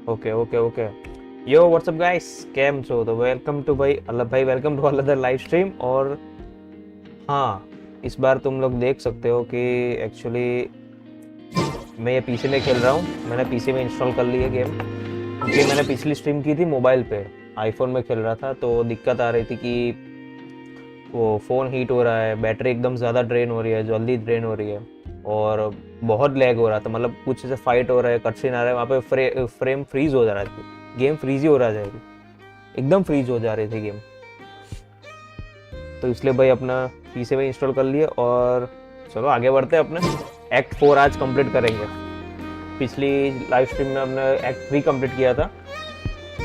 Okay okay okay. Yo what's up guys, कैम छो? तो वेलकम टू भाई अल्लाह भाई, welcome to another live stream. और हाँ, इस बार तुम लोग देख सकते हो कि एक्चुअली मैं ये पीसी में खेल रहा हूँ। मैंने पीसी में इंस्टॉल कर ली है गेम, क्योंकि मैंने पिछली स्ट्रीम की थी मोबाइल पे, आईफोन में खेल रहा था, तो दिक्कत आ रही थी कि वो फ़ोन हीट हो रहा है, बैटरी एकदम ज़्यादा ड्रेन हो रही है, जल्दी ड्रेन हो रही है, और बहुत लैग हो रहा था। मतलब कुछ से फाइट हो रहा है, कटसीन आ रहा है, वहाँ पे फ्रेम फ्रीज हो जा रहा था, गेम फ्रीज ही हो रहा जाएगी, एकदम फ्रीज हो जा रही थी गेम। तो इसलिए भाई अपना पीसी में इंस्टॉल कर लिए, और चलो आगे बढ़ते हैं। अपने एक्ट 4 आज कंप्लीट करेंगे। पिछली लाइव स्ट्रीम में हमने एक्ट 3 कंप्लीट किया था,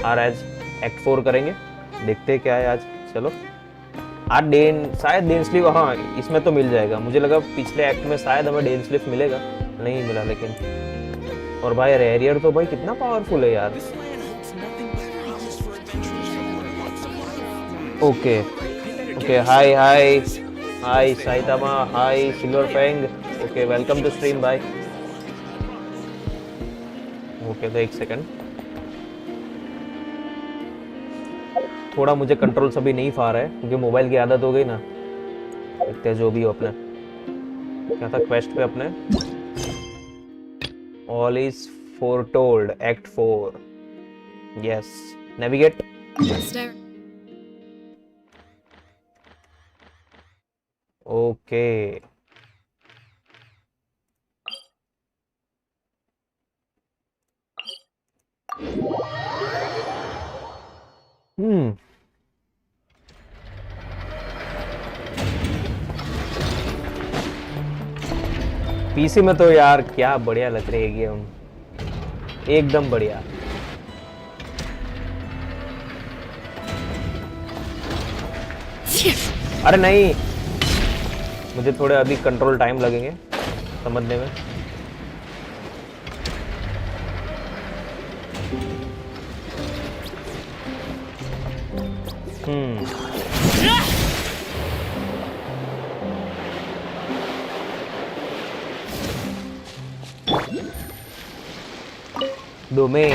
और आज एक्ट 4 करेंगे। देखते हैं क्या है आज। चलो आज शायद डेन स्लीव, हाँ इसमें तो मिल जाएगा। मुझे लगा पिछले एक्ट में शायद हमें डेन स्लीव मिलेगा, नहीं मिला लेकिन। और भाई रेरियर तो भाई कितना पावरफुल है यार। Okay okay, hi hi hi Saitama, hi Silver Fang. Okay welcome to stream भाई। ओके तो एक सेकंड, थोड़ा मुझे कंट्रोल सभी नहीं पा रहा है, क्योंकि मोबाइल की आदत हो गई ना। देखते हैं जो भी हो। अपने क्या था क्वेस्ट पे अपने, all is foretold act 4। Yes, navigate. Okay hmm, PC में तो यार क्या बढ़िया लग रही है गेम, एकदम बढ़िया। अरे नहीं, मुझे थोड़े अभी कंट्रोल टाइम लगेंगे समझने में। Domain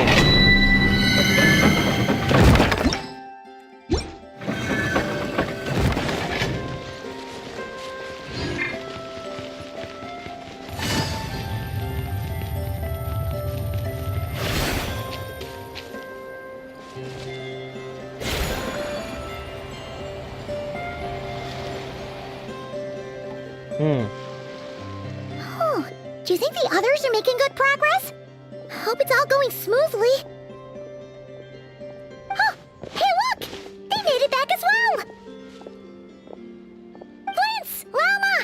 Oh, do you think the others are making good progress? Hope it's all going smoothly. Oh, hey look! They made it back as well! Vince! Lama!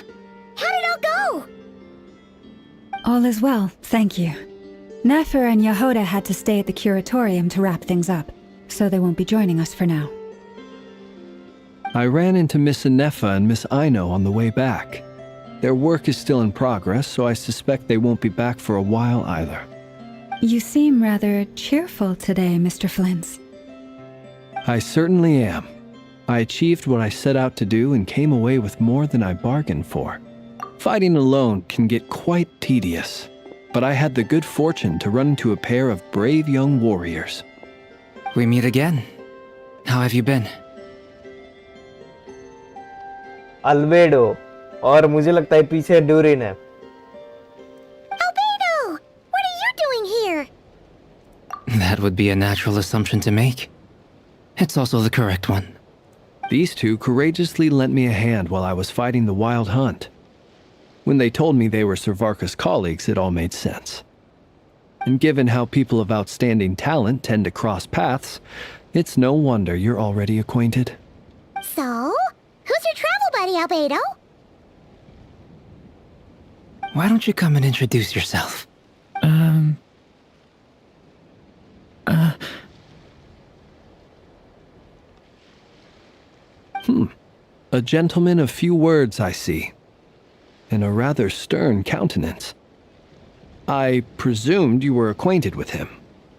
How did it all go? All is well, thank you. Nefer and Yehoda had to stay at the curatorium to wrap things up, so they won't be joining us for now. I ran into Miss Anefa and Miss Aino on the way back. Their work is still in progress, so I suspect they won't be back for a while either. You seem rather cheerful today, Mr. Flintz. I certainly am. I achieved what I set out to do and came away with more than I bargained for. Fighting alone can get quite tedious, but I had the good fortune to run into a pair of brave young warriors. We meet again. How have you been? Albedo, और मुझे लगता है पीछे डूरिन है। Albedo! What are you doing here? That would be a natural assumption to make. It's also the correct one. These two courageously lent me a hand while I was fighting the wild hunt. When they told me they were Servarka's colleagues, it all made sense. And given how people of outstanding talent tend to cross paths, it's no wonder you're already acquainted. So, who's your travel buddy, Albedo? Why don't you come and introduce yourself? A gentleman of few words, I see, and a rather stern countenance. I presumed you were acquainted with him.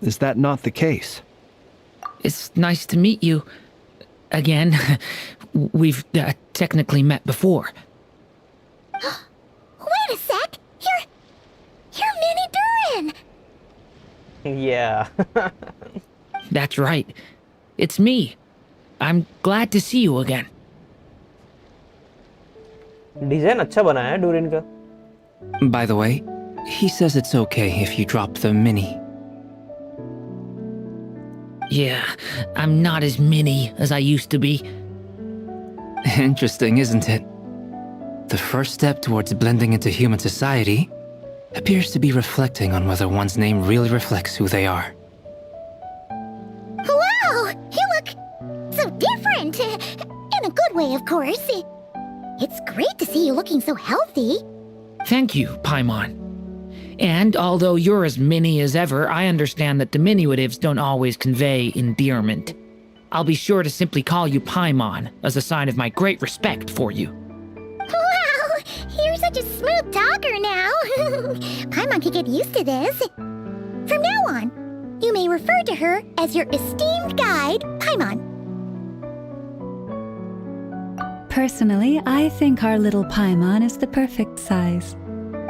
Is that not the case? It's nice to meet you. Again. We've technically met before. Wait a sec! You're Minnie Durin! Yeah. That's right. It's me. I'm glad to see you again. Design अच्छा बना है डूरिन का. By the way, he says it's okay if you drop the mini. Yeah, I'm not as mini as I used to be. Interesting, isn't it? The first step towards blending into human society appears to be reflecting on whether one's name really reflects who they are. Wow! You look so different! In a good way, of course. It's great to see you looking so healthy. Thank you, Paimon. And although you're as mini as ever, I understand that diminutives don't always convey endearment. I'll be sure to simply call you Paimon as a sign of my great respect for you. Wow! You're such a smooth talker now. Paimon could get used to this. From now on, you may refer to her as your esteemed guide, Paimon. Personally, I think our little Paimon is the perfect size.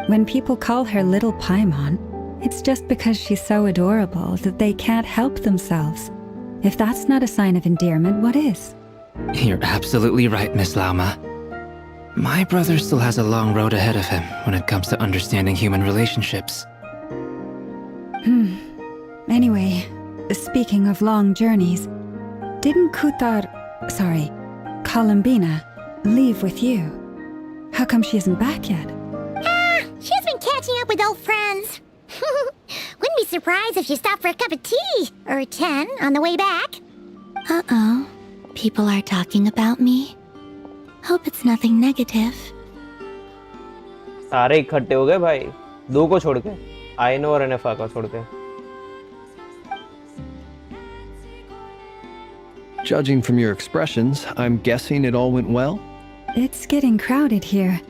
When people call her Little Paimon, it's just because she's so adorable that they can't help themselves. If that's not a sign of endearment, what is? You're absolutely right, Miss Lauma. My brother still has a long road ahead of him when it comes to understanding human relationships. Anyway, speaking of long journeys, didn't Columbina, leave with you? How come she isn't back yet? She's been catching up with old friends. Wouldn't be surprised if she stopped for a cup of tea or 10 on the way back. Uh-oh. People are talking about me. Hope it's nothing negative. सारे इकट्ठे हो गए भाई, दो को छोड़ के, आइनो और एनएफआ को छोड़ के. Judging from your expressions, I'm guessing it all went well? It's getting crowded here.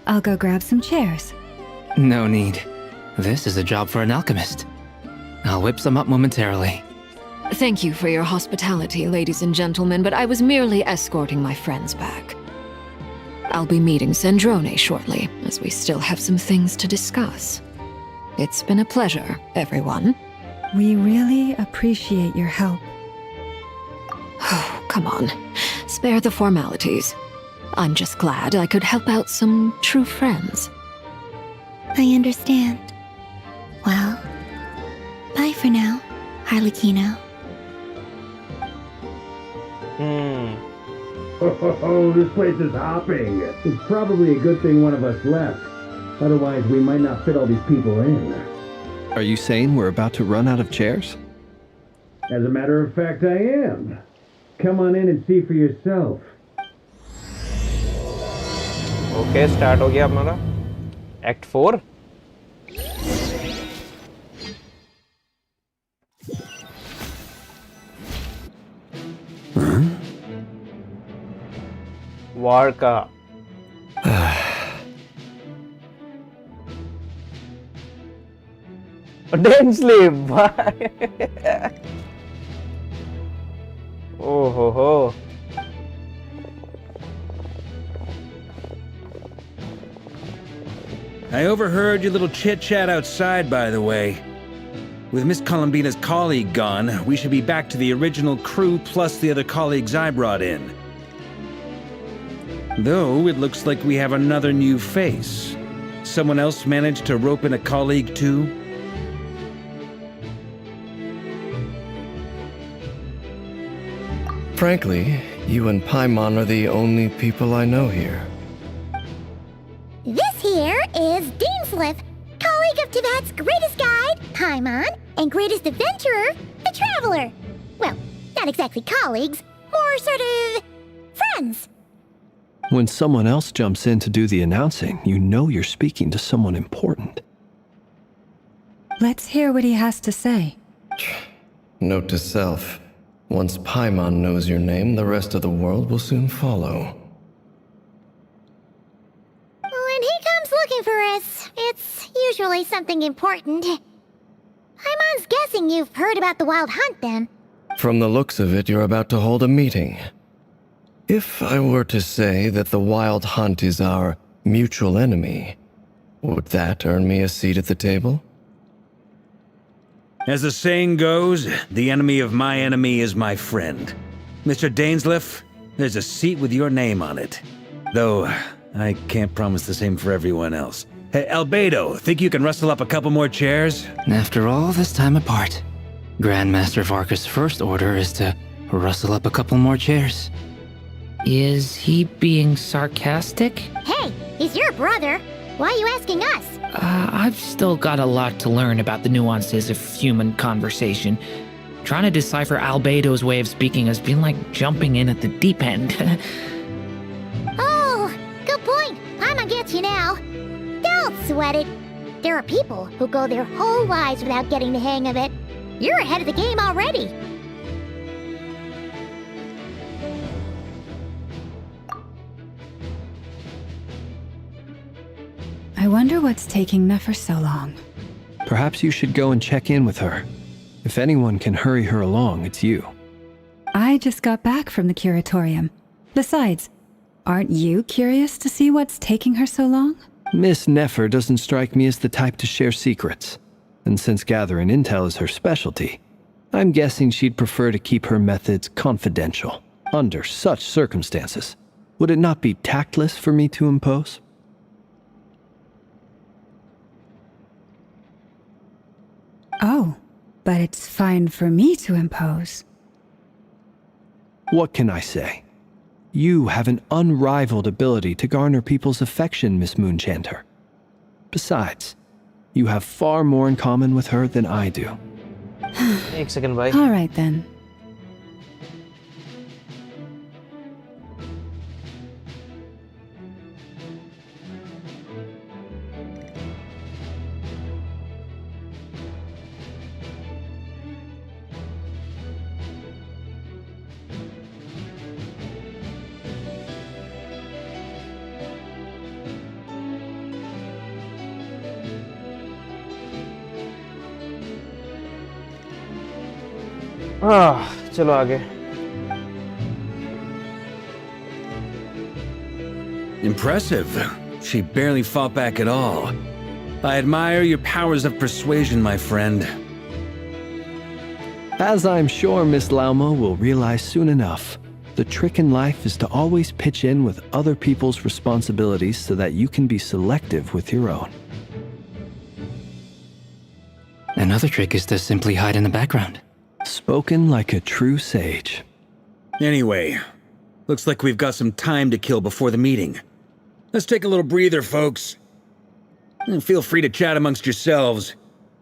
I'll go grab some chairs. No need. This is a job for an alchemist. I'll whip some up momentarily. Thank you for your hospitality, ladies and gentlemen, but I was merely escorting my friends back. I'll be meeting Sandrone shortly, as we still have some things to discuss. It's been a pleasure, everyone. We really appreciate your help. Oh, come on. Spare the formalities. I'm just glad I could help out some true friends. I understand. Well, bye for now, Harlequino. Oh, this place is hopping. It's probably a good thing one of us left. Otherwise, we might not fit all these people in. Are you saying we're about to run out of chairs? As a matter of fact, I am. Come on in and see for yourself. Okay, start हो गया हमारा act 4. वार का densely भाई. ओहो हो. I overheard your little chit-chat outside, by the way. With Miss Columbina's colleague gone, we should be back to the original crew plus the other colleagues I brought in. Though, it looks like we have another new face. Someone else managed to rope in a colleague too? Frankly, you and Paimon are the only people I know here. This here is Deansliff, colleague of Tibet's greatest guide, Paimon, and greatest adventurer, the Traveler. Well, not exactly colleagues, more sort of friends. When someone else jumps in to do the announcing, you know you're speaking to someone important. Let's hear what he has to say. Note to self. Once Paimon knows your name, the rest of the world will soon follow. When he comes looking for us, it's usually something important. Paimon's guessing you've heard about the Wild Hunt, then. From the looks of it, you're about to hold a meeting. If I were to say that the Wild Hunt is our mutual enemy, would that earn me a seat at the table? As the saying goes, the enemy of my enemy is my friend. Mr. Dainsleif, there's a seat with your name on it. Though, I can't promise the same for everyone else. Hey, Albedo, think you can rustle up a couple more chairs? After all this time apart, Grandmaster Varka's first order is to rustle up a couple more chairs. Is he being sarcastic? Hey, he's your brother. Why are you asking us? I've still got a lot to learn about the nuances of human conversation. Trying to decipher Albedo's way of speaking has been like jumping in at the deep end. Oh, good point. I'ma get you now. Don't sweat it. There are people who go their whole lives without getting the hang of it. You're ahead of the game already. I wonder what's taking Nefer so long. Perhaps you should go and check in with her. If anyone can hurry her along, it's you. I just got back from the curatorium. Besides, aren't you curious to see what's taking her so long? Miss Nefer doesn't strike me as the type to share secrets. And since gathering intel is her specialty, I'm guessing she'd prefer to keep her methods confidential. Under such circumstances, would it not be tactless for me to impose? Oh, but it's fine for me to impose. What can I say? You have an unrivaled ability to garner people's affection, Miss Moonchanter. Besides, you have far more in common with her than I do. एक second भाई. All right then. चलो आगे. Impressive. She barely fought back at all. I admire your powers of persuasion, my friend. As I'm sure Miss Lauma will realize soon enough, the trick in life is to always pitch in with other people's responsibilities so that you can be selective with your own. Another trick is to simply hide in the background. Spoken like a true sage. Anyway, looks like we've got some time to kill before the meeting. Let's take a little breather, folks. And feel free to chat amongst yourselves.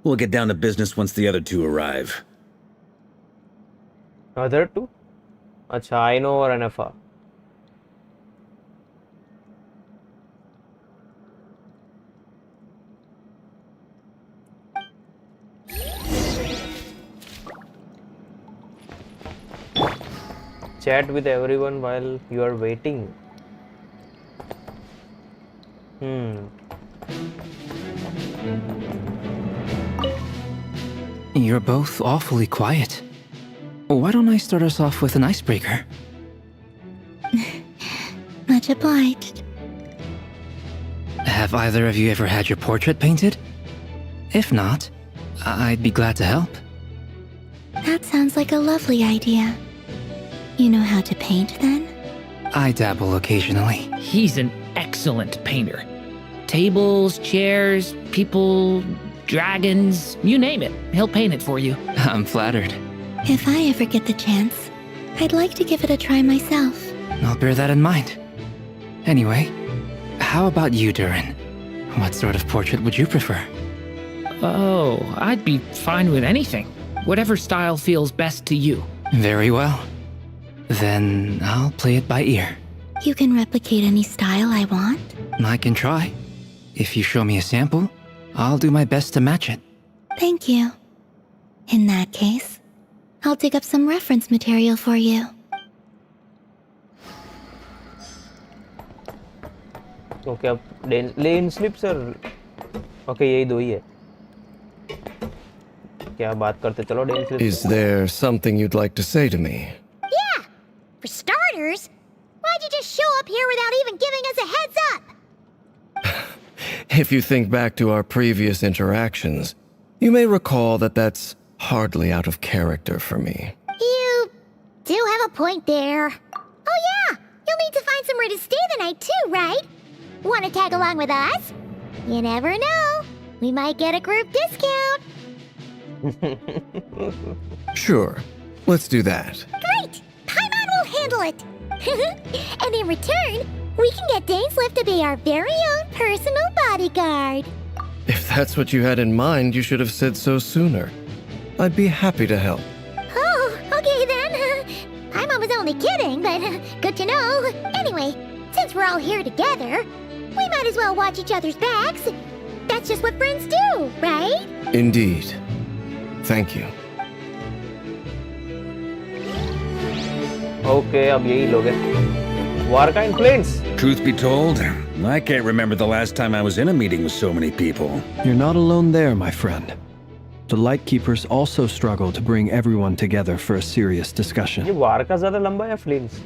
We'll get down to business once the other two arrive. Other two? अच्छा, I know or NFA. Chat with everyone while you are waiting. You're both awfully quiet. Why don't I start us off with an icebreaker? Much obliged. Have either of you ever had your portrait painted? If not, I'd be glad to help. That sounds like a lovely idea. You know how to paint, then? I dabble occasionally. He's an excellent painter. Tables, chairs, people, dragons, you name it. He'll paint it for you. I'm flattered. If I ever get the chance, I'd like to give it a try myself. I'll bear that in mind. Anyway, how about you, Durin? What sort of portrait would you prefer? Oh, I'd be fine with anything. Whatever style feels best to you. Very well. Then I'll play it by ear. You can replicate any style I want? I can try. If you show me a sample, I'll do my best to match it. Thank you. In that case, I'll dig up some reference material for you. Okay अब लेन slip sir. Okay यही दो ही है. क्या बात करते चलो लेन slip. Is there something you'd like to say to me? Yeah! For starters, why'd you just show up here without even giving us a heads up? If you think back to our previous interactions, you may recall that that's hardly out of character for me. You do have a point there. Oh yeah, you'll need to find somewhere to stay the night too, right? Want to tag along with us? You never know. We might get a group discount. Sure, let's do that. Great! Paimon will handle it. And in return, we can get Dainslift to be our very own personal bodyguard. If that's what you had in mind, you should have said so sooner. I'd be happy to help. Oh, okay then. Paimon was only kidding, but good to know. Anyway, since we're all here together, we might as well watch each other's backs. That's just what friends do, right? Indeed. Thank you. Okay, अब यही लोग हैं। War का influence. Truth be told, I can't remember the last time I was in a meeting with so many people. You're not alone there, my friend. The Lightkeepers also struggle to bring everyone together for a serious discussion. ये war का ज़्यादा लंबा है फ्लिंस?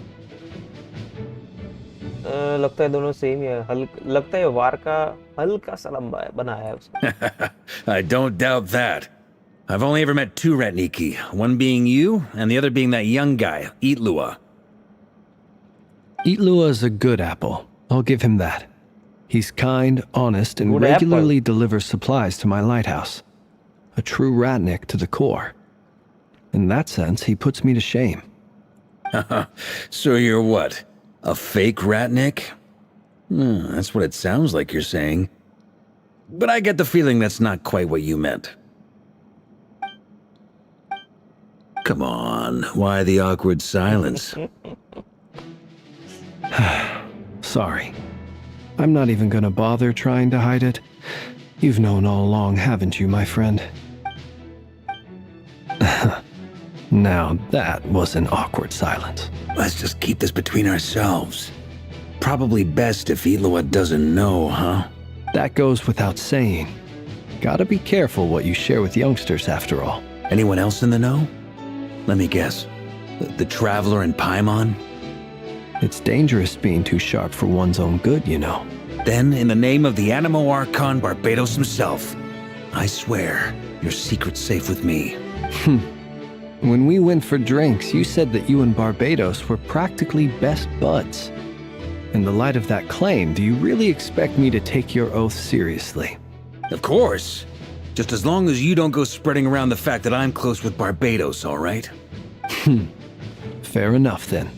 लगता है दोनों same ही है। लगता है war का हल्का सा लंबा है, बनाया है उसने। I don't doubt that. I've only ever met two Ratniki, one being you, and the other being that young guy, Eatlua. Eatlua is a good apple. I'll give him that. He's kind, honest, and Good regularly apple. delivers supplies to my lighthouse. A true Ratnik to the core. In that sense, he puts me to shame. So you're what? A fake Ratnik? That's what it sounds like you're saying. But I get the feeling that's not quite what you meant. Come on, why the awkward silence? Sorry. I'm not even gonna bother trying to hide it. You've known all along, haven't you, my friend? Now that was an awkward silence. Let's just keep this between ourselves. Probably best if Eatlua doesn't know, huh? That goes without saying. Gotta be careful what you share with youngsters, after all. Anyone else in the know? Let me guess. The Traveler and Paimon? It's dangerous being too sharp for one's own good, you know. Then, in the name of the 6.1 Archon Barbados himself, I swear your secret's safe with me. When we went for drinks, you said that you and Barbados were practically best buds. In the light of that claim, do you really expect me to take your oath seriously? Of course. Just as long as you don't go spreading around the fact that I'm close with Barbados, all right? Fair enough, then.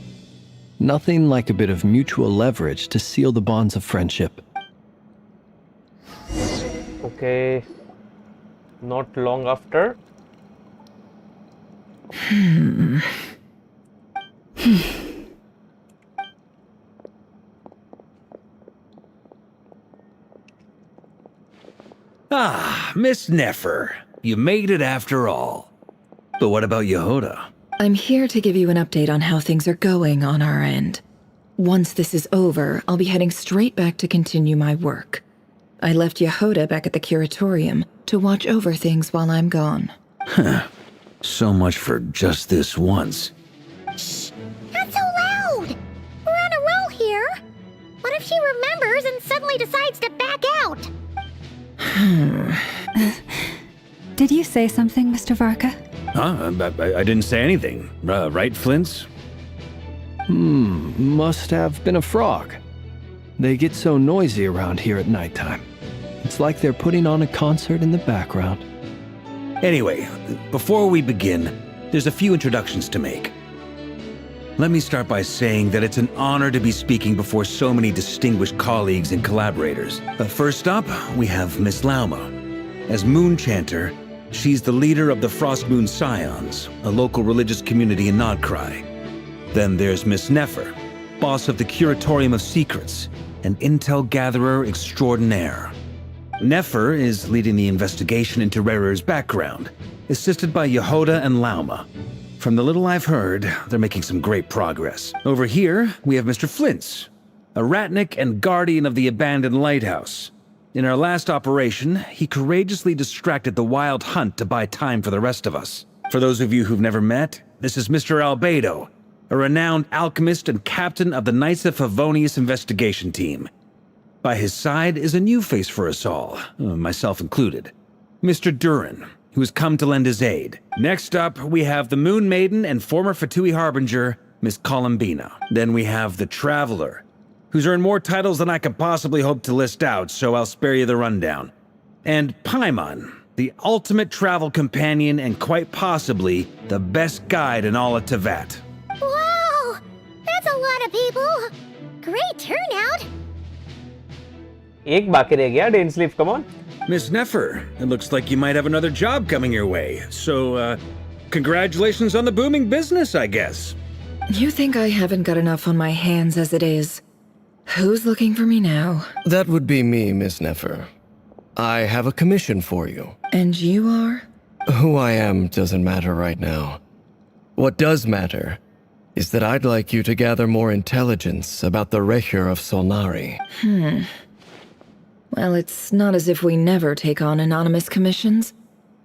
Nothing like a bit of mutual leverage to seal the bonds of friendship. Okay. Not long after. Ah, Miss Nefer. You made it after all. But what about Yehoda? I'm here to give you an update on how things are going on our end. Once this is over, I'll be heading straight back to continue my work. I left Yehoda back at the curatorium to watch over things while I'm gone. So much for just this once. Shh! Not so loud! We're on a roll here. What if she remembers and suddenly decides to back out? Did you say something, Mr. Varka? Huh? I didn't say anything. Right, Flint's? Must have been a frog. They get so noisy around here at nighttime. It's like they're putting on a concert in the background. Anyway, before we begin, there's a few introductions to make. Let me start by saying that it's an honor to be speaking before so many distinguished colleagues and collaborators. First up, we have Miss Lauma. As Moon Chanter, she's the leader of the Frost Moon Scions, a local religious community in Nodcry. Then there's Miss Nefer, boss of the Curatorium of Secrets, an intel gatherer extraordinaire. Nefer is leading the investigation into Rerer's background, assisted by Yehoda and Lauma. From the little I've heard, they're making some great progress. Over here, we have Mr. Flint's, a Ratnik and guardian of the abandoned lighthouse. In our last operation, he courageously distracted the wild hunt to buy time for the rest of us. For those of you who've never met, this is Mr. Albedo, a renowned alchemist and captain of the Knights of Favonius investigation team. By his side is a new face for us all, myself included. Mr. Durin, who has come to lend his aid. Next up, we have the Moon Maiden and former Fatui Harbinger, Miss Columbina. Then we have the Traveler, who's earned more titles than I could possibly hope to list out, so I'll spare you the rundown. And Paimon, the ultimate travel companion and quite possibly the best guide in all of Tevat. Wow! That's a lot of people! Great turnout! एक बाकी रह गया, डेनस्लीफ, come on. Miss Nefer, it looks like you might have another job coming your way, so, congratulations on the booming business, I guess. You think I haven't got enough on my hands as it is? Who's looking for me now? That would be me, Miss Nefer. I have a commission for you. And you are? Who I am doesn't matter right now. What does matter is that I'd like you to gather more intelligence about the Recher of Solnari. Well, it's not as if we never take on anonymous commissions.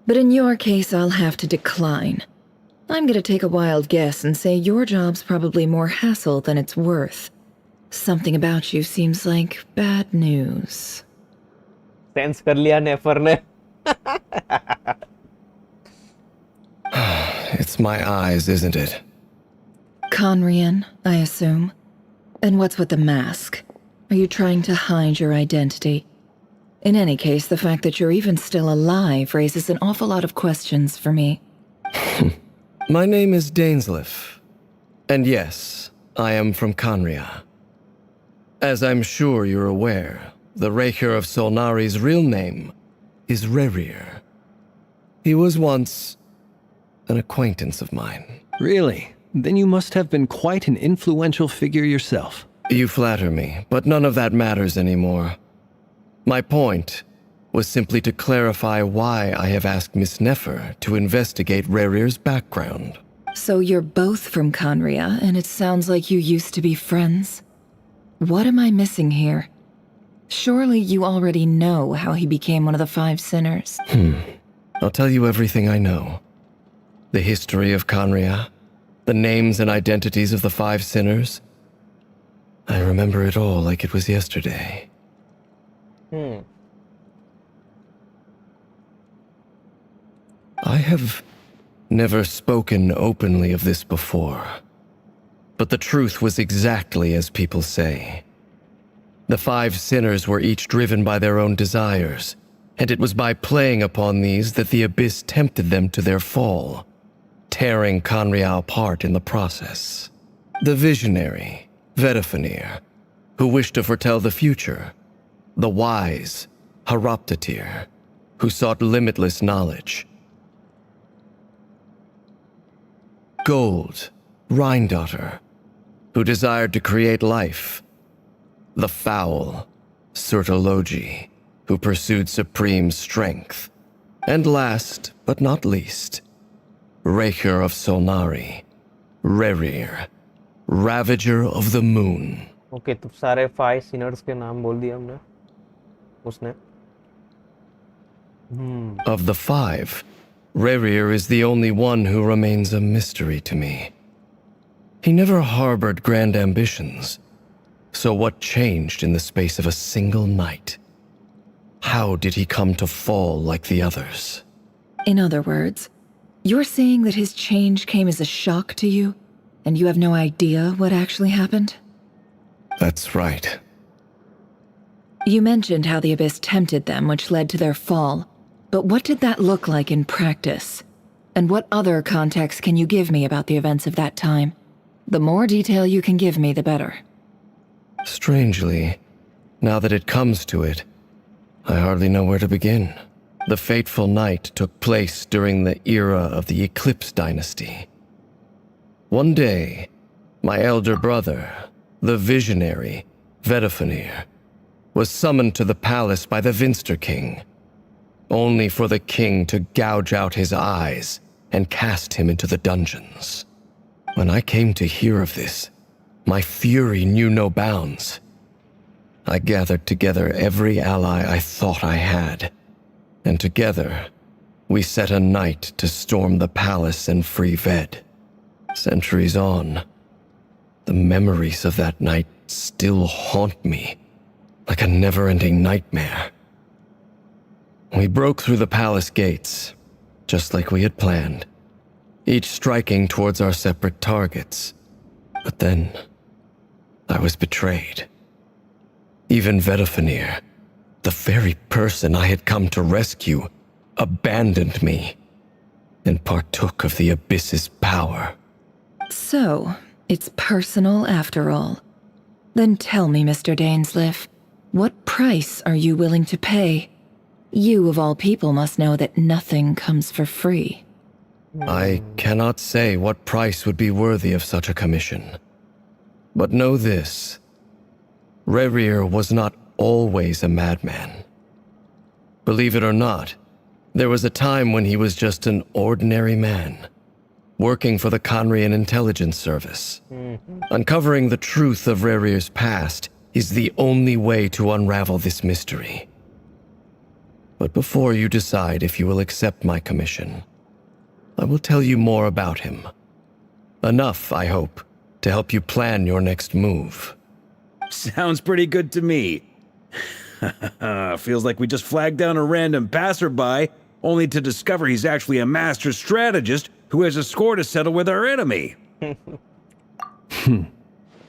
But in your case, I'll have to decline. I'm gonna take a wild guess and say your job's probably more hassle than it's worth. Something about you seems like bad news. Sense कर लिया नेफर ने. It's my eyes, isn't it? Conrian, I assume. And what's with the mask? Are you trying to hide your identity? In any case, the fact that you're even still alive raises an awful lot of questions for me. My name is Dainsleif. And yes, I am from Conria. As I'm sure you're aware, the Recher of Solnari's real name is Rerir. He was once an acquaintance of mine. Really? Then you must have been quite an influential figure yourself. You flatter me, but none of that matters anymore. My point was simply to clarify why I have asked Miss Nefer to investigate Rerir's background. So you're both from Conria, and it sounds like you used to be friends? What am I missing here? Surely you already know how he became one of the Five Sinners. I'll tell you everything I know. The history of Conria, the names and identities of the Five Sinners. I remember it all like it was yesterday. I have never spoken openly of this before, but the truth was exactly as people say. The Five Sinners were each driven by their own desires, and it was by playing upon these that the Abyss tempted them to their fall, tearing Conria apart in the process. The visionary, Vedifenir, who wished to foretell the future. The wise, Haroptatir, who sought limitless knowledge. Gold, Rhindaughter, who desired to create life. The foul, Surtologi, who pursued supreme strength. And last, but not least, Recher of Solnari, Rerir, Ravager of the Moon. Okay, तो सारे 5 sinners के नाम बोल दिया हमने. उसने. Of the 5, Rerir is the only one who remains a mystery to me. He never harbored grand ambitions. So what changed in the space of a single night? How did he come to fall like the others? In other words, you're saying that his change came as a shock to you, and you have no idea what actually happened? That's right. You mentioned how the Abyss tempted them, which led to their fall. But what did that look like in practice? And what other context can you give me about the events of that time? The more detail you can give me, the better. Strangely, now that it comes to it, I hardly know where to begin. The fateful night took place during the era of the Eclipse Dynasty. One day, my elder brother, the visionary, Vedifenir, was summoned to the palace by the Vinster King, only for the king to gouge out his eyes and cast him into the dungeons. When I came to hear of this, my fury knew no bounds. I gathered together every ally I thought I had, and together, we set a night to storm the palace and free Ved. Centuries on, the memories of that night still haunt me, like a never-ending nightmare. We broke through the palace gates, just like we had planned, each striking towards our separate targets. But then, I was betrayed. Even Vedafenir, the very person I had come to rescue, abandoned me and partook of the Abyss's power. So, it's personal after all. Then tell me, Mr. Dainsleif, what price are you willing to pay? You, of all people, must know that nothing comes for free. I cannot say what price would be worthy of such a commission. But know this. Rerir was not always a madman. Believe it or not, there was a time when he was just an ordinary man, working for the Conrian Intelligence Service. Uncovering the truth of Rerir's past is the only way to unravel this mystery. But before you decide if you will accept my commission, I will tell you more about him. Enough, I hope, to help you plan your next move. Sounds pretty good to me. Feels like we just flagged down a random passerby, only to discover he's actually a master strategist who has a score to settle with our enemy.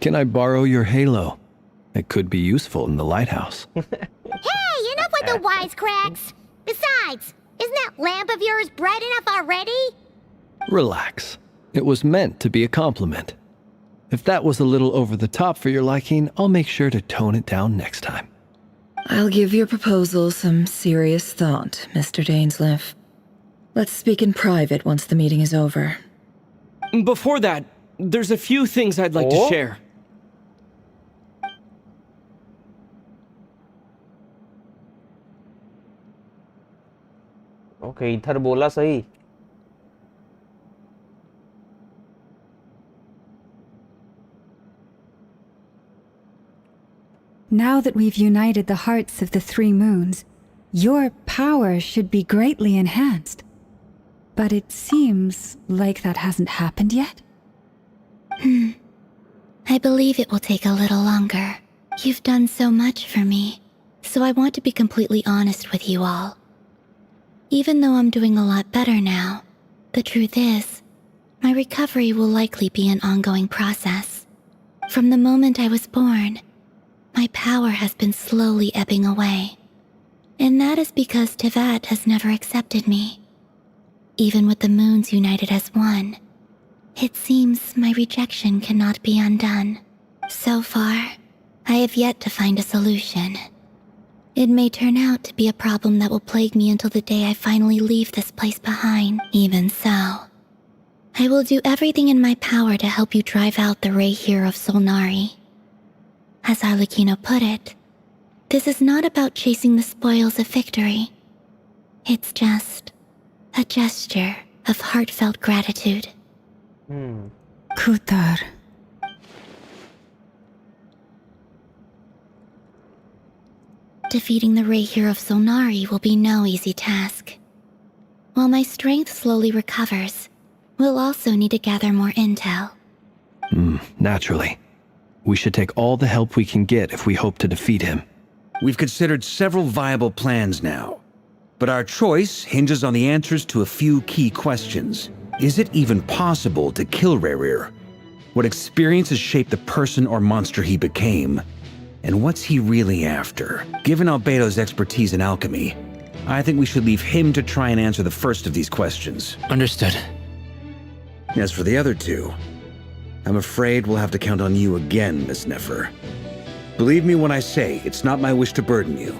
Can I borrow your halo? It could be useful in the lighthouse. Hey, enough with the wisecracks! Besides, isn't that lamp of yours bright enough already? Relax. It was meant to be a compliment. If that was a little over the top for your liking, I'll make sure to tone it down next time. I'll give your proposal some serious thought, Mr. Dainsleif. Let's speak in private once the meeting is over. Before that, there's a few things I'd like to share. Okay इधर बोला सही. Now that we've united the hearts of the three moons, your power should be greatly enhanced. But it seems like that hasn't happened yet. I believe it will take a little longer. You've done so much for me, so I want to be completely honest with you all. Even though I'm doing a lot better now, the truth is, my recovery will likely be an ongoing process. From the moment I was born, my power has been slowly ebbing away. And that is because Tevat has never accepted me. Even with the moons united as one, it seems my rejection cannot be undone. So far, I have yet to find a solution. It may turn out to be a problem that will plague me until the day I finally leave this place behind. Even so, I will do everything in my power to help you drive out the Rayhir of Solnari. As Arlecchino put it, this is not about chasing the spoils of victory. It's just a gesture of heartfelt gratitude. Kutar. Defeating the Rayhir of Solnari will be no easy task. While my strength slowly recovers, we'll also need to gather more intel. Naturally. We should take all the help we can get if we hope to defeat him. We've considered several viable plans now, but our choice hinges on the answers to a few key questions. Is it even possible to kill Rerir? What experiences shaped the person or monster he became? And what's he really after? Given Albedo's expertise in alchemy, I think we should leave him to try and answer the first of these questions. Understood. As for the other two, I'm afraid we'll have to count on you again, Miss Nefer. Believe me when I say it's not my wish to burden you.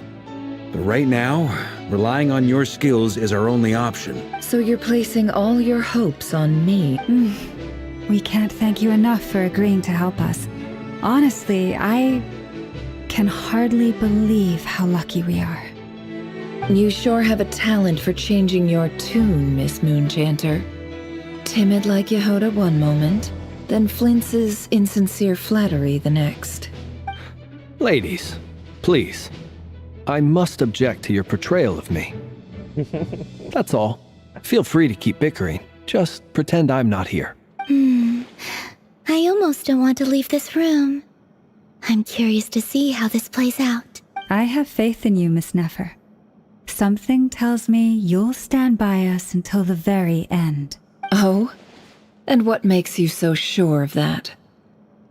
But right now, relying on your skills is our only option. So you're placing all your hopes on me? We can't thank you enough for agreeing to help us. Honestly, I can hardly believe how lucky we are. You sure have a talent for changing your tune, Miss Moonchanter. Timid like Yehoda one moment, then flinches insincere flattery the next. Ladies, please. I must object to your portrayal of me. That's all. Feel free to keep bickering. Just pretend I'm not here. I almost don't want to leave this room. I'm curious to see how this plays out. I have faith in you, Miss Nefer. Something tells me you'll stand by us until the very end. Oh? And what makes you so sure of that?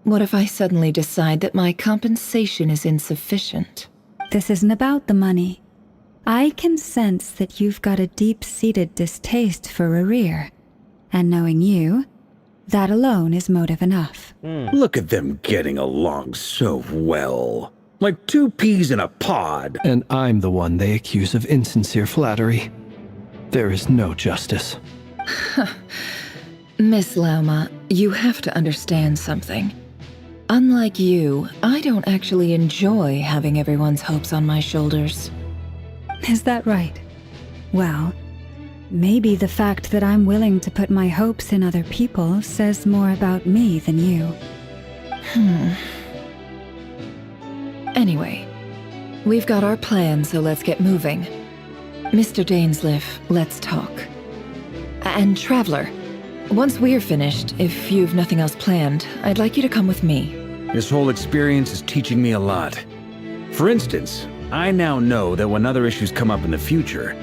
What if I suddenly decide that my compensation is insufficient? This isn't about the money. I can sense that you've got a deep-seated distaste for Rerir. And knowing you, that alone is motive enough. Look at them getting along so well. Like two peas in a pod. And I'm the one they accuse of insincere flattery. There is no justice. Miss Lauma, you have to understand something. Unlike you, I don't actually enjoy having everyone's hopes on my shoulders. Is that right? Well, maybe the fact that I'm willing to put my hopes in other people says more about me than you. Anyway, we've got our plan, so let's get moving. Mr. Dainsleif, let's talk. And Traveler, once we're finished, if you've nothing else planned, I'd like you to come with me. This whole experience is teaching me a lot. For instance, I now know that when other issues come up in the future,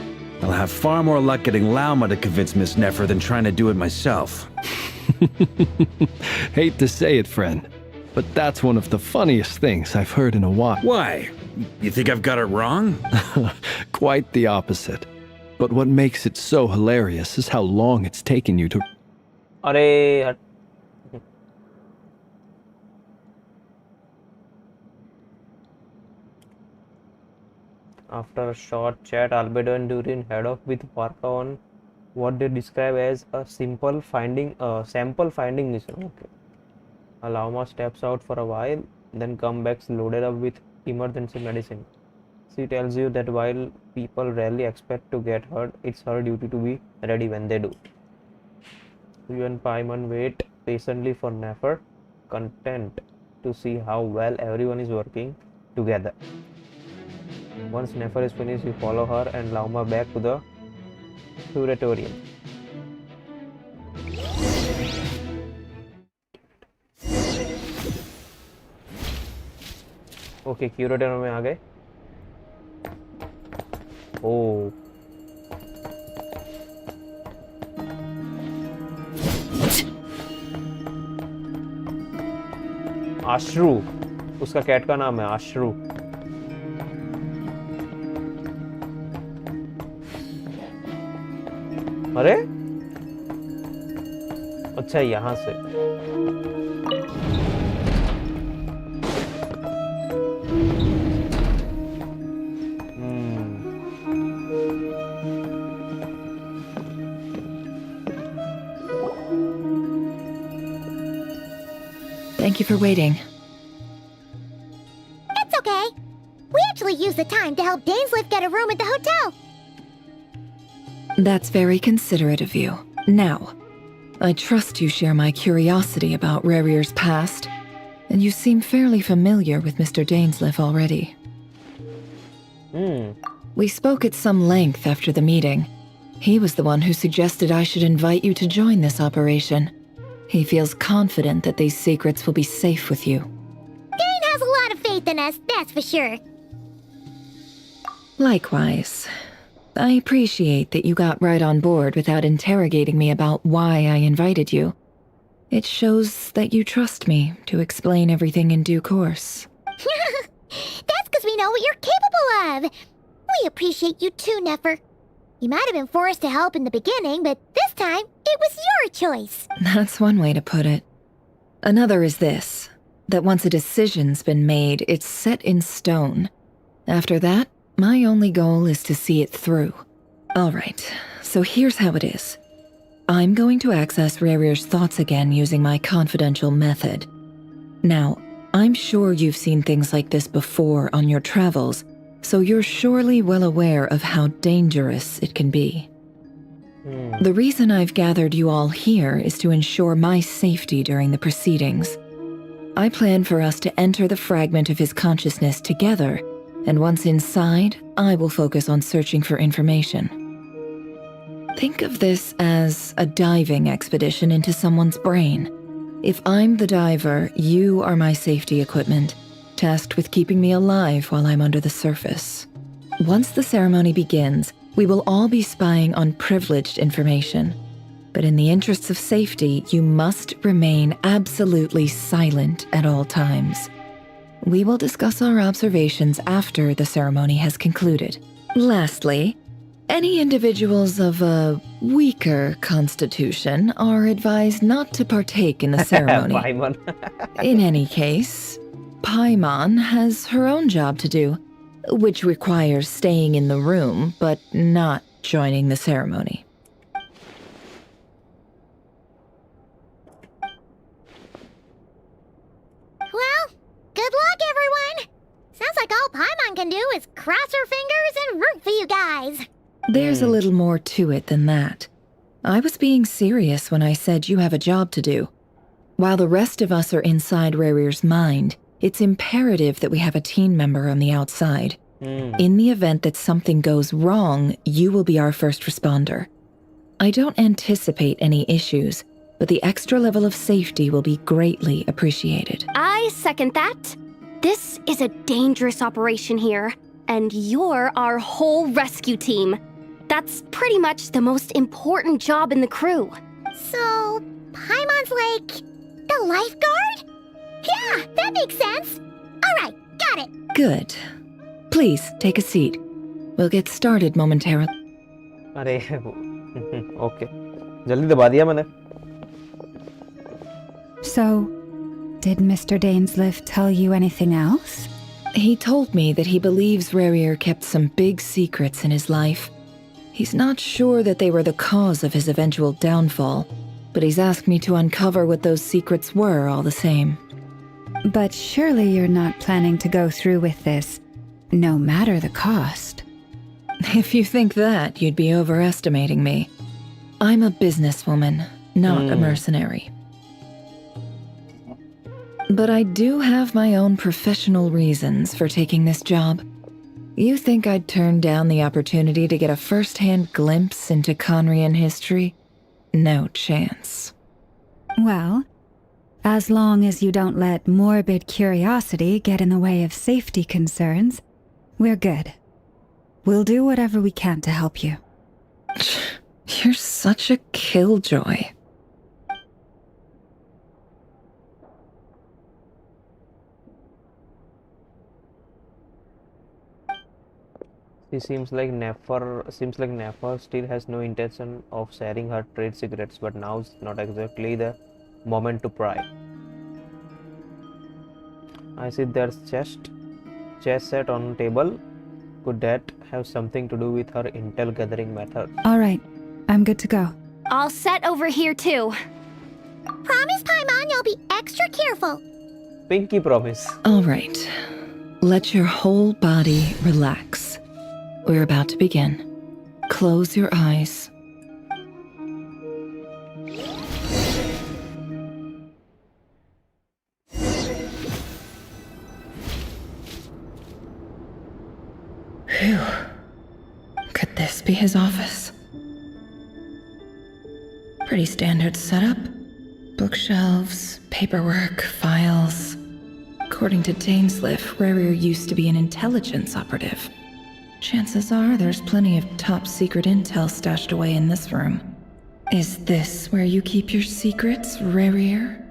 I'll have far more luck getting Lauma to convince Miss Nefer than trying to do it myself. Hate to say it, friend, but that's one of the funniest things I've heard in a while. Why? You think I've got it wrong? Quite the opposite. But what makes it so hilarious is how long it's taken you to... अरे हट. After a short chat, Albedo and Durin head off with Parka on what they describe as a sample finding mission. Okay. Lauma steps out for a while, then comes back loaded up with emergency medicine. She tells you that while people rarely expect to get hurt, it's her duty to be ready when they do. You and Paimon wait patiently for Nefer, content to see how well everyone is working together. Once Nefer is finished, you follow her and Lauma back to the curatorium. Okay curatorium में आ गए. ओ आश्रू, उसका cat का नाम है आश्रू. अरे अच्छा यहाँ से. Thank you for waiting. It's okay. We actually used the time to help Dainsleif get a room at the hotel. That's very considerate of you. Now, I trust you share my curiosity about Rerir's past, and you seem fairly familiar with Mr. Dainsleif already. We spoke at some length after the meeting. He was the one who suggested I should invite you to join this operation. He feels confident that these secrets will be safe with you. Dane has a lot of faith in us, that's for sure. Likewise. I appreciate that you got right on board without interrogating me about why I invited you. It shows that you trust me to explain everything in due course. That's because we know what you're capable of. We appreciate you too, Nefer. You might have been forced to help in the beginning, but this time, it was your choice. That's one way to put it. Another is this, that once a decision's been made, it's set in stone. After that, my only goal is to see it through. Alright, so here's how it is. I'm going to access Rerir's thoughts again using my confidential method. Now, I'm sure you've seen things like this before on your travels, so you're surely well aware of how dangerous it can be. The reason I've gathered you all here is to ensure my safety during the proceedings. I plan for us to enter the fragment of his consciousness together, and once inside, I will focus on searching for information. Think of this as a diving expedition into someone's brain. If I'm the diver, you are my safety equipment, tasked with keeping me alive while I'm under the surface. Once the ceremony begins, we will all be spying on privileged information. But in the interests of safety, you must remain absolutely silent at all times. We will discuss our observations after the ceremony has concluded. Lastly, any individuals of a weaker constitution are advised not to partake in the ceremony. Paimon. In any case, Paimon has her own job to do, which requires staying in the room but not joining the ceremony. Well, good luck, everyone! Sounds like all Paimon can do is cross her fingers and root for you guys. There's a little more to it than that. I was being serious when I said you have a job to do. While the rest of us are inside Rarir's mind, it's imperative that we have a team member on the outside. In the event that something goes wrong, you will be our first responder. I don't anticipate any issues, but the extra level of safety will be greatly appreciated. I second that. This is a dangerous operation here, and you're our whole rescue team. That's pretty much the most important job in the crew. So, Paimon's like the lifeguard? Yeah, that makes sense. Alright, got it. Good. Please, take a seat. We'll get started momentarily. अरे okay जल्दी दबा दिया मैंने. So, did Mr. Dainsliff tell you anything else? He told me that he believes Rarir kept some big secrets in his life. He's not sure that they were the cause of his eventual downfall, but he's asked me to uncover what those secrets were all the same. But surely you're not planning to go through with this, no matter the cost. If you think that, you'd be overestimating me. I'm a businesswoman, not a mercenary. But I do have my own professional reasons for taking this job. You think I'd turn down the opportunity to get a first-hand glimpse into Conrian history? No chance. Well, as long as you don't let morbid curiosity get in the way of safety concerns, we're good. We'll do whatever we can to help you. You're such a killjoy. Seems like Nefer still has no intention of sharing her trade secrets, but now's not exactly the moment to pry. I see there's chess set on table. Could that have something to do with her intel gathering method? All right, I'm good to go. All set over here too. Promise, Paimon, you'll be extra careful. Pinky promise. All right. Let your whole body relax. We're about to begin. Close your eyes. Phew. Could this be his office? Pretty standard setup. Bookshelves, paperwork, files. According to Dainsliff, Rarir used to be an intelligence operative. Chances are there's plenty of top-secret intel stashed away in this room. Is this where you keep your secrets, Rarir?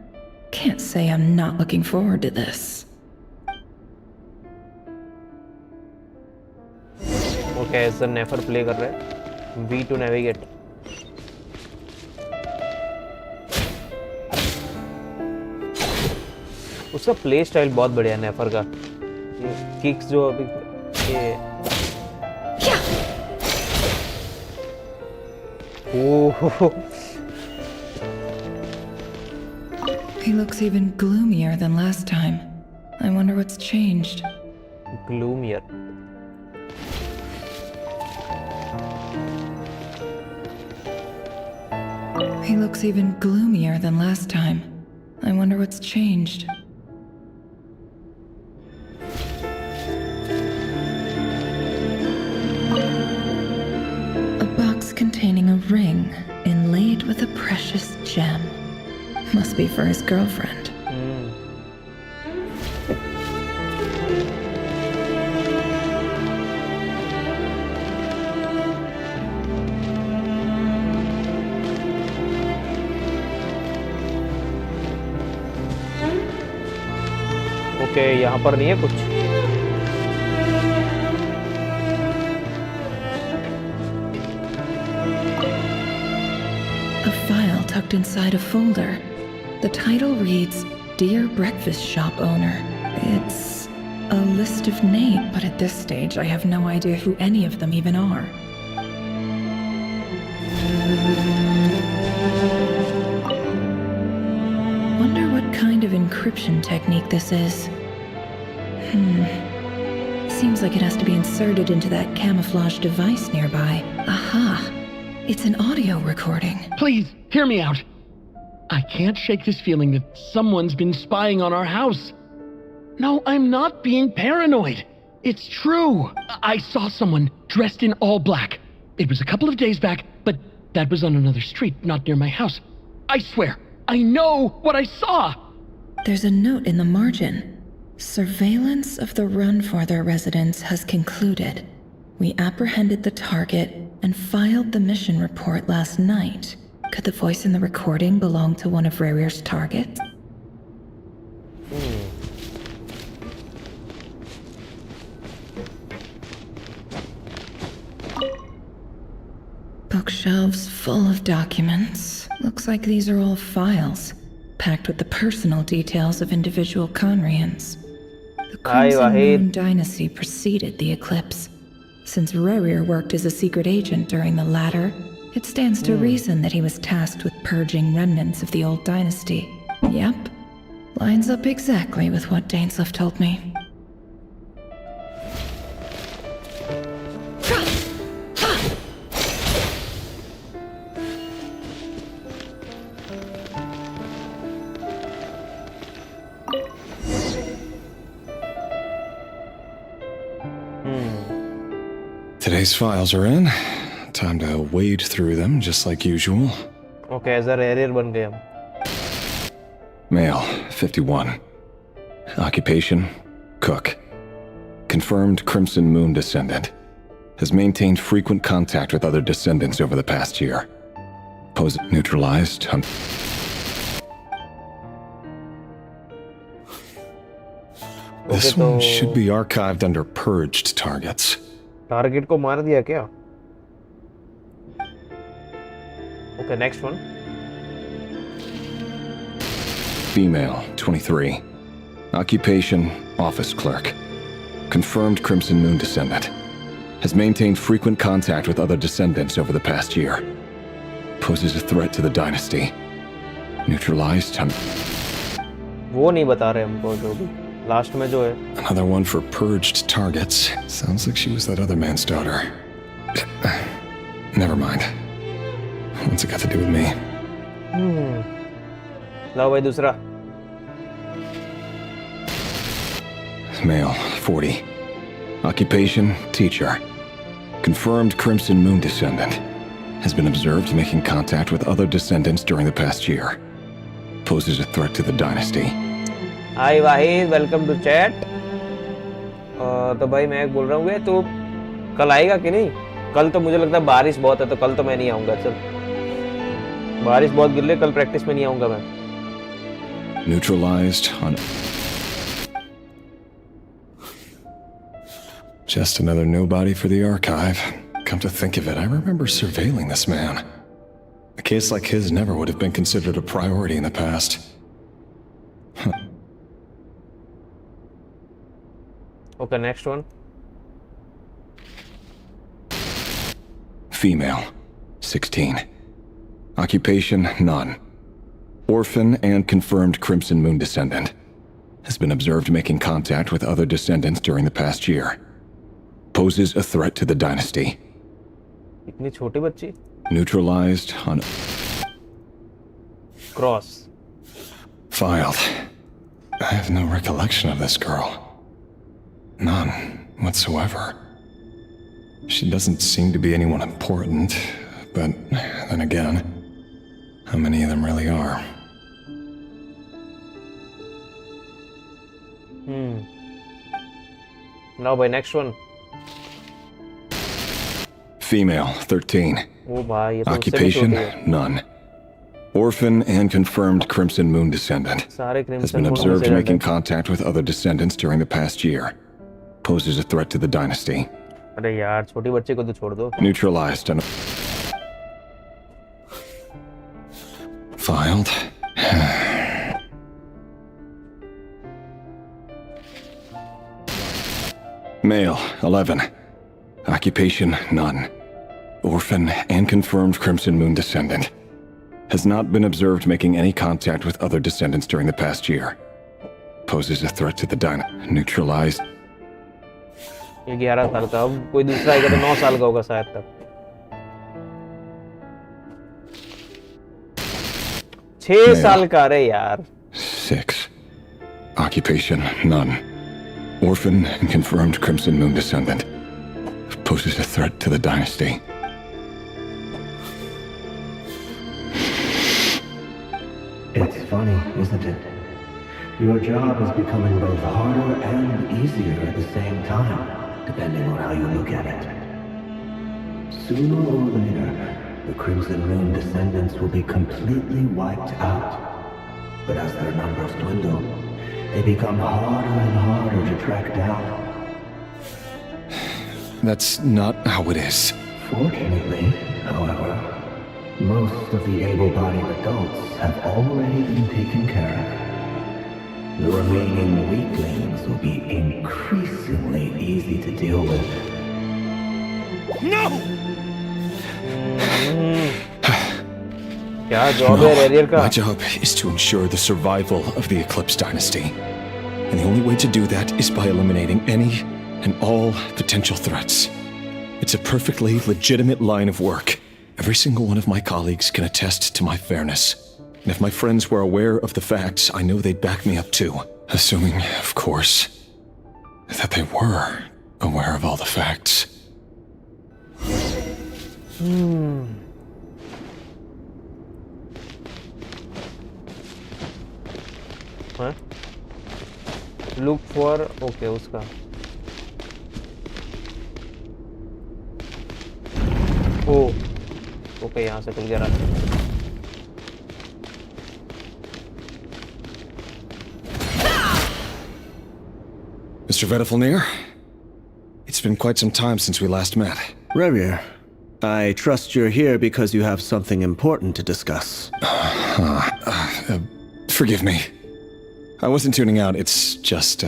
Can't say I'm not looking forward to this. Okay, as the Nefer play कर रहे हैं. V to navigate. उसका play style बहुत बढ़िया है नेफर का. ये kicks जो अभी ये ओह He looks even gloomier than last time. I wonder what's changed. gloomier. He looks even gloomier than last time. I wonder what's changed. A box containing a ring inlaid with a precious gem. Must be for his girlfriend. Okay, यहाँ पर नहीं है कुछ। A file tucked inside a folder. The title reads, Dear Breakfast Shop Owner. It's a list of names, but at this stage I have no idea who any of them even are. Wonder what kind of encryption technique this is. Seems like it has to be inserted into that camouflage device nearby. Aha! It's an audio recording. Please, hear me out. I can't shake this feeling that someone's been spying on our house. No, I'm not being paranoid. It's true. I saw someone dressed in all black. It was a couple of days back, but that was on another street, not near my house. I swear, I know what I saw. There's a note in the margin. Surveillance of the Runforther residence has concluded. We apprehended the target and filed the mission report last night. Could the voice in the recording belong to one of Rare's targets? Bookshelves full of documents. Looks like these are all files, packed with the personal details of individual Conrians. The Crimson Moon Dynasty preceded the eclipse. Since Rere worked as a secret agent during the latter, it stands to reason that he was tasked with purging remnants of the old dynasty. Yep. Lines up exactly with what Dainsleif told me. Today's files are in. Time to wade through them just like usual. Okay, as a Rare बन गए हम. Male, 51. Occupation, cook. Confirmed Crimson Moon descendant. Has maintained frequent contact with other descendants over the past year. Pose neutralized. This one should be archived under purged targets. Target को मार दिया क्या? Okay, next one. Female, 23. Occupation, office clerk. Confirmed Crimson Moon descendant. Has maintained frequent contact with other descendants over the past year. Poses a threat to the dynasty. Neutralized. वो नहीं बता रहे हमको जो भी. Last में जो है. Another one for purged targets. Sounds like she was that other man's daughter. Never mind. What's it got to do with me? लाओ भाई दूसरा. Male, 40. Occupation, teacher. Confirmed Crimson Moon descendant. Has been observed making contact with other descendants during the past year. Poses a threat to the dynasty. Hi Wahid, welcome to chat. तो भाई मैं बोल रहा हूँ तो कल आएगा कि नहीं? कल तो मुझे लगता है बारिश बहुत है, तो कल तो मैं नहीं आऊँगा. चल, बारिश बहुत गिर रही है, कल प्रैक्टिस में नहीं आऊँगा मैं. Neutralized on... Just another nobody for the archive. Come to think of it, I remember surveilling this man. A case like his never would have been considered a priority in the past. Okay, next one. Female, 16. Occupation, none. Orphan and confirmed Crimson Moon descendant. Has been observed making contact with other descendants during the past year. Poses a threat to the dynasty. इतनी छोटी बच्ची. Neutralized on... Cross. Filed. I have no recollection of this girl. None whatsoever. She doesn't seem to be anyone important, but then again, how many of them really are? Now by next one. Female, 13. Oh, bhai, Occupation, none. Orphan and confirmed Crimson Moon descendant. सारे Has Crimson been Moon observed descendant. making contact with other descendants during the past year. Poses a threat to the dynasty. अरे यार छोटी बच्चे को तो छोड़ दो. Neutralized and filed. Male, 11. Occupation, none. Orphan and confirmed Crimson Moon descendant. Has not been observed making any contact with other descendants during the past year. Poses a threat to the dynasty. Neutralized. ये 11 साल का. अब कोई दूसरा आएगा तो 9 साल का होगा शायद तक. 6 साल का. अरे यार. 6. Occupation, none. Orphan and confirmed Crimson Moon descendant. Poses a threat to the dynasty. It's funny, isn't it? Your job is becoming both harder and easier at the same time, depending on how you look at it. Sooner or later, the Crimson Moon descendants will be completely wiped out. But as their numbers dwindle, they become harder and harder to track down. That's not how it is. Fortunately, however, most of the able-bodied adults have already been taken care of. The remaining weaklings will be increasingly easy to deal with. No! क्या job है Rarier का? My job is to ensure the survival of the Eclipse Dynasty. And the only way to do that is by eliminating any and all potential threats. It's a perfectly legitimate line of work. Every single one of my colleagues can attest to my fairness. And if my friends were aware of the facts, I know they'd back me up too. Assuming, of course, that they were aware of all the facts. Huh? Look for okay उसका. Oh, okay यहाँ से खुल गया रास्ता. Mr. Vedifalnir, it's been quite some time since we last met. Rarier, I trust you're here because you have something important to discuss. Forgive me. I wasn't tuning out, it's just,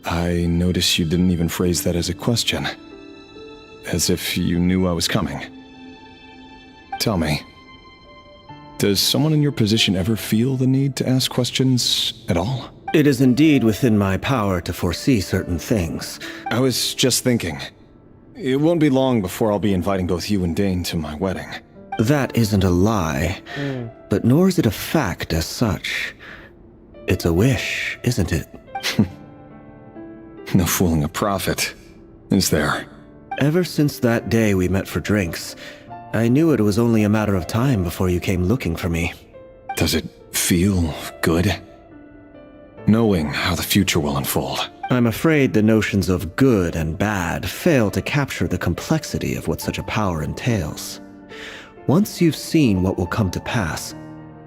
I noticed you didn't even phrase that as a question. As if you knew I was coming. Tell me, does someone in your position ever feel the need to ask questions at all? It is indeed within my power to foresee certain things. I was just thinking. It won't be long before I'll be inviting both you and Dane to my wedding. That isn't a lie, but nor is it a fact as such. It's a wish, isn't it? No fooling a prophet, is there? Ever since that day we met for drinks, I knew it was only a matter of time before you came looking for me. Does it feel good? Knowing how the future will unfold. I'm afraid the notions of good and bad fail to capture the complexity of what such a power entails. Once you've seen what will come to pass,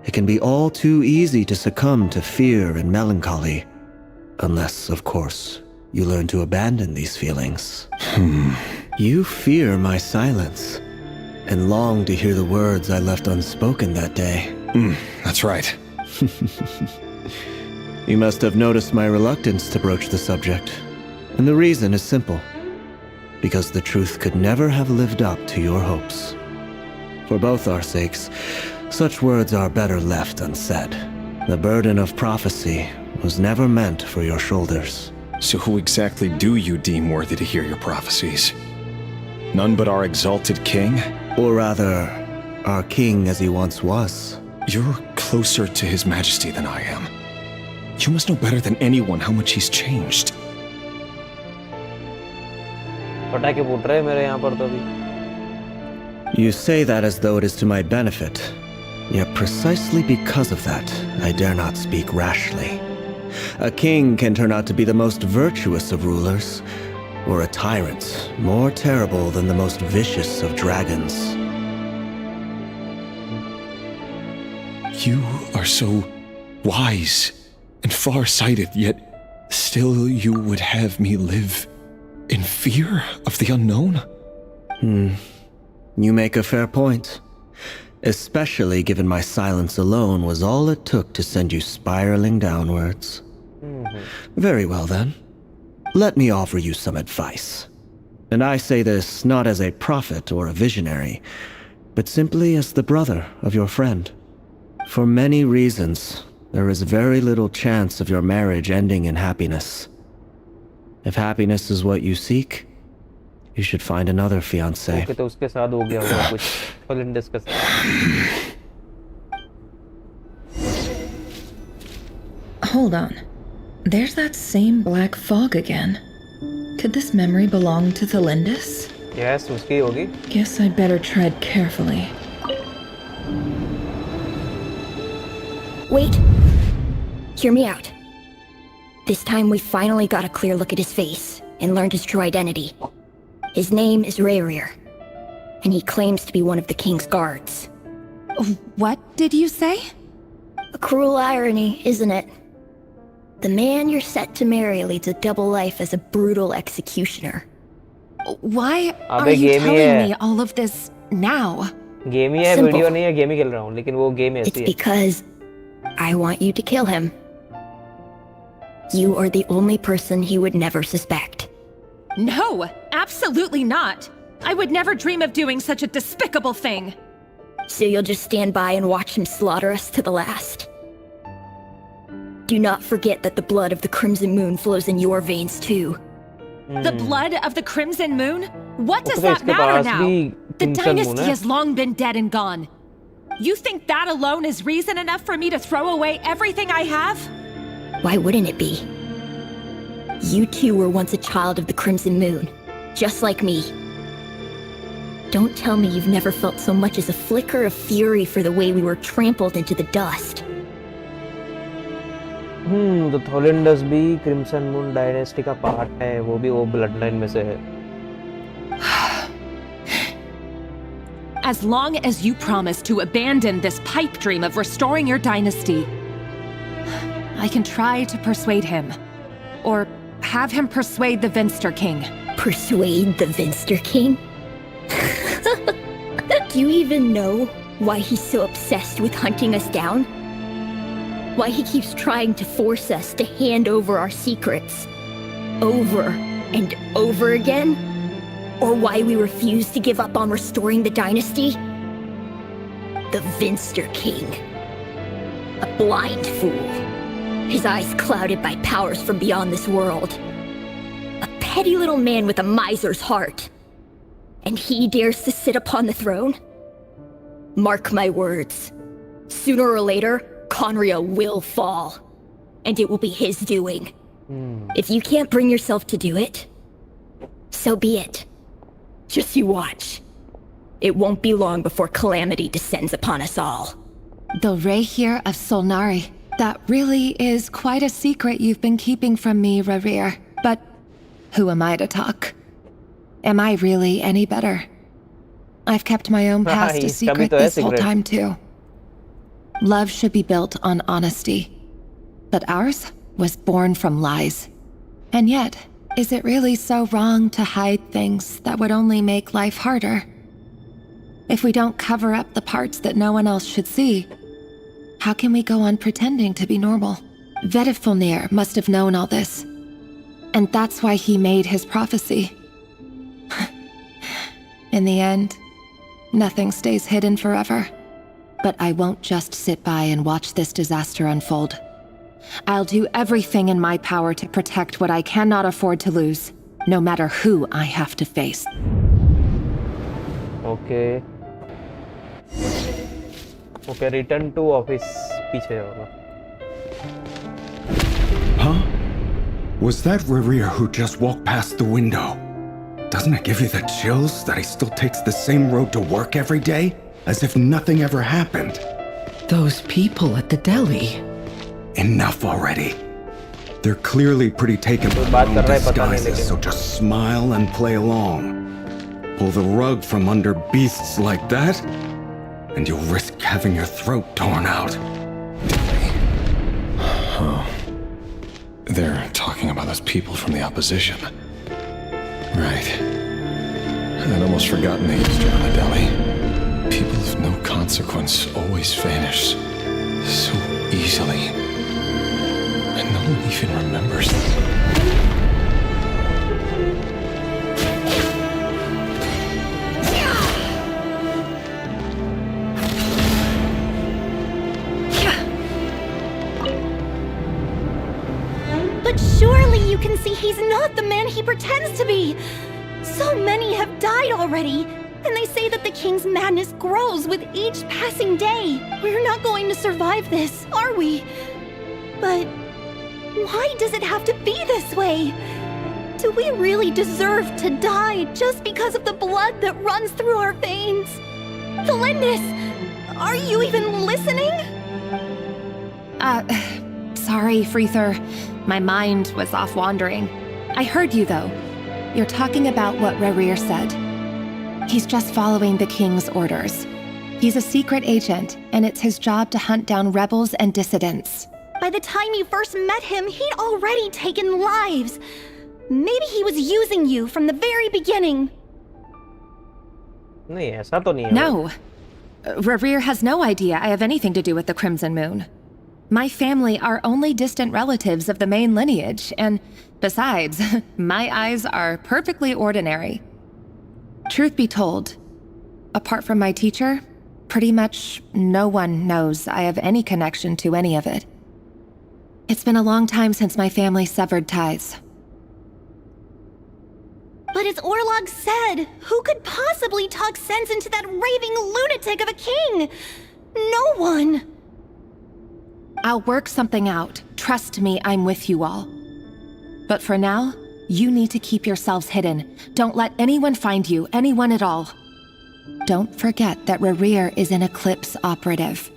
it can be all too easy to succumb to fear and melancholy. Unless, of course, you learn to abandon these feelings. You fear my silence, and long to hear the words I left unspoken that day. That's right. You must have noticed my reluctance to broach the subject. And the reason is simple. Because the truth could never have lived up to your hopes. For both our sakes, such words are better left unsaid. The burden of prophecy was never meant for your shoulders. So who exactly do you deem worthy to hear your prophecies? None but our exalted king? Or rather, our king as he once was. You're closer to his majesty than I am. You must know better than anyone how much he's changed. पटाखे फूट रहे हैं मेरे यहाँ पर तो अभी. You say that as though it is to my benefit. Yet precisely because of that, I dare not speak rashly. A king can turn out to be the most virtuous of rulers, or a tyrant more terrible than the most vicious of dragons. You are so wise and far-sighted, yet still you would have me live in fear of the unknown? You make a fair point. Especially given my silence alone was all it took to send you spiraling downwards. Very well then. Let me offer you some advice. And I say this not as a prophet or a visionary, but simply as the brother of your friend. For many reasons, there is very little chance of your marriage ending in happiness. If happiness is what you seek, you should find another fiancé. Okay, तो उसके साथ हो गया होगा कुछ fallen discuss. Hold on. There's that same black fog again. Could this memory belong to Thelindis? Yes, उसकी होगी. Guess I'd better tread carefully. Wait. Hear me out. This time we finally got a clear look at his face and learned his true identity. His name is Rayrir, and he claims to be one of the king's guards. What did you say? A cruel irony, isn't it? The man you're set to marry leads a double life as a brutal executioner. Why are you telling me all of this now? Game ही है, video नहीं है, game ही खेल रहा हूँ, लेकिन वो game ऐसी है. It's because I want you to kill him. You are the only person he would never suspect. No, absolutely not. I would never dream of doing such a despicable thing. So you'll just stand by and watch him slaughter us to the last? Do not forget that the blood of the Crimson Moon flows in your veins too. The blood of the Crimson Moon? What does that matter now? The dynasty has long been dead and gone. You think that alone is reason enough for me to throw away everything I have? Why wouldn't it be? You two were once a child of the Crimson Moon, just like me. Don't tell me you've never felt so much as a flicker of fury for the way we were trampled into the dust. The Tholindus भी Crimson Moon Dynasty का part है, वो भी वो bloodline में से है. As long as you promise to abandon this pipe dream of restoring your dynasty, I can try to persuade him. Or have him persuade the Vinster King. Persuade the Vinster King? Do you even know why he's so obsessed with hunting us down? Why he keeps trying to force us to hand over our secrets over and over again? Or why we refuse to give up on restoring the dynasty? The Vinster King. A blind fool. His eyes clouded by powers from beyond this world. A petty little man with a miser's heart. And he dares to sit upon the throne? Mark my words. Sooner or later, Conria will fall. And it will be his doing. If you can't bring yourself to do it, so be it. Just you watch. It won't be long before calamity descends upon us all. The Rayrir of Solnari. That really is quite a secret you've been keeping from me, Rayrir. But who am I to talk? Am I really any better? I've kept my own past a secret this whole time too. Love should be built on honesty. But ours was born from lies. And yet, is it really so wrong to hide things that would only make life harder? If we don't cover up the parts that no one else should see, how can we go on pretending to be normal? Vedifulnir must have known all this. And that's why he made his prophecy. In the end, nothing stays hidden forever. But I won't just sit by and watch this disaster unfold. I'll do everything in my power to protect what I cannot afford to lose, no matter who I have to face. Okay. Okay, return to office. पीछे होगा. Huh? Was that Rayrir who just walked past the window? Doesn't it give you the chills that he still takes the same road to work every day? As if nothing ever happened. Those people at the deli. Enough already. They're clearly pretty taken by their own disguises, so just smile and play along. Pull the rug from under beasts like that? and you'll risk having your throat torn out. Oh. They're talking about us people from the opposition. Right. I'd almost forgotten they used to run a deli. People of no consequence always vanish so easily. And no one even remembers them. But surely you can see he's not the man he pretends to be! So many have died already, and they say that the king's madness grows with each passing day. We're not going to survive this, are we? But why does it have to be this way? Do we really deserve to die just because of the blood that runs through our veins? Felindis, are you even listening? Sorry, Freether. My mind was off wandering. I heard you, though. You're talking about what Rerir said. He's just following the king's orders. He's a secret agent, and it's his job to hunt down rebels and dissidents. By the time you first met him, he'd already taken lives. Maybe he was using you from the very beginning. नहीं ऐसा तो नहीं है. No. Rerir has no idea I have anything to do with the Crimson Moon. My family are only distant relatives of the main lineage, and besides, my eyes are perfectly ordinary. Truth be told, apart from my teacher, pretty much no one knows I have any connection to any of it. It's been a long time since my family severed ties. But as Orlog said, who could possibly talk sense into that raving lunatic of a king? No one. I'll work something out. Trust me, I'm with you all. But for now, you need to keep yourselves hidden. Don't let anyone find you, anyone at all. Don't forget that Rerir is an Eclipse operative.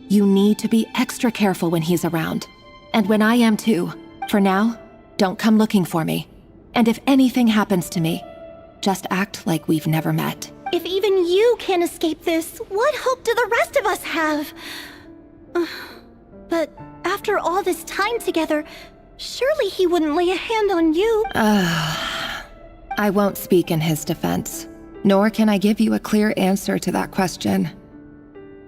You need to be extra careful when he's around. And when I am too. For now, don't come looking for me. And if anything happens to me, just act like we've never met. If even you can't escape this, what hope do the rest of us have? But after all this time together, surely he wouldn't lay a hand on you. I won't speak in his defense, nor can I give you a clear answer to that question.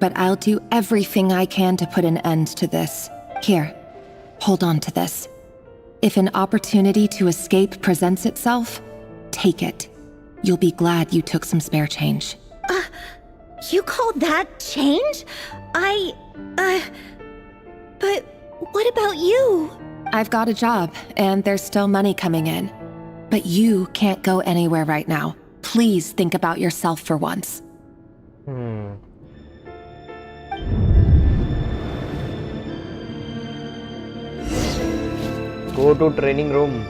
But I'll do everything I can to put an end to this. Here, hold on to this. If an opportunity to escape presents itself, take it. You'll be glad you took some spare change. You call that change? But what about you? I've got a job, and there's still money coming in. But you can't go anywhere right now. Please think about yourself for once. Go to training room.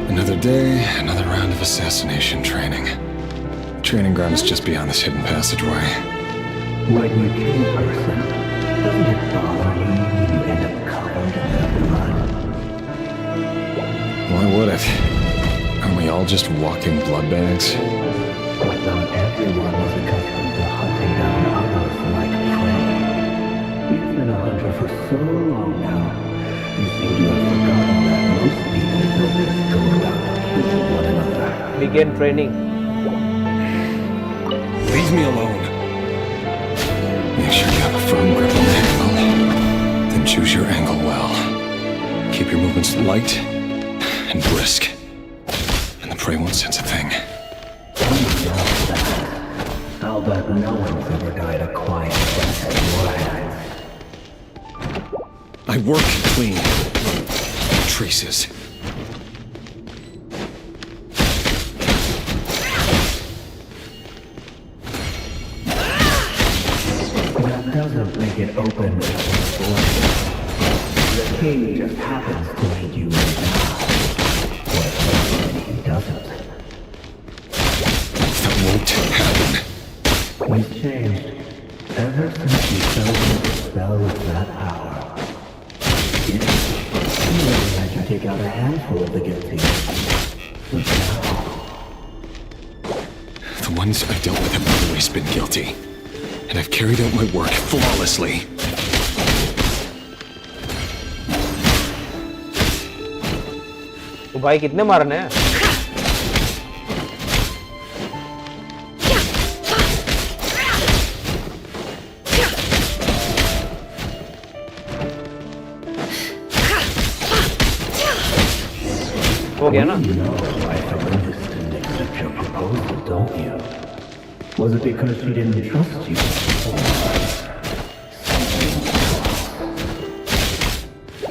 Another day, another round of assassination training. Training ground is just beyond this hidden passageway. When you kill a person, doesn't it bother you when you end up covered in their blood? Why would it? Aren't we all just walking blood bags? But not everyone was accustomed to hunting down others like prey. You've been a hunter for so long now, you seem to have forgotten that most people don't just go around killing one another. Begin training. Leave me alone. Make sure you have a firm grip on the handle. Then choose your angle well. Keep your movements light and brisk. And the prey won't sense a thing. I'll bet no one's ever died a quiet death at your hands. I work clean. Traces. That doesn't make it open to the king just happens to make you move now. What if he doesn't? That won't happen. We've changed. ever since you fell under the spell of that power. Yes, you only had you take out a handful of the guilty. But now... The ones I dealt with have always been guilty. And I've carried out my work flawlessly. तो भाई कितने मारने हैं? हो गया ना? You know why Felinda's didn't accept your proposal, don't you? Was it because she didn't trust you?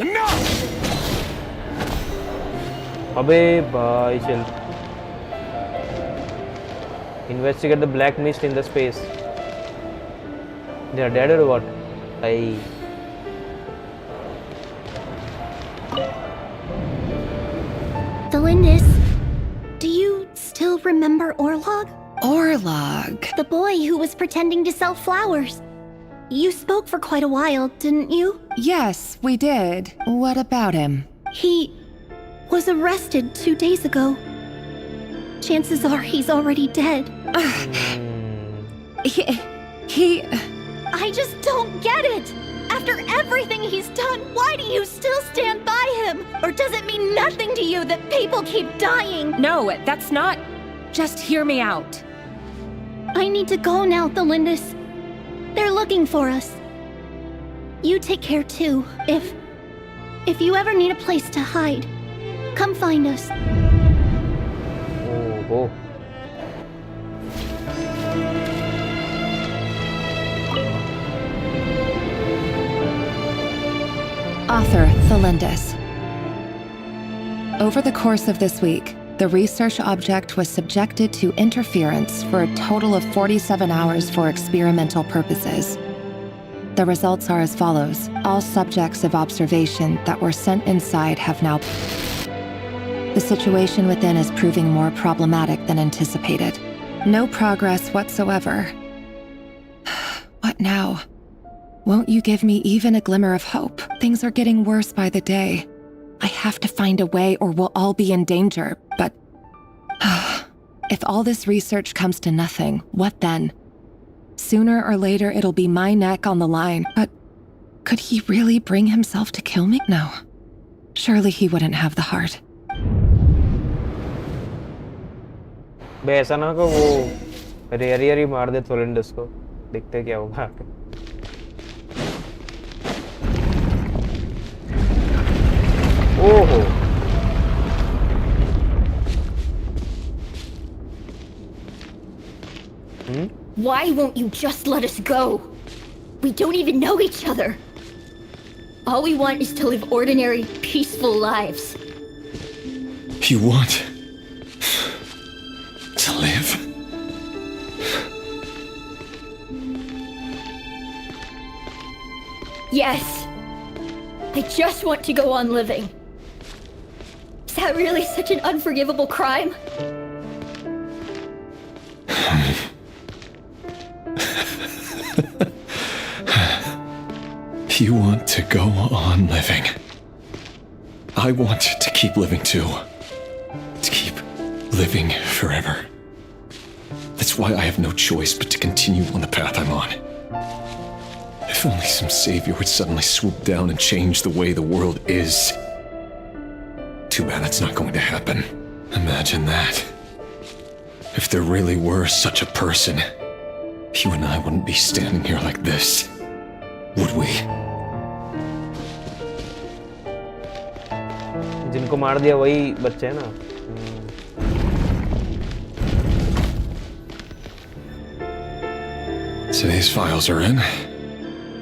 Enough! अबे भाई चल. Investigate the black mist in the space. They are dead or what? Aye. Delindis, do you still remember Orlog? Orlog? The boy who was pretending to sell flowers. You spoke for quite a while, didn't you? Yes, we did. What about him? He was arrested 2 days ago. Chances are he's already dead. He... I just don't get it! After everything he's done, why do you still stand by him? Or does it mean nothing to you that people keep dying? No, that's not... Just hear me out. I need to go now, Delindis. They're looking for us. You take care too. If you ever need a place to hide, come find us. Oh. Author Thelindis. Over the course of this week, the research object was subjected to interference for a total of 47 hours for experimental purposes. The results are as follows. All subjects of observation that were sent inside have now... The situation within is proving more problematic than anticipated. No progress whatsoever. What now? Won't you give me even a glimmer of hope? Things are getting worse by the day. I have to find a way or we'll all be in danger, but... If all this research comes to nothing, what then? Sooner or later it'll be my neck on the line, but... Could he really bring himself to kill me? No. Surely he wouldn't have the heart. बे ऐसा ना को वो rare ही मार दे थोलिंडस को. देखते क्या होगा. ओहो. Why won't you just let us go? We don't even know each other. All we want is to live ordinary, peaceful lives. You want... to live? Yes. I just want to go on living. Is that really such an unforgivable crime? You want to go on living. I want to keep living too. To keep living forever. That's why I have no choice but to continue on the path I'm on. If only some savior would suddenly swoop down and change the way the world is. Too bad that's not going to happen. Imagine that. If there really were such a person, you and I wouldn't be standing here like this, would we? जिनको मार दिया वही बच्चे हैं ना. Today's files are in.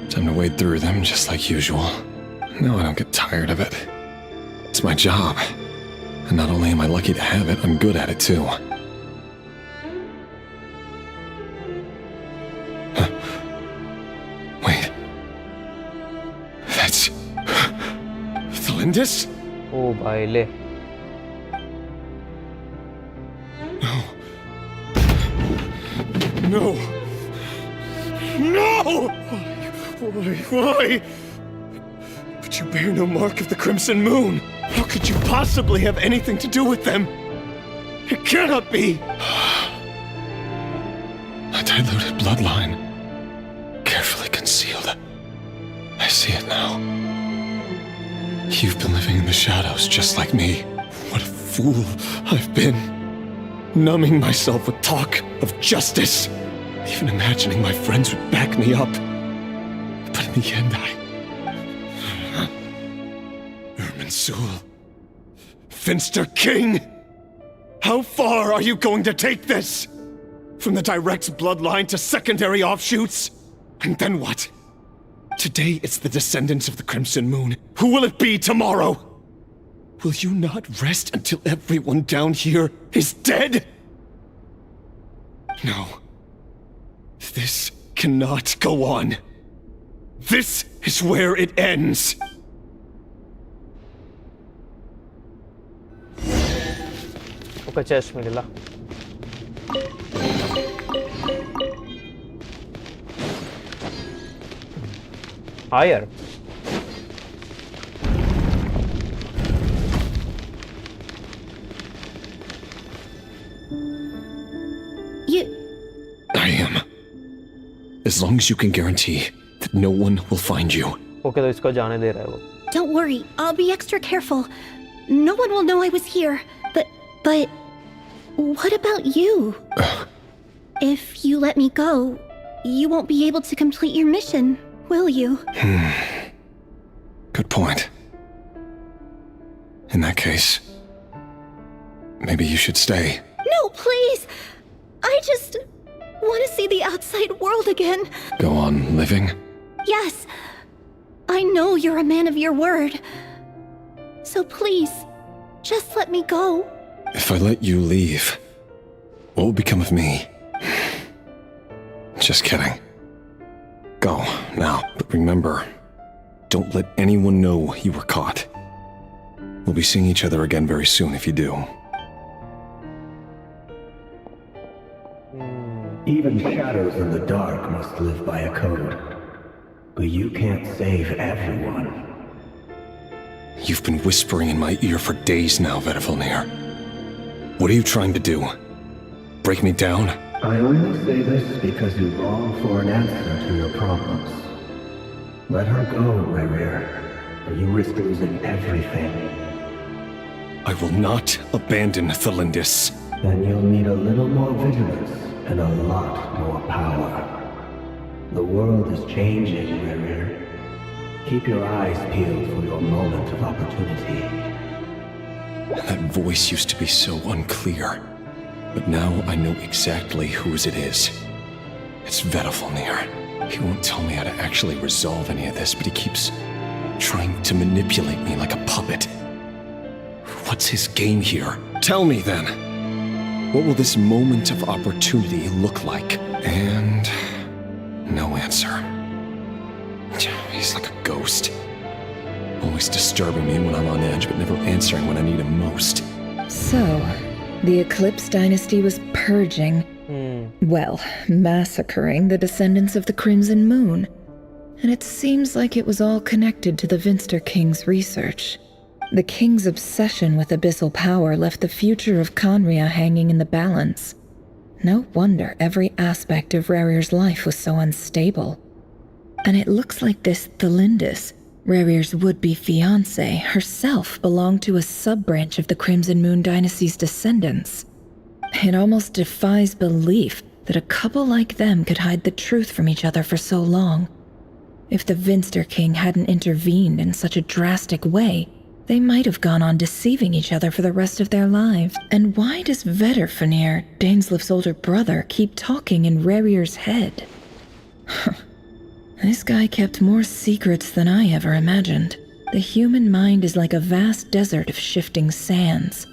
Time to wade through them just like usual. No, I don't get tired of it. It's my job. And not only am I lucky to have it, I'm good at it too. Huh. Wait. That's... Thelindis? Oh, bhai le. No. No! No! Why? But you bear no mark of the Crimson Moon. How could you possibly have anything to do with them? It cannot be! A diluted bloodline. Carefully concealed. I see it now. You've been living in the shadows just like me. What a fool I've been. Numbing myself with talk of justice. Even imagining my friends would back me up. But in the end, Irminsul. Finster King! How far are you going to take this? From the direct bloodline to secondary offshoots? And then what? Today it's the descendants of the Crimson Moon. Who will it be tomorrow? Will you not rest until everyone down here is dead? No. This cannot go on. This is where it ends. ఒక chest మిడిలా higher. I am. As long as you can guarantee that no one will find you. Okay, तो इसको जाने दे रहा है वो. Don't worry, I'll be extra careful. No one will know I was here. But what about you? If you let me go, you won't be able to complete your mission, will you? Good point. In that case, maybe you should stay. No, please! I just want to see the outside world again. Go on living? Yes. I know you're a man of your word. So please, just let me go. If I let you leave, what will become of me? Just kidding. Go, now, but remember, don't let anyone know you were caught. We'll be seeing each other again very soon if you do. Even shadows in the dark must live by a code. But you can't save everyone. You've been whispering in my ear for days now, Vedavulnir. What are you trying to do? Break me down? I only say this because you long for an answer to your problems. Let her go, Rerir, or you risk losing everything. I will not abandon Thalindis. Then you'll need a little more vigilance and a lot more power. The world is changing, Rerir. Keep your eyes peeled for your moment of opportunity. That voice used to be so unclear, but now I know exactly whose it is. It's Vedavulnir. He won't tell me how to actually resolve any of this, but he keeps trying to manipulate me like a puppet. What's his game here? Tell me then. What will this moment of opportunity look like? And no answer. He's like a ghost. Always disturbing me when I'm on edge, but never answering when I need him most. So, the Eclipse dynasty was purging, well, massacring the descendants of the Crimson Moon. And it seems like it was all connected to the Vinster King's research. The King's obsession with abyssal power left the future of Conria hanging in the balance. No wonder every aspect of Rerir's life was so unstable. And it looks like this Thalindis, Rerir's would-be fiancé, herself belonged to a sub-branch of the Crimson Moon dynasty's descendants. It almost defies belief that a couple like them could hide the truth from each other for so long. If the Vinster King hadn't intervened in such a drastic way, they might have gone on deceiving each other for the rest of their lives. And why does Vedavulnir, Dainslif's older brother, keep talking in Rerir's head? This guy kept more secrets than I ever imagined. The human mind is like a vast desert of shifting sands.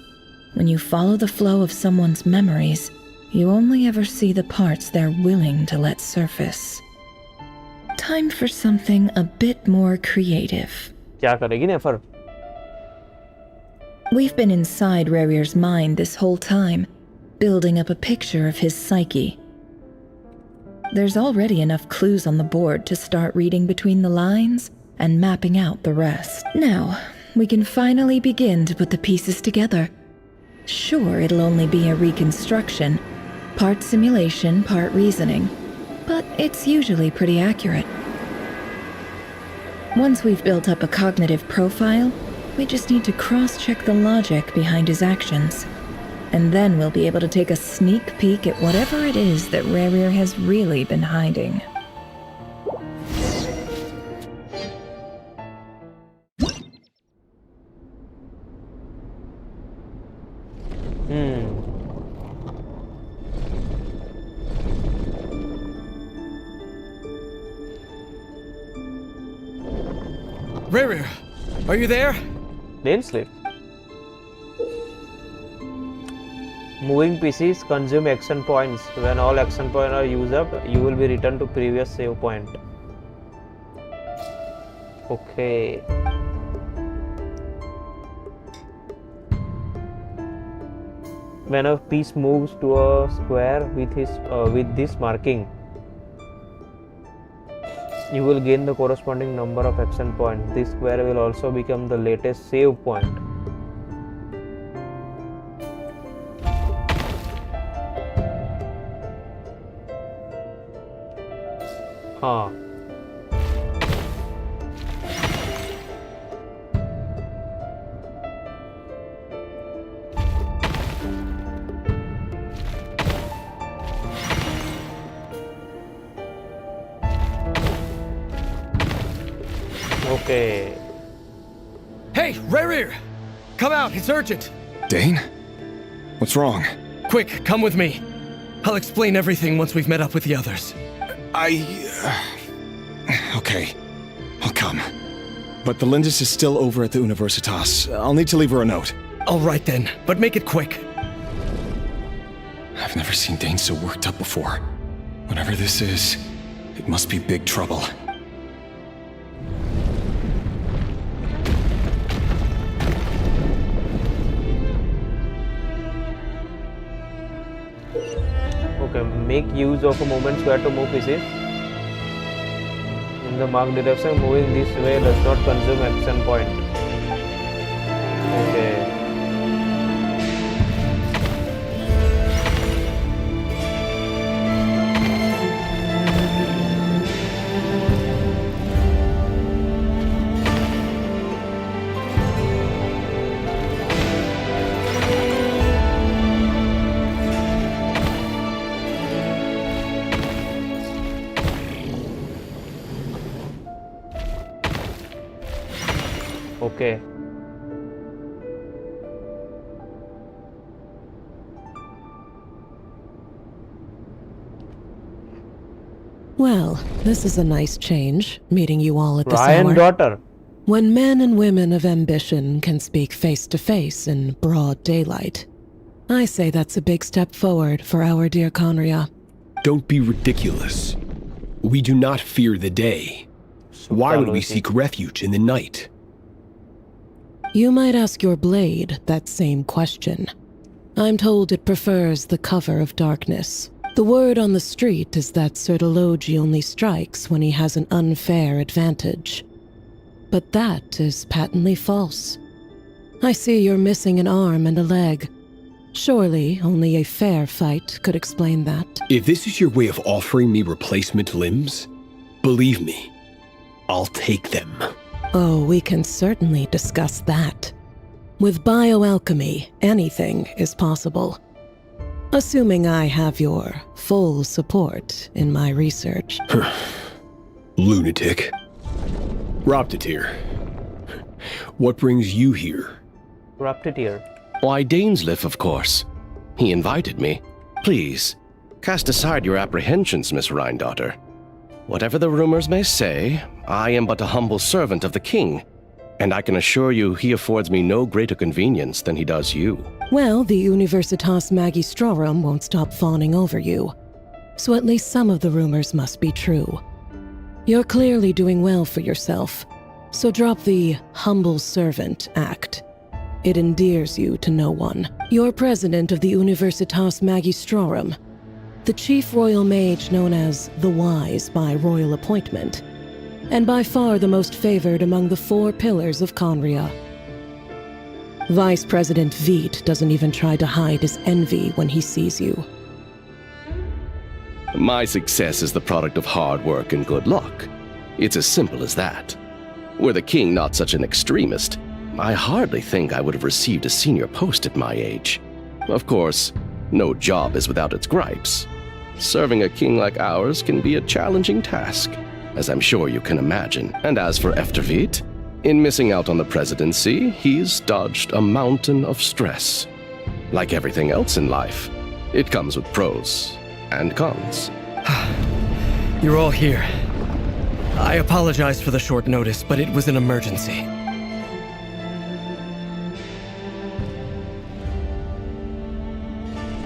When you follow the flow of someone's memories, you only ever see the parts they're willing to let surface. Time for something a bit more creative. क्या करेगी नेफर? We've been inside Rerir's mind this whole time, building up a picture of his psyche. there's already enough clues on the board to start reading between the lines and mapping out the rest. Now, we can finally begin to put the pieces together. Sure, it'll only be a reconstruction, part simulation, part reasoning, but it's usually pretty accurate. Once we've built up a cognitive profile, we just need to cross-check the logic behind his actions. And then we'll be able to take a sneak peek at whatever it is that Rerir has really been hiding. Rerir, are you there? Dainsleif. Moving pieces consume action points. When all action points are used up, you will be returned to previous save point. Okay. When a piece moves to a square with this marking, you will gain the corresponding number of action points. This square will also become the latest save point. Huh. Okay. Hey, Rerir! Come out, it's urgent! Dane? What's wrong? Quick, come with me. I'll explain everything once we've met up with the others. Okay. I'll come. But the Lindis is still over at the Universitas. I'll need to leave her a note. All right then, but make it quick. I've never seen Dane so worked up before. Whatever this is, it must be big trouble. Okay, make use of a moment square to move pieces. In the marked direction, moving this way does not consume action point. Okay. Okay. Well, this is a nice change, meeting you all at this Ryan hour. daughter. When men and women of ambition can speak face to face in broad daylight, I say that's a big step forward for our dear Conria. Don't be ridiculous. We do not fear the day. Why would we seek refuge in the night? You might ask your blade that same question. I'm told it prefers the cover of darkness. The word on the street is that Sir Delogi only strikes when he has an unfair advantage. But that is patently false. I see you're missing an arm and a leg. Surely only a fair fight could explain that. If this is your way of offering me replacement limbs, believe me, I'll take them. Oh, we can certainly discuss that. With bioalchemy, anything is possible. Assuming I have your full support in my research. Lunatic. Roptatir. What brings you here? Roptatir. Why, Dainsleif, of course. He invited me. Please, cast aside your apprehensions, Miss Rhine-daughter. Whatever the rumors may say, I am but a humble servant of the king, and I can assure you he affords me no greater convenience than he does you. Well, the Universitas Magistrorum won't stop fawning over you, so at least some of the rumors must be true. You're clearly doing well for yourself, so drop the humble servant act. It endears you to no one. You're president of the Universitas Magistrorum. the chief royal mage known as the Wise by royal appointment, and by far the most favored among the 4 pillars of Conria. Vice President Veet doesn't even try to hide his envy when he sees you. My success is the product of hard work and good luck. It's as simple as that. Were the king not such an extremist, I hardly think I would have received a senior post at my age. Of course, no job is without its gripes. Serving a king like ours can be a challenging task, as I'm sure you can imagine. And as for Eftervit, in missing out on the presidency, he's dodged a mountain of stress. Like everything else in life, it comes with pros and cons. You're all here. I apologize for the short notice, but it was an emergency.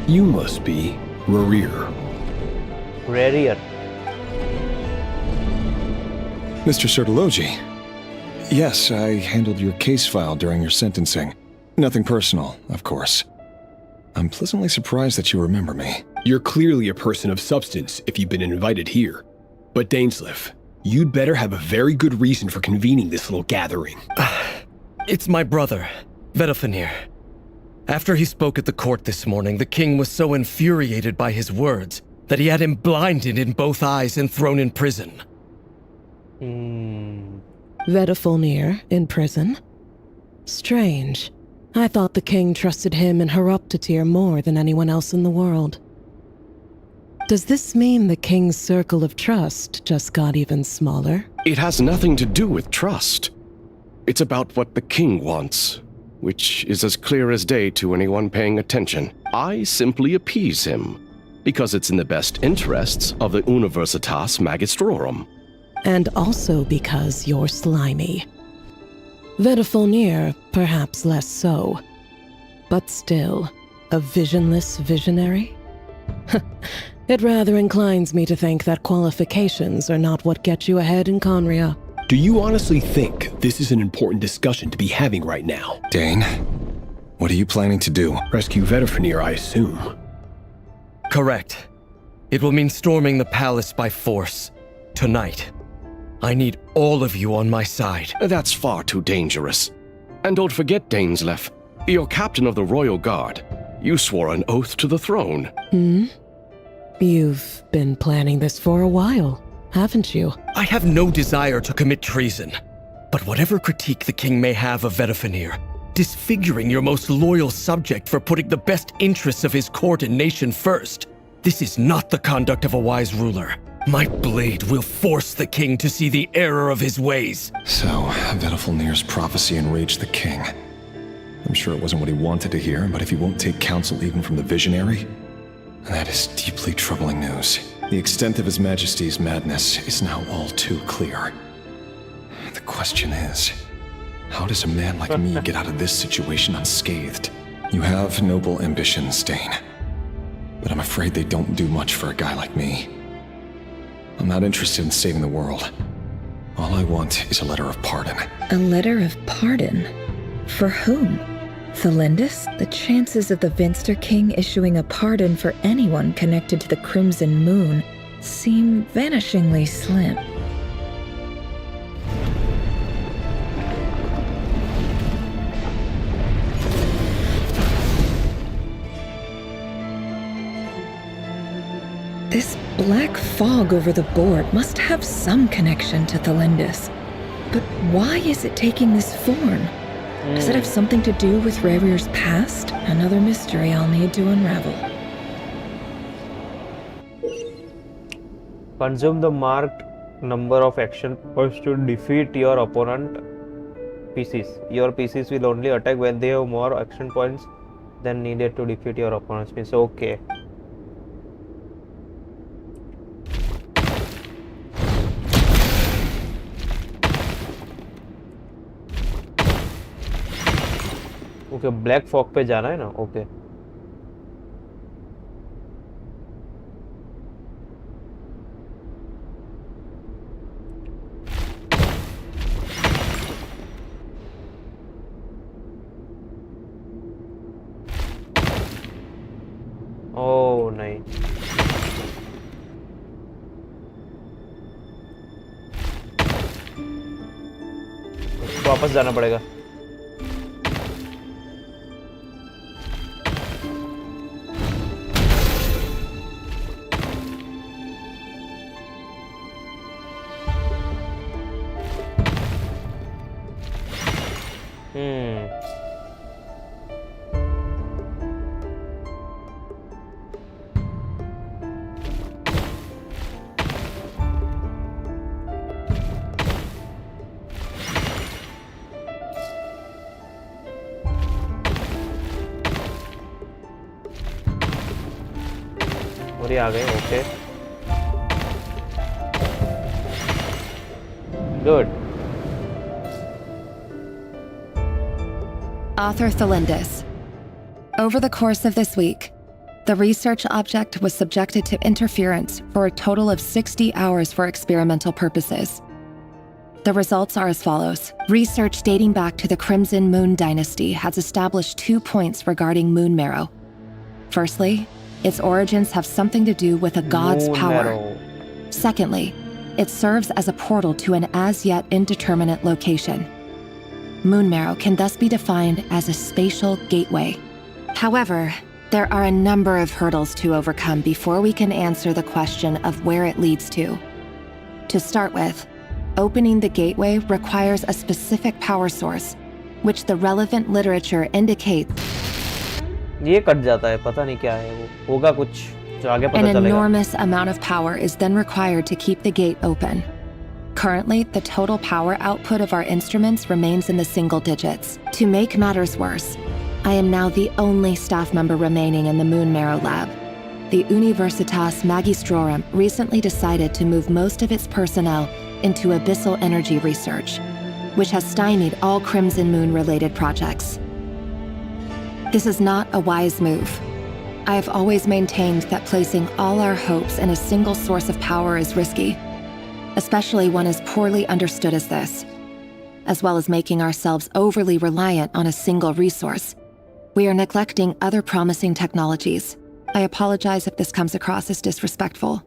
You must be Rarier. Rarier. Mr. Sertologi. Yes, I handled your case file during your sentencing. Nothing personal, of course. I'm pleasantly surprised that you remember me. You're clearly a person of substance if you've been invited here. But Dainsleif, you'd better have a very good reason for convening this little gathering. It's my brother, Vedalfenir. After he spoke at the court this morning, the king was so infuriated by his words that he had him blinded in both eyes and thrown in prison. Vedalfenir in prison? Strange. I thought the king trusted him and Heroptatir more than anyone else in the world. Does this mean the king's circle of trust just got even smaller? It has nothing to do with trust. It's about what the king wants, which is as clear as day to anyone paying attention. I simply appease him, because it's in the best interests of the Universitas Magistrorum. And also because you're slimy. Vedalfenir, perhaps less so. But still, a visionless visionary? It rather inclines me to think that qualifications are not what get you ahead in Conria. Do you honestly think this is an important discussion to be having right now? Dane, what are you planning to do? Rescue Vedalfenir, I assume. Correct. It will mean storming the palace by force. Tonight. I need all of you on my side. That's far too dangerous. And don't forget, Dainsleif, you're captain of the Royal Guard. You swore an oath to the throne. You've been planning this for a while, haven't you? I have no desire to commit treason. But whatever critique the king may have of Vedalfenir, disfiguring your most loyal subject for putting the best interests of his court and nation first, this is not the conduct of a wise ruler. My blade will force the king to see the error of his ways. So, Vedalfenir's prophecy enraged the king. I'm sure it wasn't what he wanted to hear, but if he won't take counsel even from the visionary, that is deeply troubling news. The extent of His Majesty's madness is now all too clear. The question is, how does a man like me get out of this situation unscathed? You have noble ambitions, Dane, but I'm afraid they don't do much for a guy like me. I'm not interested in saving the world. All I want is a letter of pardon. A letter of pardon? For whom? Thelindis? The chances of the Vinster King issuing a pardon for anyone connected to the Crimson Moon seem vanishingly slim. This black fog over the board must have some connection to Thelindis. But why is it taking this form? Does it have something to do with Rarir's past? Another mystery I'll need to unravel. Consume the marked number of action points to defeat your opponent PCs. Your PCs will only attack when they have more action points than needed to defeat your opponent's PCs. Okay. Okay black fog पे जाना है ना okay oh नहीं वापस जाना पड़ेगा। और ये आ गए। Okay good. Author Thelindis. Over the course of this week, the research object was subjected to interference for a total of 60 hours for experimental purposes. The results are as follows. Research dating back to the Crimson Moon Dynasty has established 2 points regarding moon marrow. Firstly, its origins have something to do with a god's Moon power. marrow. Secondly, it serves as a portal to an as-yet indeterminate location. Moon marrow can thus be defined as a spatial gateway. However, there are a number of hurdles to overcome before we can answer the question of where it leads to. To start with, opening the gateway requires a specific power source, which the relevant literature indicates ये cut जाता है, पता नहीं क्या है, वो होगा कुछ जो आगे an पता चलेगा। enormous amount of power is then required to keep the gate open. Currently, the total power output of our instruments remains in the single digits. To make matters worse, I am now the only staff member remaining in the Moon Marrow lab. The Universitas Magistrorum recently decided to move most of its personnel into abyssal energy research, which has stymied all Crimson Moon-related projects. This is not a wise move. I have always maintained that placing all our hopes in a single source of power is risky, especially one as poorly understood as this. As well as making ourselves overly reliant on a single resource, we are neglecting other promising technologies. I apologize if this comes across as disrespectful.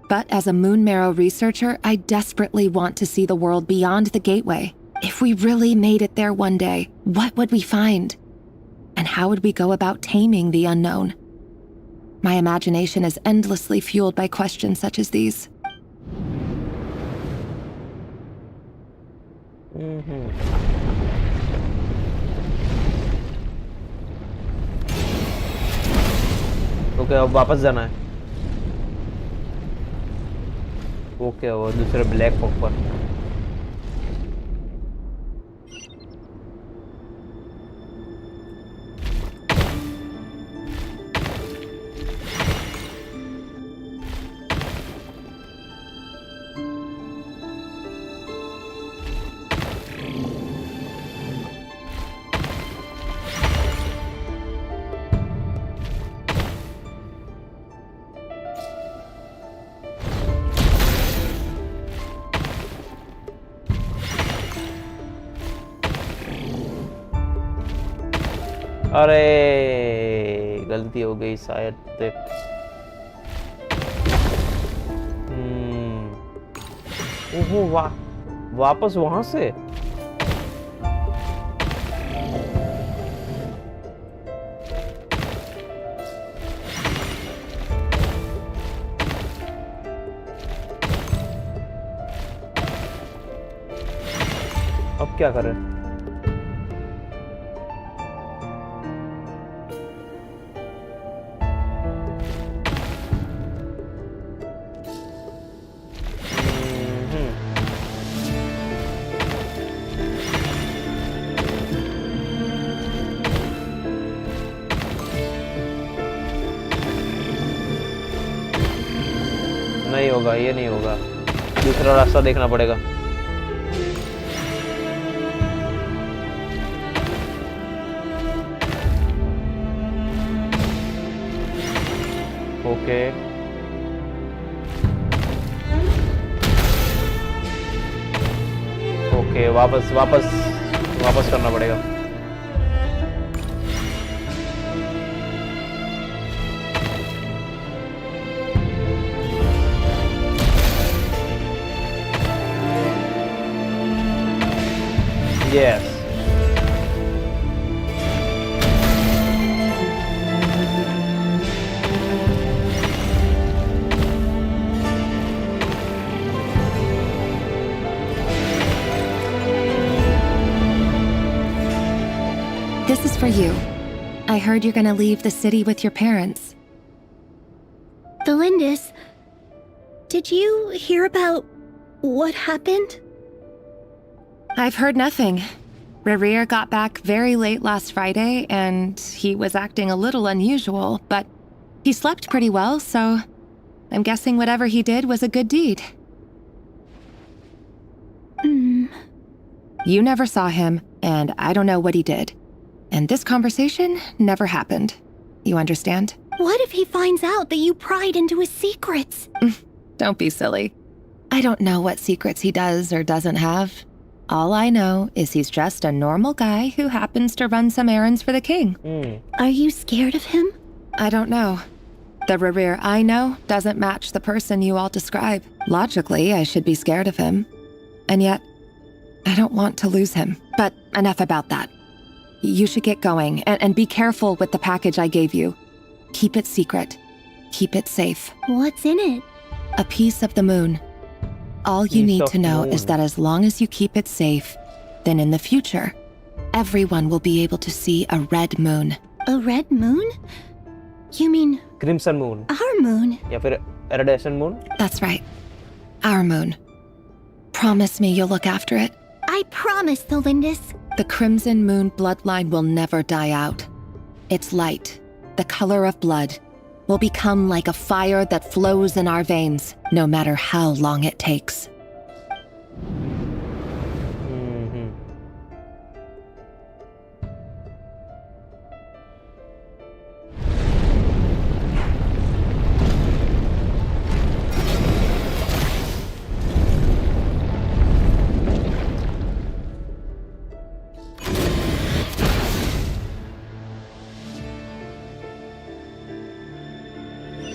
But as a Moon Marrow researcher, I desperately want to see the world beyond the gateway. If we really made it there one day, what would we find? And how would we go about taming the unknown? My imagination is endlessly fueled by questions such as these. Okay अब वापस जाना है। Okay वो दूसरे black fog पर। अरे गलती हो गई शायद। ओहो वाह, वापस वहां से। अब क्या करें? नहीं होगा, ये नहीं होगा, दूसरा रास्ता देखना पड़ेगा। ओके ओके वापस वापस वापस करना पड़ेगा। Yes. This is for you. I heard you're gonna leave the city with your parents. Delindis, did you hear about what happened? I've heard nothing. Rerir got back very late last Friday, and he was acting a little unusual, but he slept pretty well, so I'm guessing whatever he did was a good deed. You never saw him, and I don't know what he did. And this conversation never happened. You understand? What if he finds out that you pried into his secrets? Don't be silly. I don't know what secrets he does or doesn't have. All I know is he's just a normal guy who happens to run some errands for the king. Are you scared of him? I don't know. The Rerir I know doesn't match the person you all describe. Logically, I should be scared of him. And yet, I don't want to lose him. But enough about that. You should get going, and be careful with the package I gave you. Keep it secret. Keep it safe. What's in it? A piece of the moon. All you need to know is that as long as you keep it safe, then in the future, everyone will be able to see a red moon. A red moon? You mean Crimson moon. our moon? या फिर iridescent moon? That's right. Our moon. Promise me you'll look after it. I promise, Delindis. The Crimson Moon bloodline will never die out. Its light, the color of blood, will become like a fire that flows in our veins, no matter how long it takes.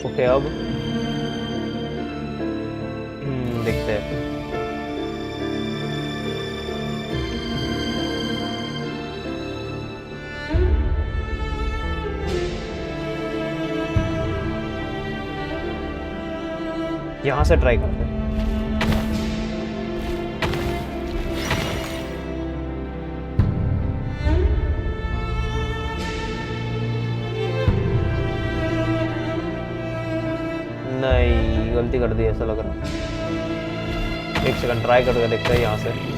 Okay अब देखते हैं। यहाँ से try करते हैं। नहीं, गलती कर दी ऐसा लग रहा है। एक सेकंड ट्राई करके देखते हैं यहाँ से।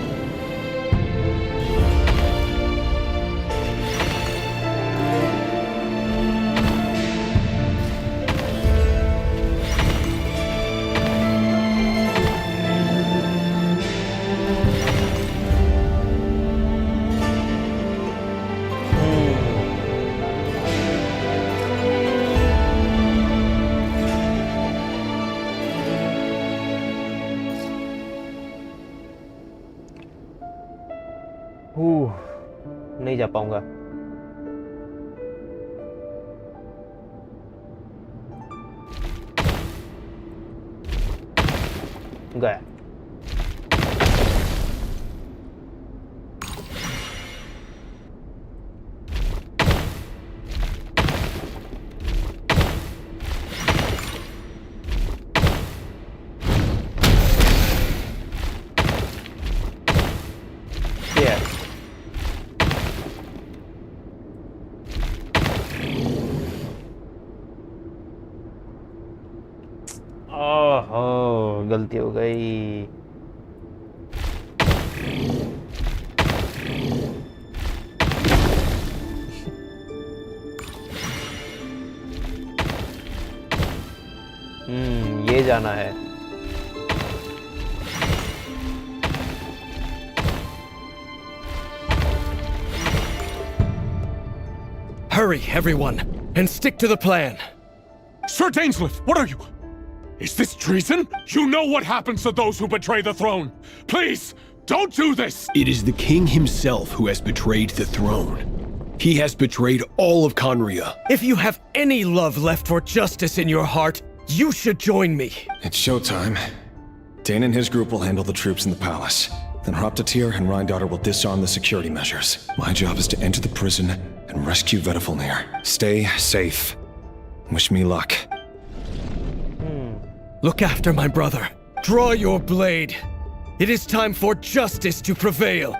नहीं जा पाऊंगा। गया। गलती हो गई। ये जाना है। Hurry, everyone, and stick to the plan. Sir Dainsleif, what are you? Is this treason? You know what happens to those who betray the throne. Please, don't do this! It is the king himself who has betrayed the throne. He has betrayed all of Conria. If you have any love left for justice in your heart, you should join me. It's showtime. Dane and his group will handle the troops in the palace. Then Hraptatir and Rhine-Daughter will disarm the security measures. My job is to enter the prison and rescue Vedafilnir. Stay safe. Wish me luck. Look after my brother. Draw your blade. It is time for justice to prevail.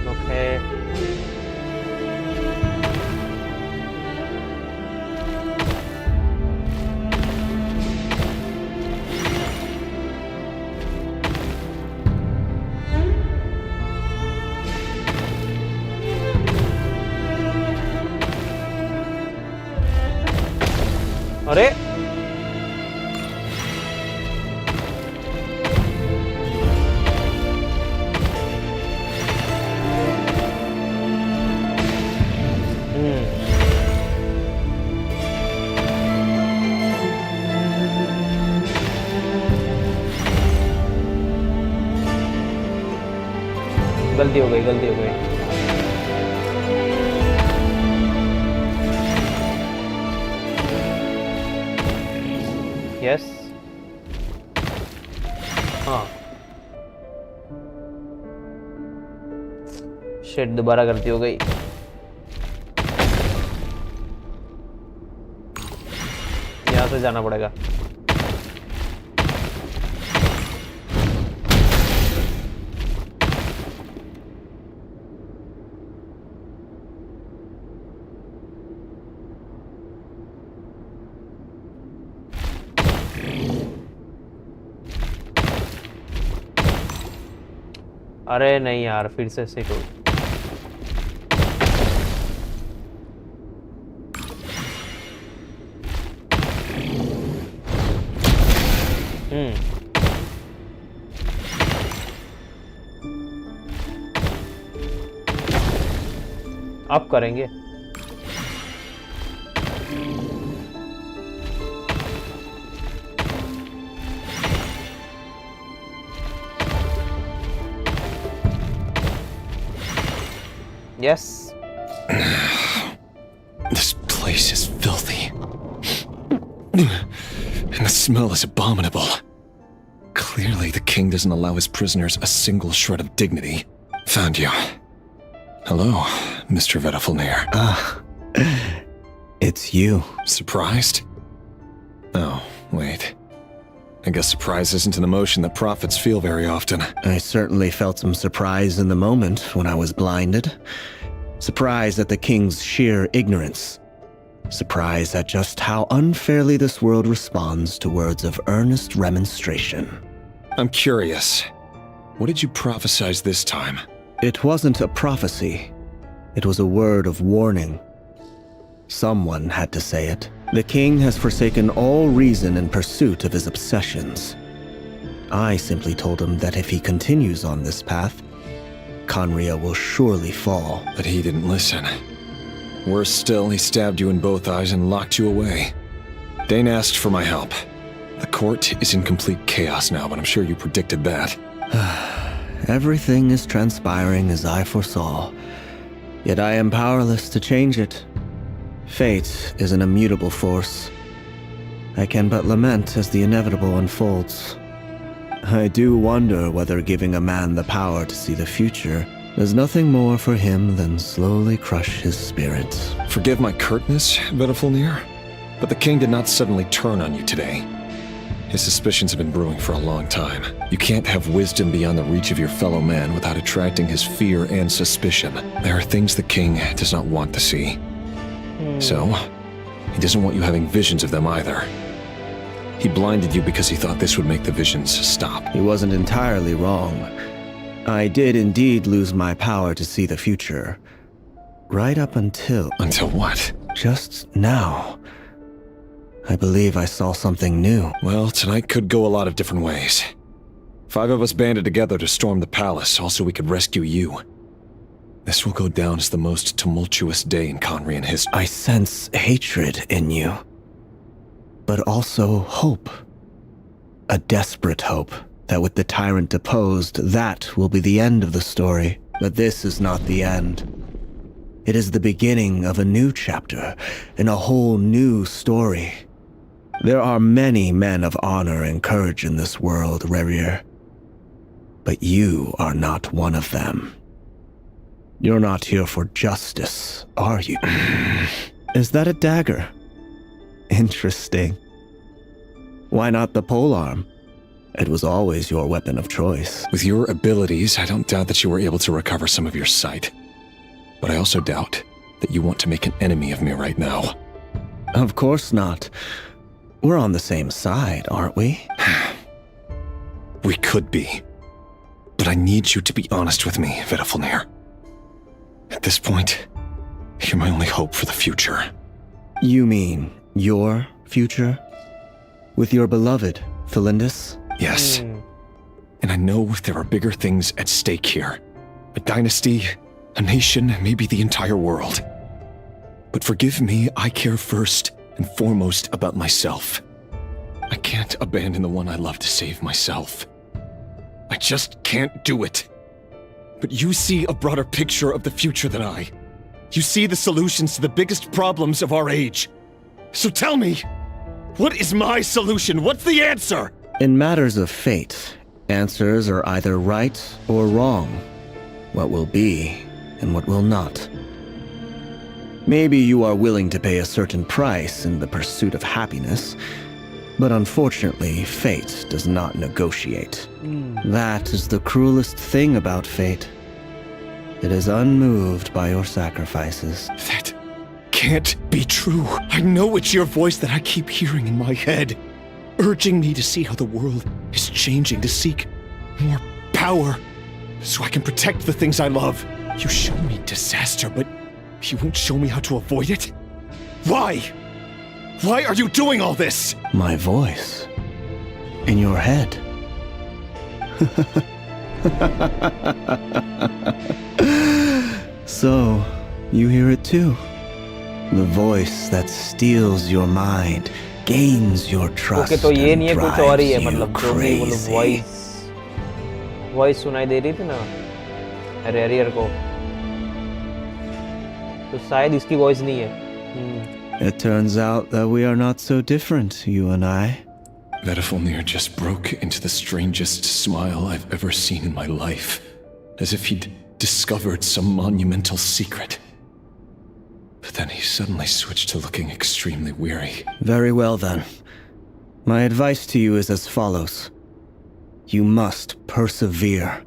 Okay. अरे गलती हो गई, गलती हो गई। Yes, हाँ shit, दोबारा गलती हो गई। यहाँ से जाना पड़ेगा। अरे नहीं यार, फिर से सिट हो। अब करेंगे। Yes. This place is filthy. And the smell is abominable. Clearly, the king doesn't allow his prisoners a single shred of dignity. Found you. Hello, Mr. Vedafilnir. It's you. Surprised? Oh, wait. I guess surprise isn't an emotion that prophets feel very often. I certainly felt some surprise in the moment when I was blinded. Surprise at the king's sheer ignorance. Surprise at just how unfairly this world responds to words of earnest remonstration. I'm curious. What did you prophesize this time? It wasn't a prophecy. It was a word of warning. Someone had to say it. The king has forsaken all reason in pursuit of his obsessions. I simply told him that if he continues on this path, Conria will surely fall. But he didn't listen. Worse still, he stabbed you in both eyes and locked you away. Dane asked for my help. The court is in complete chaos now, but I'm sure you predicted that. Everything is transpiring as I foresaw, yet I am powerless to change it. Fate is an immutable force. I can but lament as the inevitable unfolds. I do wonder whether giving a man the power to see the future does nothing more for him than slowly crush his spirit. Forgive my curtness, Vedafilnir, but the king did not suddenly turn on you today. His suspicions have been brewing for a long time. You can't have wisdom beyond the reach of your fellow man without attracting his fear and suspicion. There are things the king does not want to see. So, he doesn't want you having visions of them either. He blinded you because he thought this would make the visions stop. He wasn't entirely wrong. I did indeed lose my power to see the future. Right up until... Until what? Just now. I believe I saw something new. Well, tonight could go a lot of different ways. 5 of us banded together to storm the palace, also we could rescue you. This will go down as the most tumultuous day in Conrian history. I sense hatred in you, but also hope. A desperate hope that with the tyrant deposed, that will be the end of the story. But this is not the end. It is the beginning of a new chapter, in a whole new story. There are many men of honor and courage in this world, Rerir. But you are not one of them. You're not here for justice, are you? Is that a dagger? Interesting. Why not the polearm? It was always your weapon of choice. With your abilities, I don't doubt that you were able to recover some of your sight. But I also doubt that you want to make an enemy of me right now. Of course not. We're on the same side, aren't we? We could be. But I need you to be honest with me, Vedafilnir. At this point, you're my only hope for the future. You mean your future? With your beloved, Felindis? Yes. And I know there are bigger things at stake here. A dynasty, a nation, maybe the entire world. But forgive me, I care first and foremost about myself. I can't abandon the one I love to save myself. I just can't do it. But you see a broader picture of the future than I. You see the solutions to the biggest problems of our age. So tell me, what is my solution? What's the answer? In matters of fate, answers are either right or wrong. What will be and what will not. Maybe you are willing to pay a certain price in the pursuit of happiness, but unfortunately, fate does not negotiate. That is the cruelest thing about fate. It is unmoved by your sacrifices. That can't be true. I know it's your voice that I keep hearing in my head, urging me to see how the world is changing, to seek more power, so I can protect the things I love. You show me disaster, but you won't show me how to avoid it? Why? Why are you doing all this? My voice. In your head. So, you hear it too. The voice that steals your mind, gains your trust, तो ये and नहीं है कुछ और ही है drives you मतलब जो भी मतलब crazy. वॉइस सुनाई दे रही थी ना रेरियर को तो शायद इसकी वॉइस नहीं है It turns out that we are not so different, you and I. Vedafilnir just broke into the strangest smile I've ever seen in my life, as if he'd discovered some monumental secret. But then he suddenly switched to looking extremely weary. Very well then. My advice to you is as follows. You must persevere.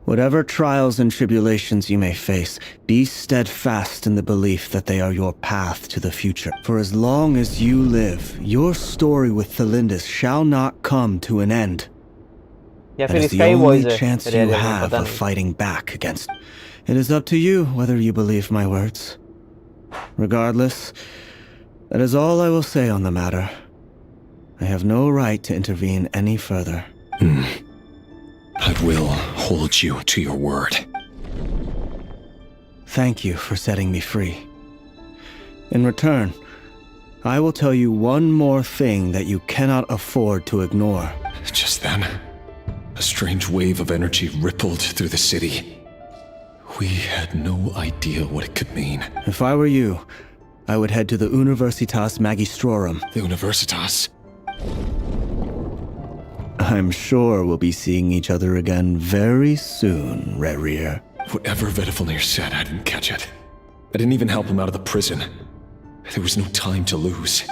Whatever trials and tribulations you may face, be steadfast in the belief that they are your path to the future. For as long as you live, your story with Felindis shall not come to an end. That is the only chance you have of fighting back against. It is up to you whether you believe my words. Regardless, that is all I will say on the matter. I have no right to intervene any further. I will hold you to your word. Thank you for setting me free. In return, I will tell you one more thing that you cannot afford to ignore. Just then, a strange wave of energy rippled through the city. We had no idea what it could mean. If I were you, I would head to the Universitas Magistrorum. The Universitas? I'm sure we'll be seeing each other again very soon, Rerir. Whatever Vedafilnir said, I didn't catch it. I didn't even help him out of the prison. There was no time to lose.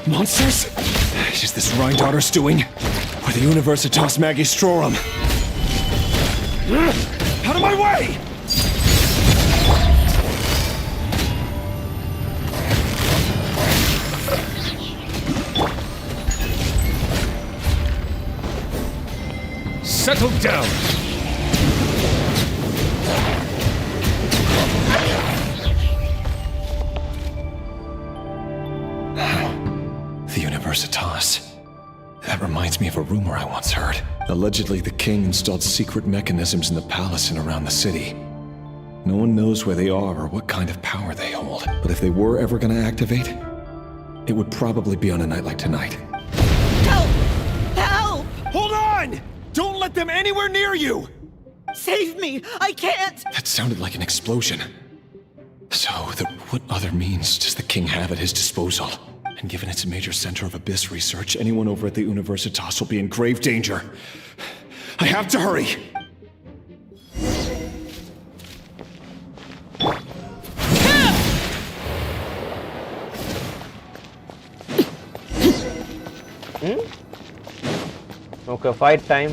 Monsters? Is this Rhindaughter's doing? Or the Universitas Magistrorum? Out of my way! Settle down. The Universitas. That reminds me of a rumor I once heard. Allegedly, the king installed secret mechanisms in the palace and around the city. No one knows where they are or what kind of power they hold. But if they were ever going to activate, it would probably be on a night like tonight. Help! Help! Hold on! Don't let them anywhere near you! Save me! I can't! That sounded like an explosion. So, what other means does the king have at his disposal? And given it's a major center of abyss research, anyone over at the Universitas will be in grave danger. I have to hurry! Okay, fight time.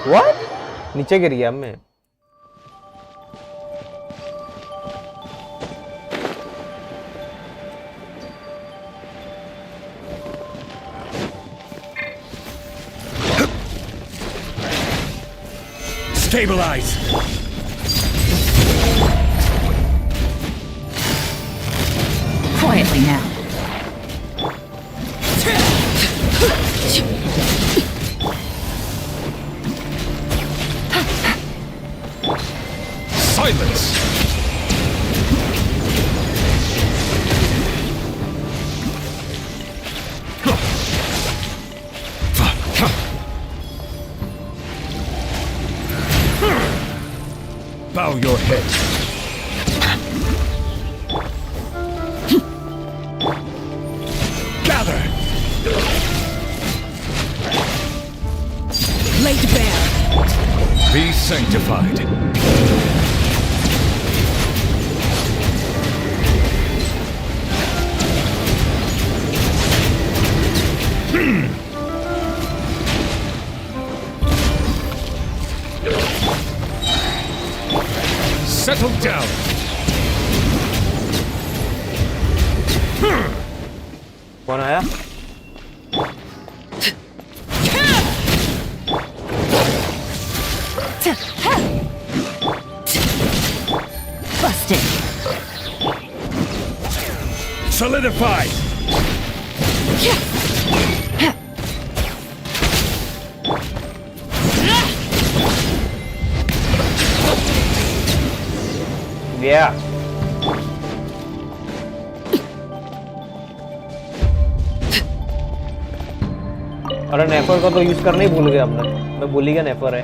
What? नीचे गिर गया मैं. Stabilize! Quietly now. Silence! Bow your head. Gather! Lay to bear. Be sanctified. Settle down. कौन आया? Busted. Solidified. Yeah. अरे नेफर का तो use करना ही भूल गया हमने. मैं भूल ही गया नेफर है.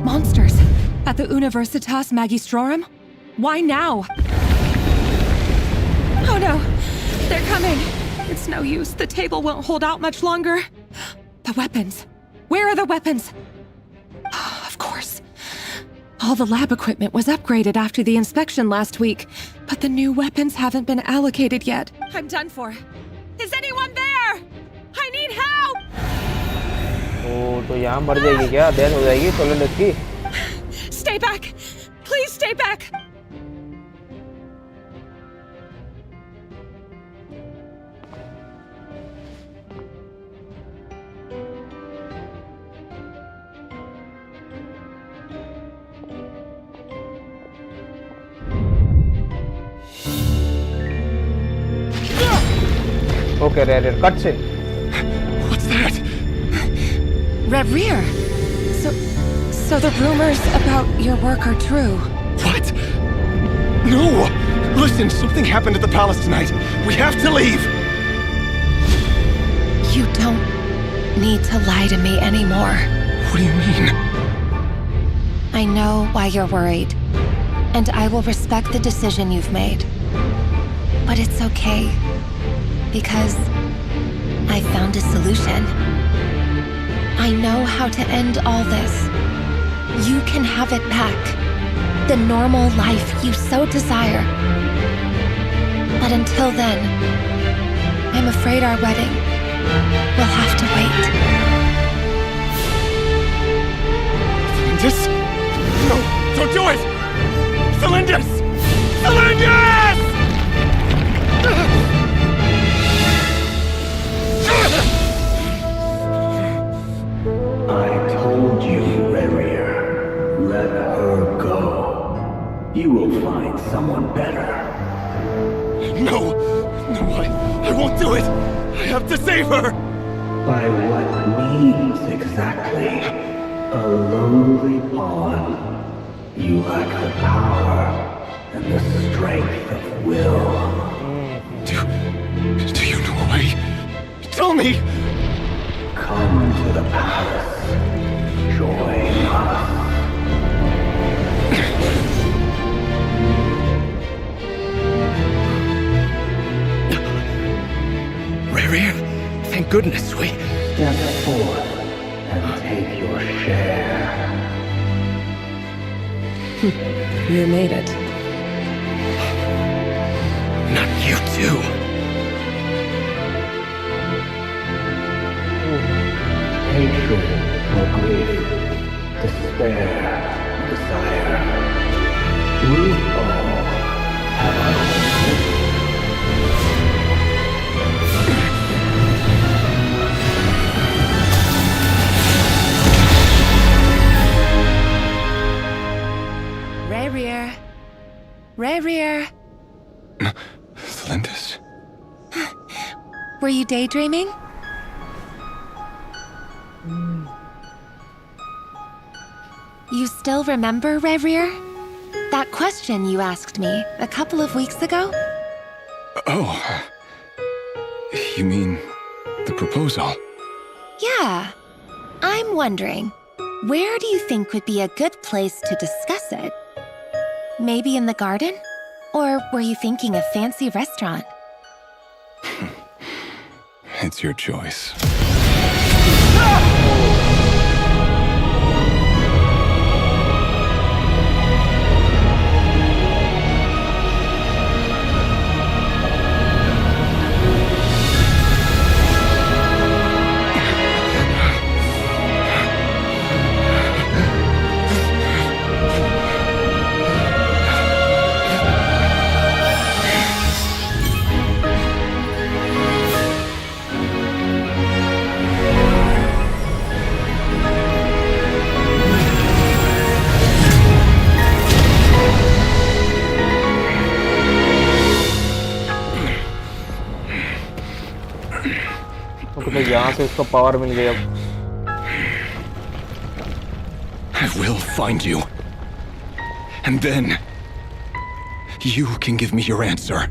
Monsters! At the Universitas Magistrorum? Why now? Oh no! They're coming! It's no use. The table won't hold out much longer. The weapons. Where are the weapons? Of course. All the lab equipment was upgraded after the inspection last week, but the new weapons haven't been allocated yet. I'm done for. Is anyone there? I need help! तो यहाँ मर जाएगी क्या? Then हो जाएगी सोलन की. Stay back! Please stay back! Okay, rare cutscene. What's that? Reverie! So the rumors about your work are true. What? No! Listen, something happened at the palace tonight. We have to leave! You don't need to lie to me anymore. What do you mean? I know why you're worried, and I will respect the decision you've made. But it's okay, because I found a solution. I know how to end all this. You can have it back. The normal life you so desire. But until then, I'm afraid our wedding will have to wait. Just... No, don't do it! Cylinders! Cylinders! I told you, Rerier. Let her go. You will find someone better. No! No, I won't do it! I have to save her! By what means exactly? A lowly pawn. You lack the power and the strength of will. Do you know why? Tell me! Come to the palace. Join us. Rarier, thank goodness we... Step forth and take your share. You made it. Not you too. Hatred or grief, despair, desire. We all have our own. Rarier. Rarier. Celindus? Were you daydreaming? You still remember, Rarier? That question you asked me a couple of weeks ago? Oh. You mean the proposal? Yeah. I'm wondering, where do you think would be a good place to discuss it? Maybe in the garden? Or were you thinking a fancy restaurant? It's your choice. तो यहाँ से उसको power मिल गया अब I will find you. And then you can give me your answer.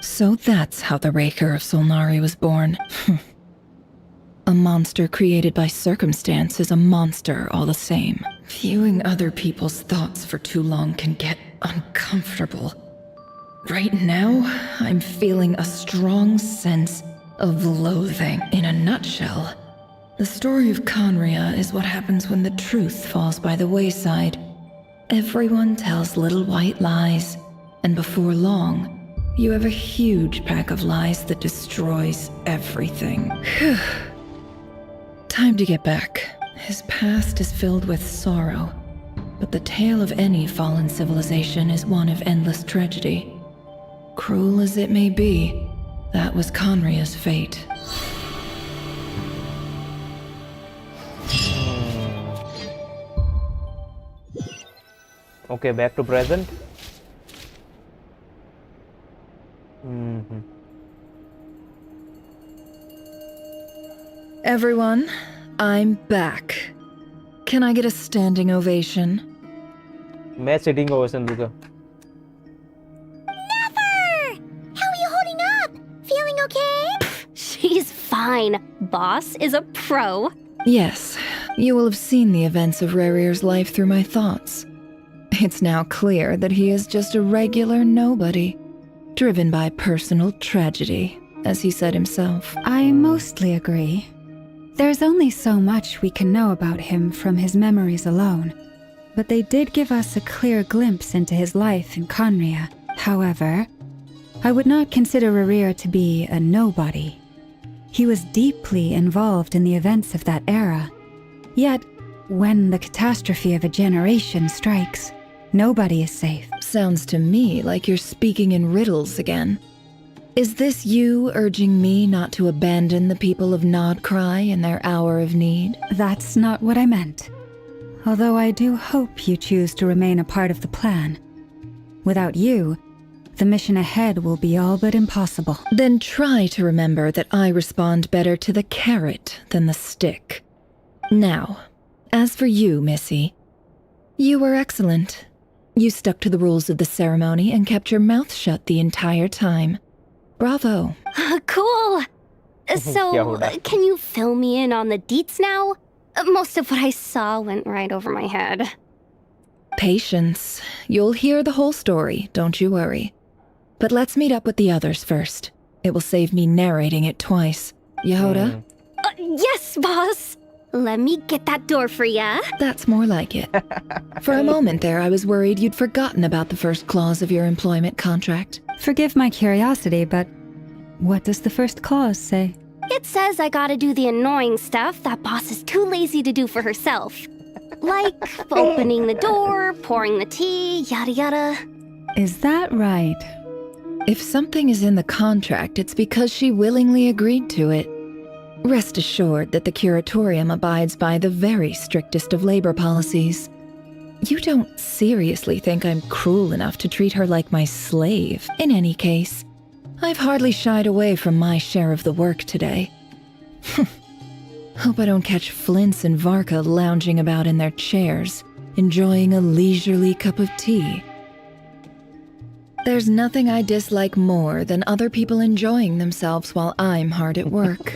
So that's how the Raker of Solnari was born. A monster created by circumstance is a monster all the same. Viewing other people's thoughts for too long can get uncomfortable. Right now, I'm feeling a strong sense of loathing. In a nutshell, the story of Conria is what happens when the truth falls by the wayside. Everyone tells little white lies, and before long, you have a huge pack of lies that destroys everything. Time to get back. His past is filled with sorrow, but the tale of any fallen civilization is one of endless tragedy. Cruel as it may be, that was Conria's fate. Okay, back to present. Everyone, I'm back. Can I get a standing ovation? मैं sitting ovation दूंगा. Never! How are you holding up? Feeling okay? She's fine. Boss is a pro. Yes, you will have seen the events of Rarier's life through my thoughts. It's now clear that he is just a regular nobody, driven by personal tragedy, as he said himself. I mostly agree. There's only so much we can know about him from his memories alone. but they did give us a clear glimpse into his life in Conria. However, I would not consider Rerir to be a nobody. He was deeply involved in the events of that era. Yet, when the catastrophe of a generation strikes, nobody is safe. Sounds to me like you're speaking in riddles again. Is this you urging me not to abandon the people of Nodcry in their hour of need? That's not what I meant. Although I do hope you choose to remain a part of the plan. Without you, the mission ahead will be all but impossible. Then try to remember that I respond better to the carrot than the stick. Now, as for you, Missy, you were excellent. You stuck to the rules of the ceremony and kept your mouth shut the entire time. Bravo. Cool. So, can you fill me in on the deets now? Most of what I saw went right over my head. Patience. You'll hear the whole story, don't you worry. But let's meet up with the others first. It will save me narrating it twice. Yehoda? Yes, boss! Let me get that door for ya. That's more like it. For a moment there, I was worried you'd forgotten about the first clause of your employment contract. Forgive my curiosity, but what does the first clause say? It says I gotta do the annoying stuff that boss is too lazy to do for herself. Like opening the door, pouring the tea, yada yada. Is that right? If something is in the contract, it's because she willingly agreed to it. Rest assured that the curatorium abides by the very strictest of labor policies. You don't seriously think I'm cruel enough to treat her like my slave? In any case, I've hardly shied away from my share of the work today. Hope I don't catch Flintz and Varka lounging about in their chairs, enjoying a leisurely cup of tea. There's nothing I dislike more than other people enjoying themselves while I'm hard at work.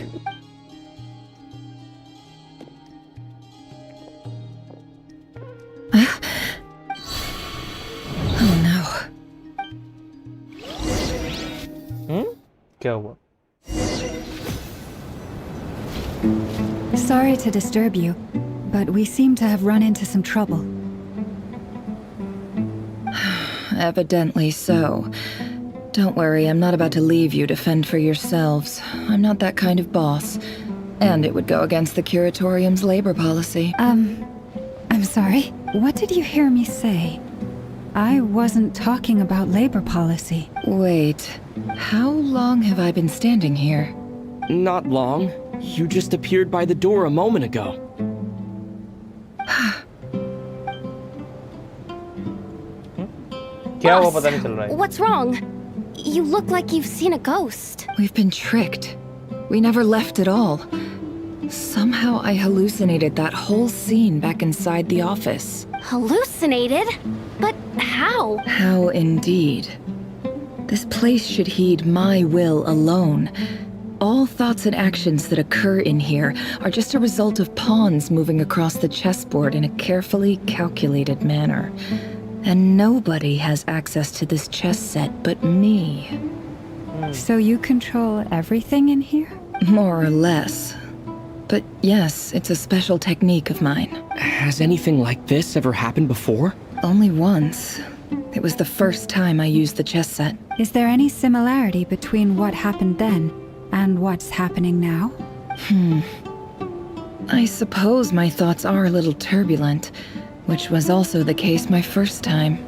Oh no. क्या हुआ? Sorry to disturb you, but we seem to have run into some trouble. Evidently so. Don't worry, I'm not about to leave you to fend for yourselves. I'm not that kind of boss. And it would go against the curatorium's labor policy. I'm sorry. What did you hear me say? I wasn't talking about labor policy. Wait, how long have I been standing here? Not long. You just appeared by the door a moment ago. क्या हुआ पता नहीं चल रहा है. What's wrong? You look like you've seen a ghost. We've been tricked. We never left at all. Somehow I hallucinated that whole scene back inside the office. Hallucinated? But how? How indeed. This place should heed my will alone. All thoughts and actions that occur in here are just a result of pawns moving across the chessboard in a carefully calculated manner. And nobody has access to this chess set but me. So you control everything in here? More or less. But yes, it's a special technique of mine. Has anything like this ever happened before? Only once. It was the first time I used the chess set. Is there any similarity between what happened then and what's happening now? I suppose my thoughts are a little turbulent, which was also the case my first time.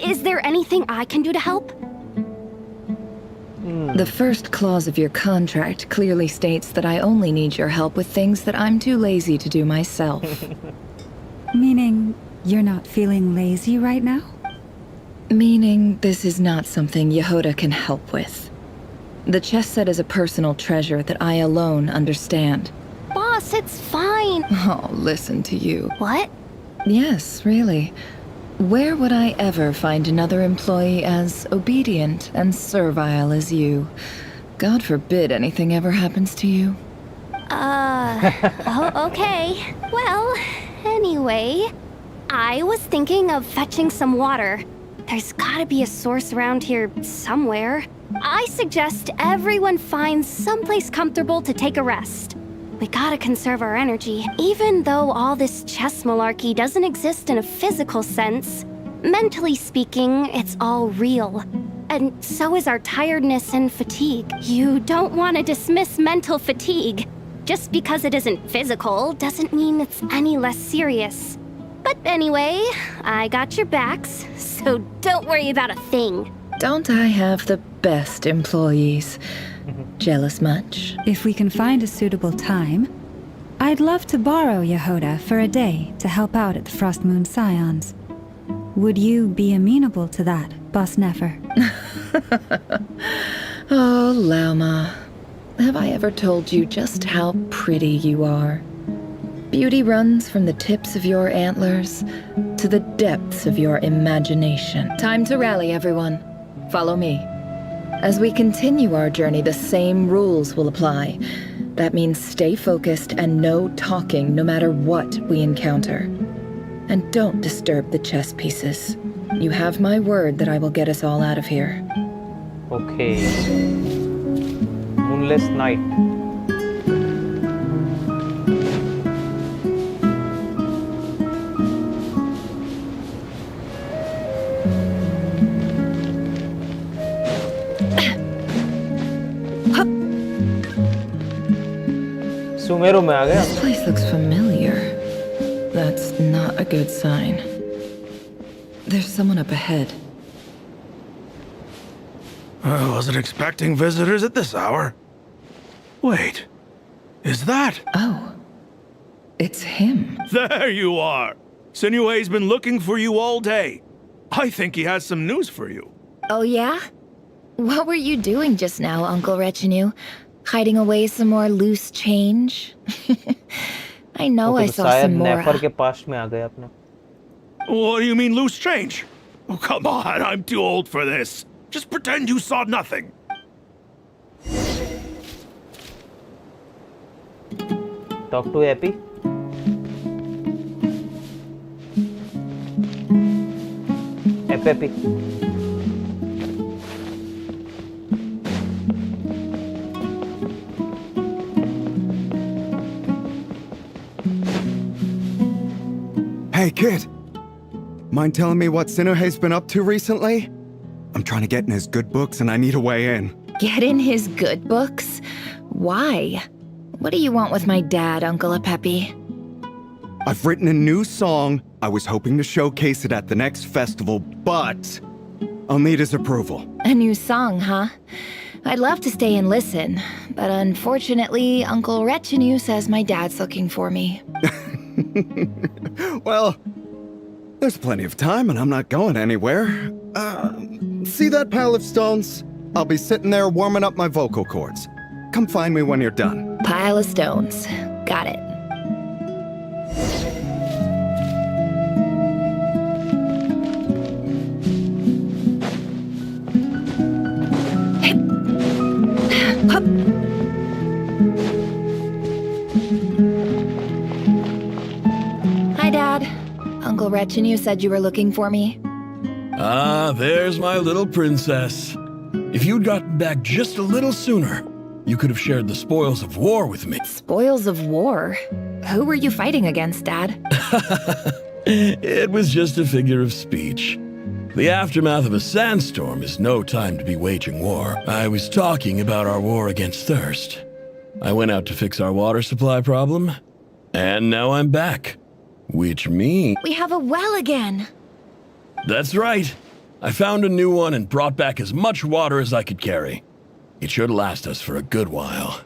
Is there anything I can do to help? The first clause of your contract clearly states that I only need your help with things that I'm too lazy to do myself. Meaning, you're not feeling lazy right now? Meaning, this is not something Yehoda can help with. The chess set is a personal treasure that I alone understand. Boss, it's fine. Oh, listen to you. What? Yes, really. Where would I ever find another employee as obedient and servile as you? God forbid anything ever happens to you. Okay. Well, anyway, I was thinking of fetching some water. There's gotta be a source around here somewhere. I suggest everyone finds someplace comfortable to take a rest. We gotta conserve our energy. Even though all this chess malarkey doesn't exist in a physical sense, mentally speaking, it's all real. And so is our tiredness and fatigue. You don't want to dismiss mental fatigue. Just because it isn't physical doesn't mean it's any less serious. But anyway, I got your backs, so don't worry about a thing. Don't I have the best employees? Jealous much? If we can find a suitable time, I'd love to borrow Yehoda for a day to help out at the Frost Moon Scions. Would you be amenable to that, Boss Nefer? Oh, Lauma. Have I ever told you just how pretty you are? Beauty runs from the tips of your antlers to the depths of your imagination. Time to rally, everyone. Follow me. As we continue our journey, the same rules will apply. That means stay focused and no talking no matter what we encounter. And don't disturb the chess pieces. You have my word that I will get us all out of here. Okay. Moonless night. सुमेरो में आ गया. This place looks familiar. That's not a good sign. There's someone up ahead. I wasn't expecting visitors at this hour. Wait, is that? Oh, it's him. There you are. Sinue's been looking for you all day. I think he has some news for you. Oh yeah? What were you doing just now, Uncle Retinue? Hiding away some more loose change? I know I saw some more. नेफर के पास में आ गए अपने. What do you mean loose change? Oh, come on, I'm too old for this. Just pretend you saw nothing. Talk to Epi. Epi. Hey, kid. Mind telling me what Sinuhe's been up to recently? I'm trying to get in his good books and I need a way in. Get in his good books? Why? What do you want with my dad, Uncle Apepi? I've written a new song. I was hoping to showcase it at the next festival, but I'll need his approval. A new song, huh? I'd love to stay and listen, but unfortunately, Uncle Retinue says my dad's looking for me. Well, there's plenty of time and I'm not going anywhere. See that pile of stones? I'll be sitting there warming up my vocal cords. Come find me when you're done. Pile of stones. Got it. Hi, Dad. Uncle Retinue said you were looking for me. Ah, there's my little princess. If you'd gotten back just a little sooner, you could have shared the spoils of war with me. Spoils of war? Who were you fighting against, Dad? It was just a figure of speech. The aftermath of a sandstorm is no time to be waging war. I was talking about our war against thirst. I went out to fix our water supply problem, and now I'm back. Which means... We have a well again. That's right. I found a new one and brought back as much water as I could carry. It should last us for a good while.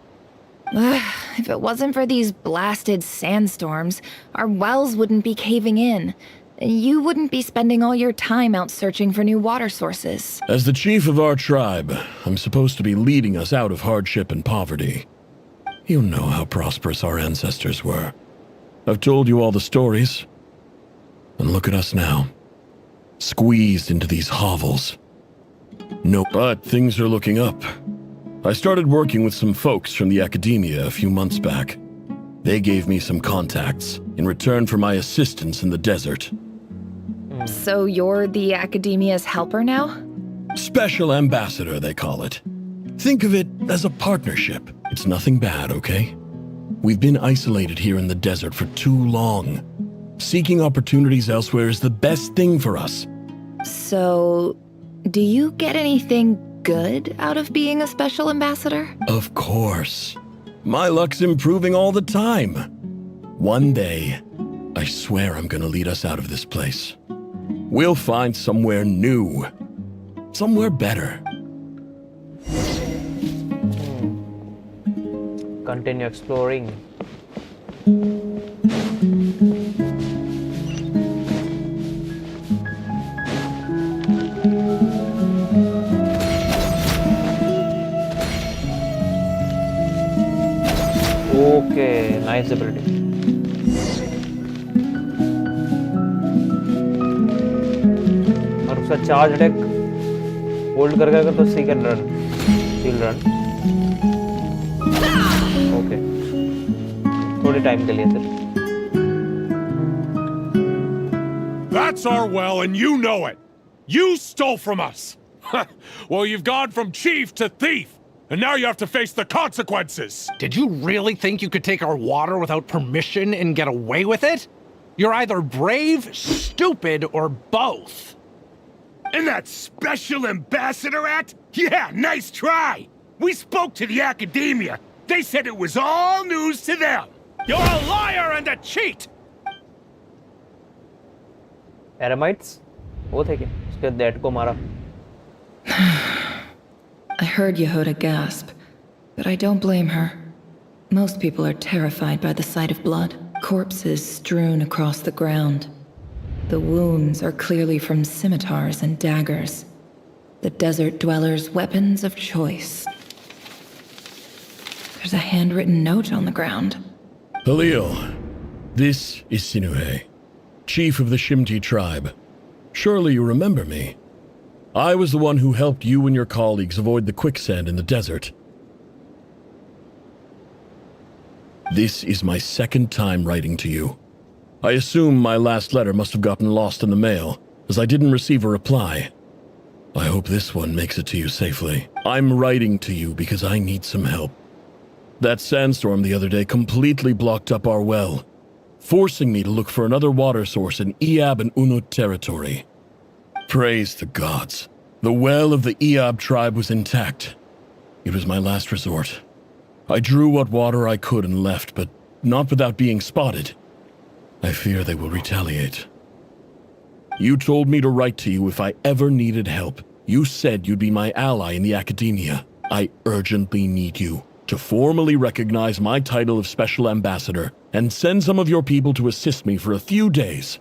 If it wasn't for these blasted sandstorms, our wells wouldn't be caving in. You wouldn't be spending all your time out searching for new water sources. As the chief of our tribe, I'm supposed to be leading us out of hardship and poverty. You know how prosperous our ancestors were. I've told you all the stories. And look at us now. Squeezed into these hovels. No, but things are looking up. I started working with some folks from the academia a few months back. They gave me some contacts in return for my assistance in the desert. So you're the academia's helper now? Special ambassador, they call it. Think of it as a partnership. It's nothing bad, okay? We've been isolated here in the desert for too long. Seeking opportunities elsewhere is the best thing for us. So, do you get anything good out of being a special ambassador? Of course. My luck's improving all the time. One day, I swear I'm gonna lead us out of this place. We'll find somewhere new. Somewhere better. Continue exploring. Okay, nice ability. और उसका charge attack hold करके अगर तो see can run, heal run. Okay, थोड़े time के लिए सिर्फ. That's our well, and you know it. You stole from us. Well, you've gone from chief to thief. And now you have to face the consequences! Did you really think you could take our water without permission and get away with it? You're either brave, stupid, or both. And that special ambassador act? Yeah, nice try! We spoke to the academia. They said it was all news to them. You're a liar and a cheat! Eremites? वो थे क्या? उसके dad को मारा. I heard Yehuda gasp, but I don't blame her. Most people are terrified by the sight of blood, corpses strewn across the ground. The wounds are clearly from scimitars and daggers, the desert dwellers' weapons of choice. There's a handwritten note on the ground. Halil, this is Sinuhe, chief of the Shimti tribe. Surely you remember me. I was the one who helped you and your colleagues avoid the quicksand in the desert. This is my second time writing to you. I assume my last letter must have gotten lost in the mail, as I didn't receive a reply. I hope this one makes it to you safely. I'm writing to you because I need some help. That sandstorm the other day completely blocked up our well, forcing me to look for another water source in Iab and Unut territory. Praise the gods. The well of the Iab tribe was intact. It was my last resort. I drew what water I could and left, but not without being spotted. I fear they will retaliate. You told me to write to you if I ever needed help. You said you'd be my ally in the academia. I urgently need you to formally recognize my title of Special Ambassador and send some of your people to assist me for a few days.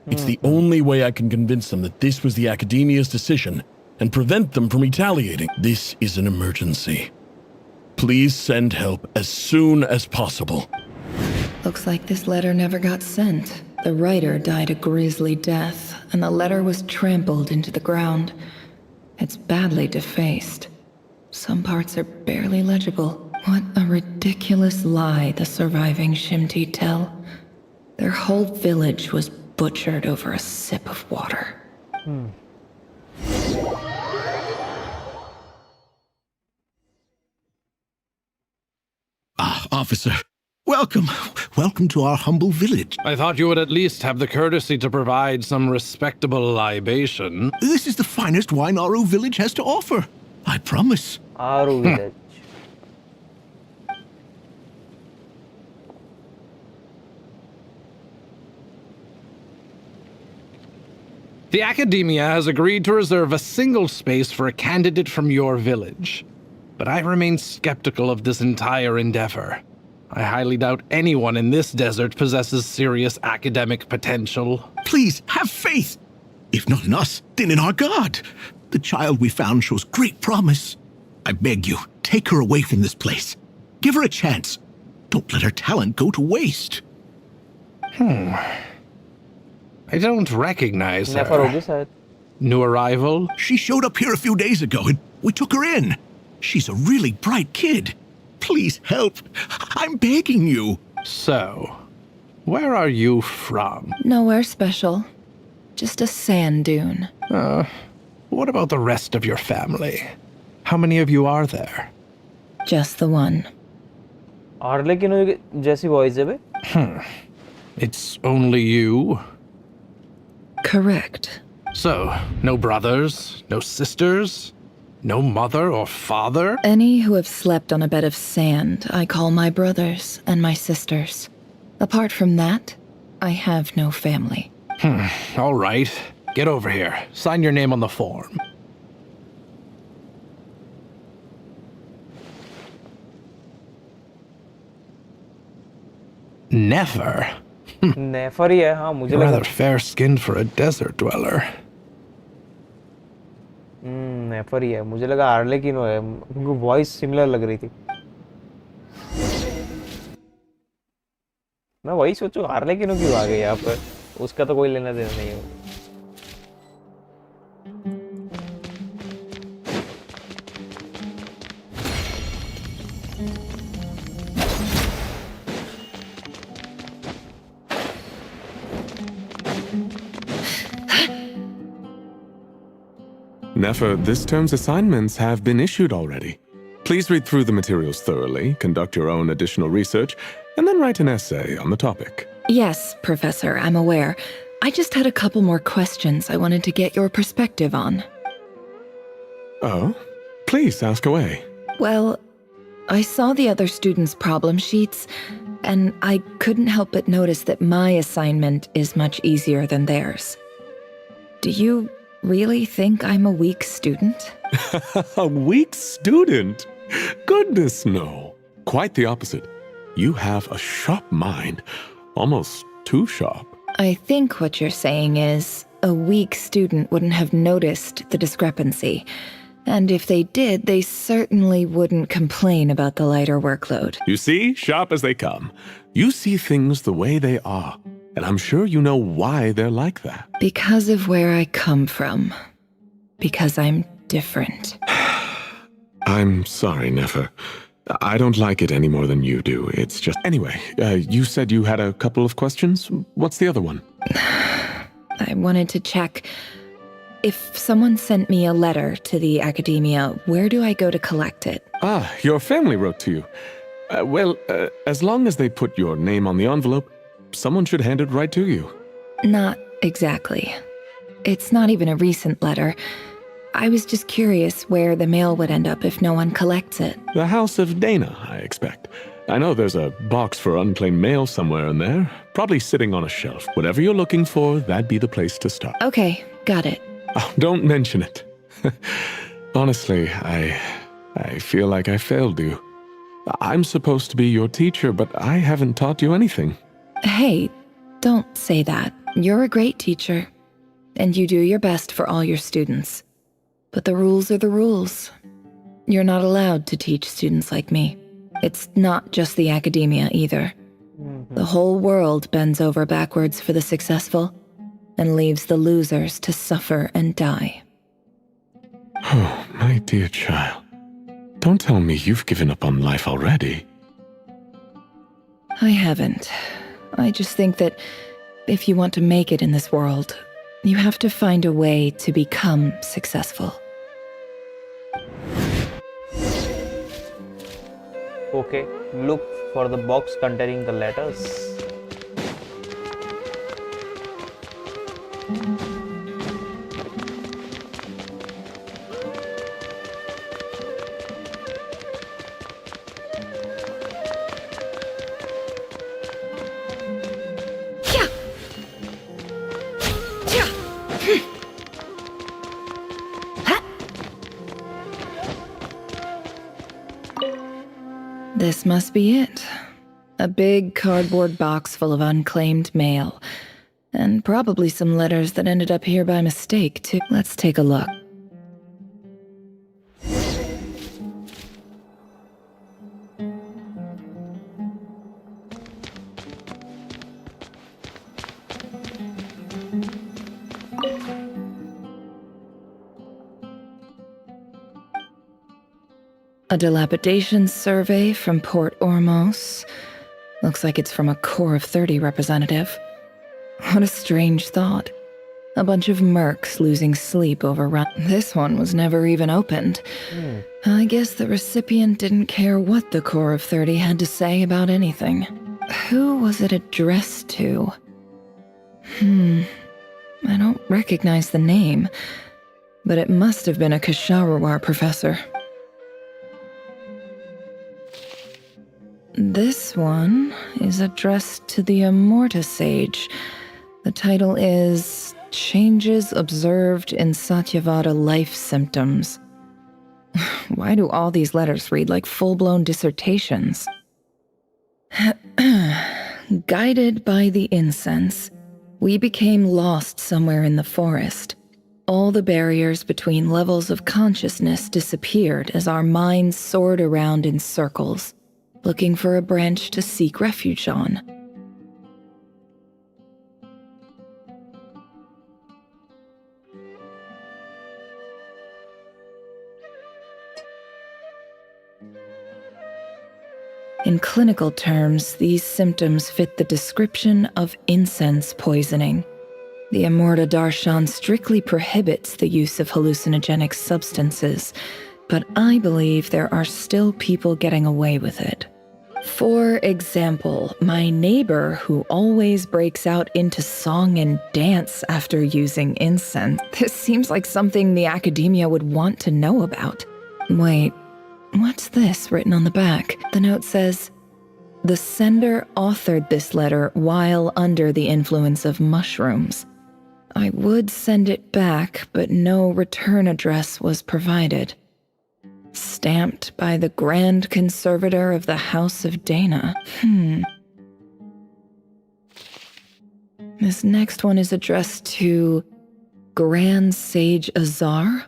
It's the only way I can convince them that this was the Academia's decision and prevent them from retaliating. This is an emergency. Please send help as soon as possible. Looks like this letter never got sent. The writer died a grisly death, and the letter was trampled into the ground. It's badly defaced. Some parts are barely legible. What a ridiculous lie the surviving Shimti tell. Their whole village was butchered over a sip of water. Ah, officer. Welcome. Welcome to our humble village. I thought you would at least have the courtesy to provide some respectable libation. This is the finest wine Aru village has to offer. I promise. Aru village. The Academia has agreed to reserve a single space for a candidate from your village. But I remain skeptical of this entire endeavor. I highly doubt anyone in this desert possesses serious academic potential. Please, have faith. If not in us, then in our God. The child we found shows great promise. I beg you, take her away from this place. Give her a chance. Don't let her talent go to waste. I don't recognize her. New arrival? She showed up here a few days ago and we took her in. She's a really bright kid. Please help. I'm begging you. So, where are you from? Nowhere special. Just a sand dune. What about the rest of your family? How many of you are there? Just the one. आर्लेकिनो जैसी voice है बे? It's only you? Correct. So, no brothers, no sisters, no mother or father? Any who have slept on a bed of sand, I call my brothers and my sisters. Apart from that, I have no family. All right. Get over here. Sign your name on the form. Never. नेफर ही है, हाँ मुझे लगा। Rather fair-skinned for a desert dweller. नेफर ही है, मुझे लगा आर्लेकिनो है, उनको voice similar लग रही थी। मैं वही सोचूं आर्लेकिनो क्यों आ गई यहाँ पर, उसका तो कोई लेना देना नहीं है। Nefer, this term's assignments have been issued already. Please read through the materials thoroughly, conduct your own additional research, and then write an essay on the topic. Yes, Professor, I'm aware. I just had a couple more questions I wanted to get your perspective on. Oh? Please ask away. Well, I saw the other students' problem sheets, and I couldn't help but notice that my assignment is much easier than theirs. Do you really think I'm a weak student? A weak student? Goodness, no. Quite the opposite. You have a sharp mind. Almost too sharp. I think what you're saying is, a weak student wouldn't have noticed the discrepancy. And if they did, they certainly wouldn't complain about the lighter workload. You see, sharp as they come. You see things the way they are. And I'm sure you know why they're like that. Because of where I come from. Because I'm different. I'm sorry, Nefer. I don't like it any more than you do. It's just... Anyway, you said you had a couple of questions. What's the other one? I wanted to check... If someone sent me a letter to the academia, where do I go to collect it? Ah, your family wrote to you. Well, as long as they put your name on the envelope, someone should hand it right to you. Not exactly. It's not even a recent letter. I was just curious where the mail would end up if no one collects it. The House of Dana, I expect. I know there's a box for unclaimed mail somewhere in there, probably sitting on a shelf. Whatever you're looking for, that'd be the place to start. Okay, got it. Oh, don't mention it. Honestly, I feel like I failed you. I'm supposed to be your teacher, but I haven't taught you anything. Hey, don't say that. You're a great teacher, and you do your best for all your students. But the rules are the rules. You're not allowed to teach students like me. It's not just the academia either. The whole world bends over backwards for the successful, and leaves the losers to suffer and die. Oh, my dear child. Don't tell me you've given up on life already. I haven't. I just think that if you want to make it in this world, you have to find a way to become successful. Okay, look for the box containing the letters. This must be it. A big cardboard box full of unclaimed mail. And probably some letters that ended up here by mistake, too. Let's take a look. A dilapidation survey from Port Ormos. Looks like it's from a Core of 30 representative. What a strange thought. A bunch of mercs losing sleep over This one was never even opened. I guess the recipient didn't care what the Core of 30 had to say about anything. Who was it addressed to? I don't recognize the name, but it must have been a Kasharawar professor. This one is addressed to the Amorta Sage. The title is Changes Observed in Satyavada Life Symptoms. Why do all these letters read like full-blown dissertations? Guided by the incense, we became lost somewhere in the forest. All the barriers between levels of consciousness disappeared as our minds soared around in circles, looking for a branch to seek refuge on. In clinical terms, these symptoms fit the description of incense poisoning. The Amorta Darshan strictly prohibits the use of hallucinogenic substances, but I believe there are still people getting away with it. For example, my neighbor who always breaks out into song and dance after using incense. This seems like something the academia would want to know about. Wait. What's this written on the back? The note says, "The sender authored this letter while under the influence of mushrooms. I would send it back, but no return address was provided. Stamped by the Grand Conservator of the House of Dana." This next one is addressed to Grand Sage Azar?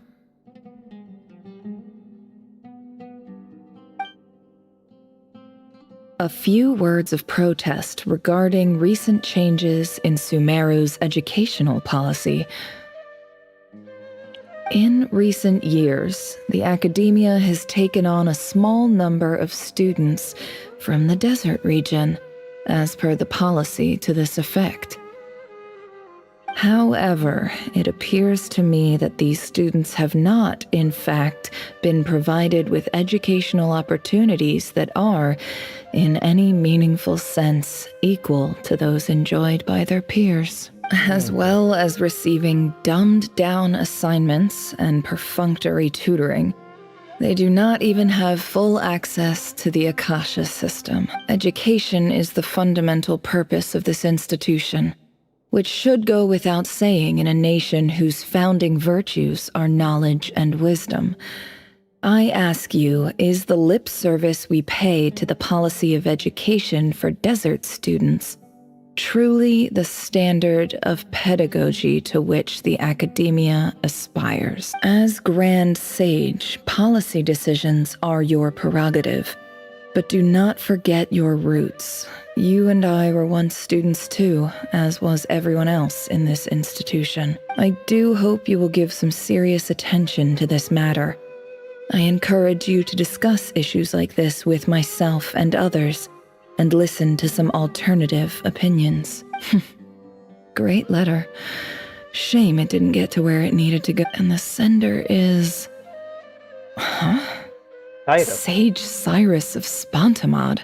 A few words of protest regarding recent changes in Sumeru's educational policy. In recent years, the academia has taken on a small number of students from the desert region, as per the policy to this effect. However, it appears to me that these students have not, in fact, been provided with educational opportunities that are, in any meaningful sense, equal to those enjoyed by their peers, as well as receiving dumbed-down assignments and perfunctory tutoring. They do not even have full access to the Akasha system. Education is the fundamental purpose of this institution, which should go without saying in a nation whose founding virtues are knowledge and wisdom. I ask you, is the lip service we pay to the policy of education for desert students truly the standard of pedagogy to which the academia aspires? As Grand Sage, policy decisions are your prerogative, but do not forget your roots. You and I were once students too, as was everyone else in this institution. I do hope you will give some serious attention to this matter. I encourage you to discuss issues like this with myself and others, and listen to some alternative opinions. Great letter. Shame it didn't get to where it needed to go. And the sender is... Sage Cyrus of Spontamod.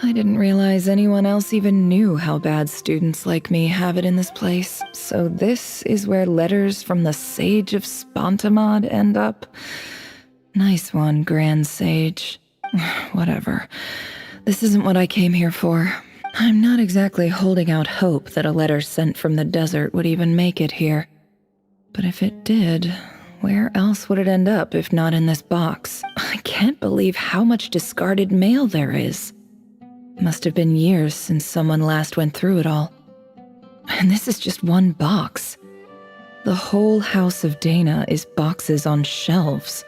I didn't realize anyone else even knew how bad students like me have it in this place. So this is where letters from the Sage of Spontamod end up? Nice one, Grand Sage. Whatever. This isn't what I came here for. I'm not exactly holding out hope that a letter sent from the desert would even make it here. But if it did, where else would it end up if not in this box? I can't believe how much discarded mail there is. Must have been years since someone last went through it all. And this is just one box. The whole House of Dana is boxes on shelves.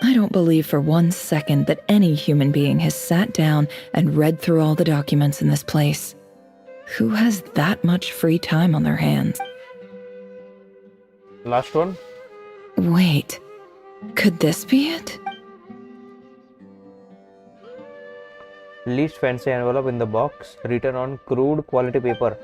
I don't believe for 1 second that any human being has sat down and read through all the documents in this place. Who has that much free time on their hands? Last one? Wait, could this be it? Least fancy envelope in the box, written on crude quality paper.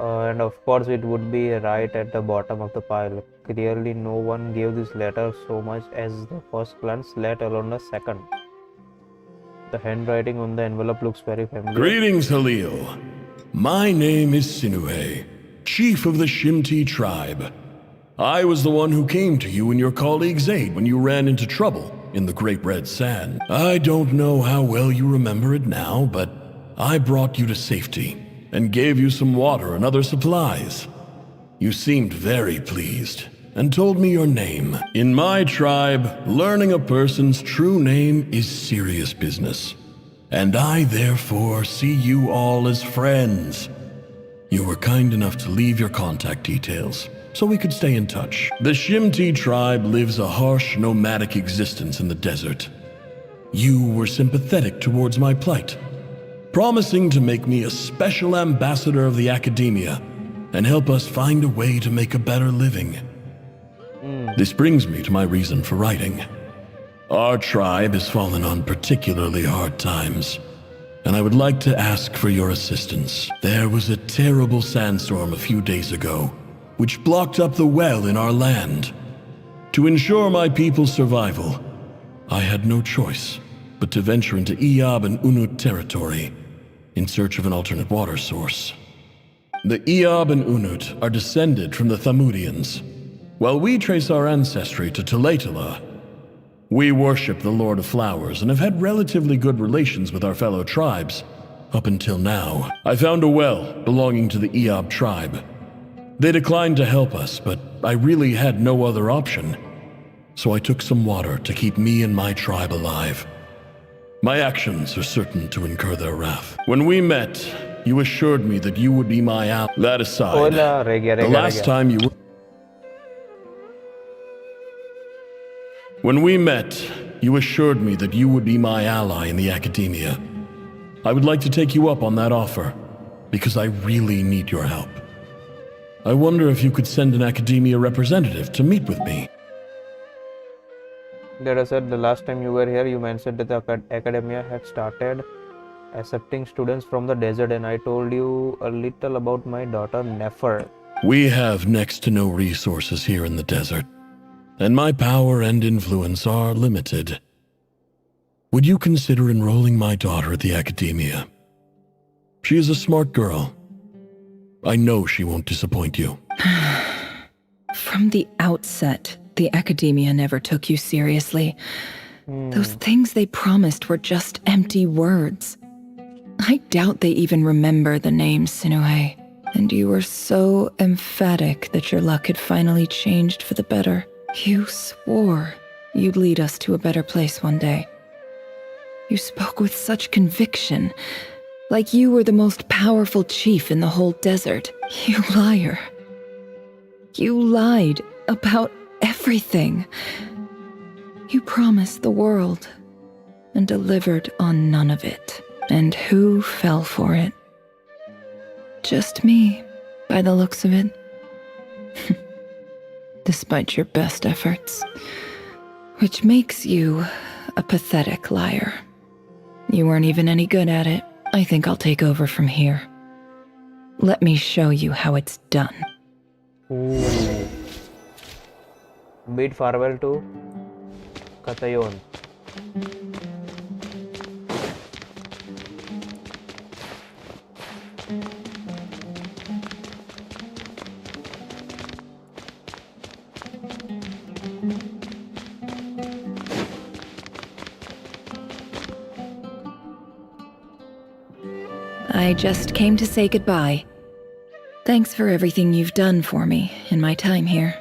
And of course, it would be right at the bottom of the pile. Clearly, no one gave this letter so much as the first glance, let alone the second. The handwriting on the envelope looks very familiar. Greetings, Halil. My name is Sinuhe, chief of the Shimti tribe. I was the one who came to you and your colleague's aid when you ran into trouble in the Great Red Sand. I don't know how well you remember it now, but I brought you to safety and gave you some water and other supplies. You seemed very pleased and told me your name. In my tribe, learning a person's true name is serious business, and I therefore see you all as friends. You were kind enough to leave your contact details so we could stay in touch. The Shimti tribe lives a harsh, nomadic existence in the desert. You were sympathetic towards my plight, promising to make me a special ambassador of the academia and help us find a way to make a better living. This brings me to my reason for writing. Our tribe has fallen on particularly hard times, and I would like to ask for your assistance. There was a terrible sandstorm a few days ago, which blocked up the well in our land. To ensure my people's survival, I had no choice but to venture into Iyab and Unut territory in search of an alternate water source. The Iyab and Unut are descended from the Thamudians, while we trace our ancestry to Tulatala. We worship the Lord of Flowers and have had relatively good relations with our fellow tribes up until now. I found a well belonging to the Iyab tribe. They declined to help us, but I really had no other option, so I took some water to keep me and my tribe alive. My actions are certain to incur their wrath. When we met, you assured me that you would be my ally. That aside, the last time you were... When we met, you assured me that you would be my ally in the academia. I would like to take you up on that offer, because I really need your help. I wonder if you could send an academia representative to meet with me. That I said, the last time you were here, you mentioned that the academia had started accepting students from the desert, and I told you a little about my daughter Nefer. We have next to no resources here in the desert, and my power and influence are limited. Would you consider enrolling my daughter at the academia? She is a smart girl. I know she won't disappoint you. From the outset, the academia never took you seriously. Those things they promised were just empty words. I doubt they even remember the name Sinuhe. And you were so emphatic that your luck had finally changed for the better. You swore you'd lead us to a better place one day. You spoke with such conviction, like you were the most powerful chief in the whole desert. You liar. You lied about everything. You promised the world and delivered on none of it. And who fell for it? Just me, by the looks of it. Despite your best efforts. Which makes you a pathetic liar. You weren't even any good at it. I think I'll take over from here. Let me show you how it's done. Ooh. Bid farewell to Katayon. I just came to say goodbye. Thanks for everything you've done for me in my time here.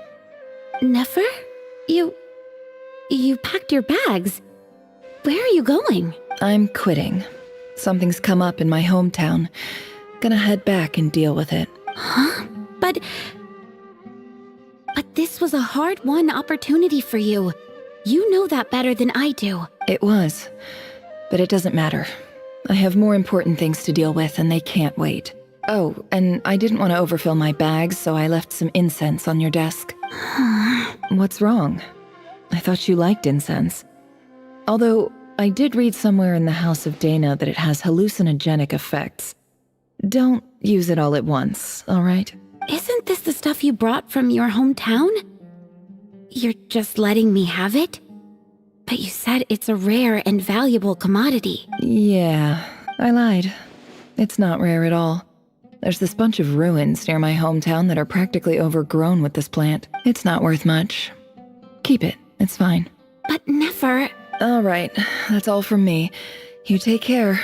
Nefer? You packed your bags. Where are you going? I'm quitting. Something's come up in my hometown. Gonna head back and deal with it. Huh? But this was a hard-won opportunity for you. You know that better than I do. It was. But it doesn't matter. I have more important things to deal with, and they can't wait. Oh, and I didn't want to overfill my bags, so I left some incense on your desk. What's wrong? I thought you liked incense. Although, I did read somewhere in the House of Dana that it has hallucinogenic effects. Don't use it all at once, all right? Isn't this the stuff you brought from your hometown? You're just letting me have it? But you said it's a rare and valuable commodity. Yeah, I lied. It's not rare at all. There's this bunch of ruins near my hometown that are practically overgrown with this plant. It's not worth much. Keep it, it's fine. But never... All right, that's all from me. You take care.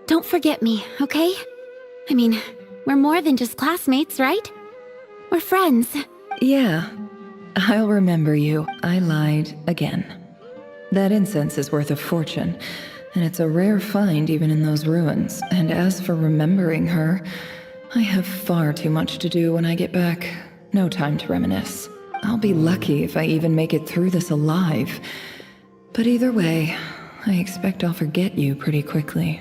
Don't forget me, okay? I mean, we're more than just classmates, right? We're friends. Yeah, I'll remember you. I lied again. That incense is worth a fortune, and it's a rare find even in those ruins. And as for remembering her, I have far too much to do when I get back. No time to reminisce. I'll be lucky if I even make it through this alive. But either way, I expect I'll forget you pretty quickly.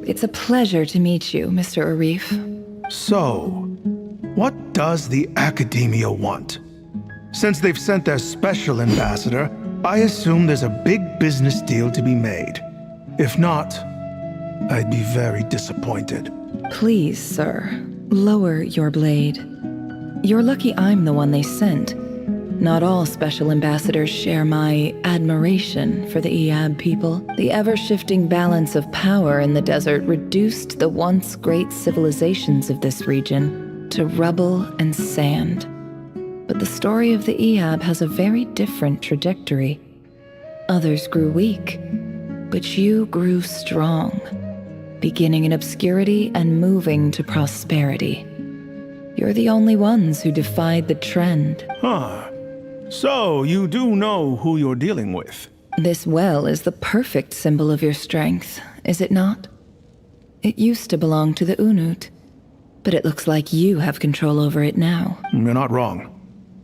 It's a pleasure to meet you, Mr. Arif. So, what does the Academia want? Since they've sent their special ambassador, I assume there's a big business deal to be made. If not, I'd be very disappointed. Please, sir, lower your blade. You're lucky I'm the one they sent. Not all special ambassadors share my admiration for the Iab people. The ever-shifting balance of power in the desert reduced the once great civilizations of this region to rubble and sand. But the story of the Iab has a very different trajectory. Others grew weak, but you grew strong, beginning in obscurity and moving to prosperity. You're the only ones who defied the trend. Huh. So, you do know who you're dealing with? This well is the perfect symbol of your strength, is it not? It used to belong to the Unut, but it looks like you have control over it now. You're not wrong.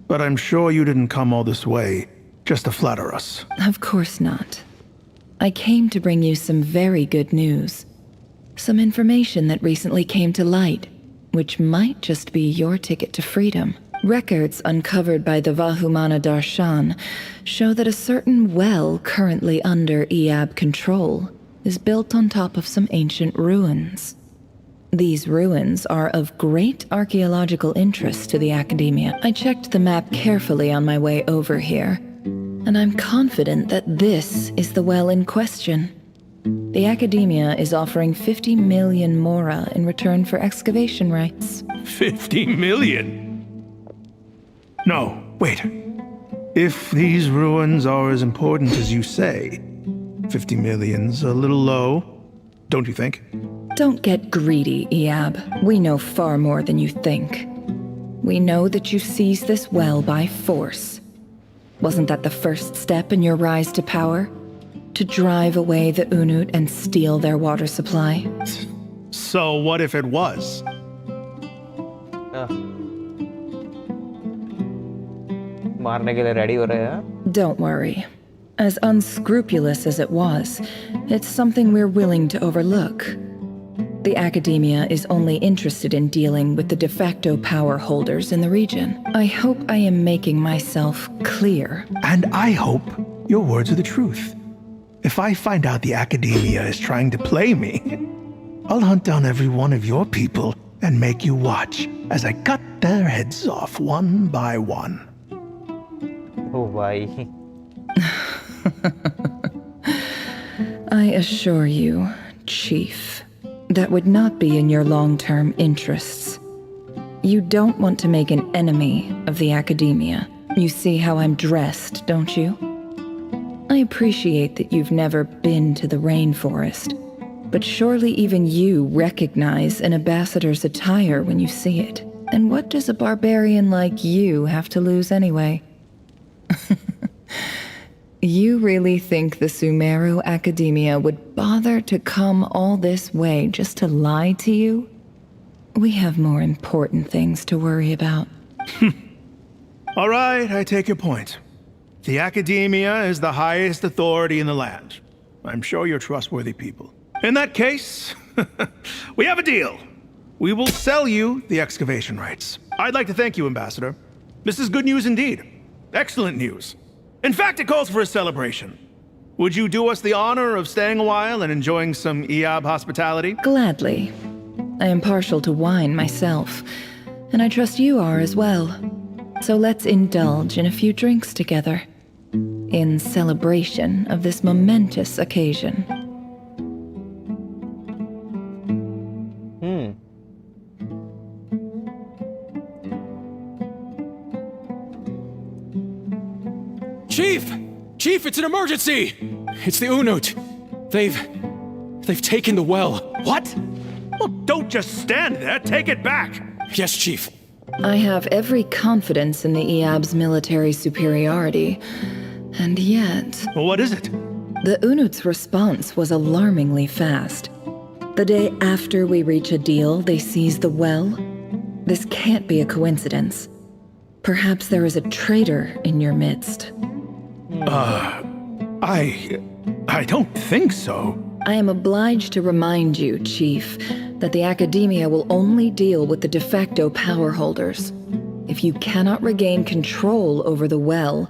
But I'm sure you didn't come all this way just to flatter us. Of course not. I came to bring you some very good news. Some information that recently came to light, which might just be your ticket to freedom. Records uncovered by the Vahumana Darshan show that a certain well currently under Iab control is built on top of some ancient ruins. These ruins are of great archaeological interest to the Academia. I checked the map carefully on my way over here, and I'm confident that this is the well in question. The Academia is offering 50 million mora in return for excavation rights. 50 million? No, wait. If these ruins are as important as you say, 50 million's a little low, don't you think? Don't get greedy, Iab. We know far more than you think. We know that you seized this well by force. Wasn't that the first step in your rise to power? To drive away the Unut and steal their water supply? So what if it was? मारने के लिए ready हो रहे हैं? Don't worry. As unscrupulous as it was, it's something we're willing to overlook. The Academia is only interested in dealing with the de facto power holders in the region. I hope I am making myself clear. And I hope your words are the truth. If I find out the Academia is trying to play me, I'll hunt down every one of your people and make you watch as I cut their heads off one by one. Oh, why? I assure you, Chief. That would not be in your long-term interests. You don't want to make an enemy of the Academia. You see how I'm dressed, don't you? I appreciate that you've never been to the rainforest, but surely even you recognize an ambassador's attire when you see it. And what does a barbarian like you have to lose anyway? You really think the Sumeru Academia would bother to come all this way just to lie to you? We have more important things to worry about. All right, I take your point. The Academia is the highest authority in the land. I'm sure you're trustworthy people. In that case, we have a deal. We will sell you the excavation rights. I'd like to thank you, Ambassador. This is good news indeed. Excellent news. In fact, it calls for a celebration. Would you do us the honor of staying a while and enjoying some Eab hospitality? Gladly. I am partial to wine myself, and I trust you are as well. So let's indulge in a few drinks together, in celebration of this momentous occasion. Chief! Chief, it's an emergency! It's the Unut. They've taken the well. What? Well, don't just stand there. Take it back. Yes, Chief. I have every confidence in the Eab's military superiority, and yet... What is it? The Unut's response was alarmingly fast. The day after we reach a deal, they seize the well. This can't be a coincidence. Perhaps there is a traitor in your midst. I don't think so. I am obliged to remind you, Chief, that the Academia will only deal with the de facto power holders. If you cannot regain control over the well,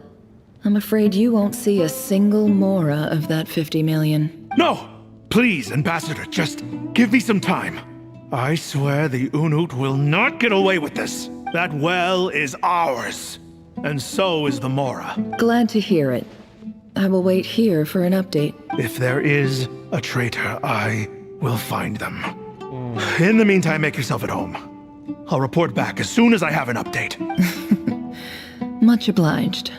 I'm afraid you won't see a single mora of that 50 million. No! Please, Ambassador, just give me some time. I swear the Unut will not get away with this. That well is ours. And so is the mora. Glad to hear it. I will wait here for an update. If there is a traitor, I will find them. In the meantime, make yourself at home. I'll report back as soon as I have an update. Much obliged.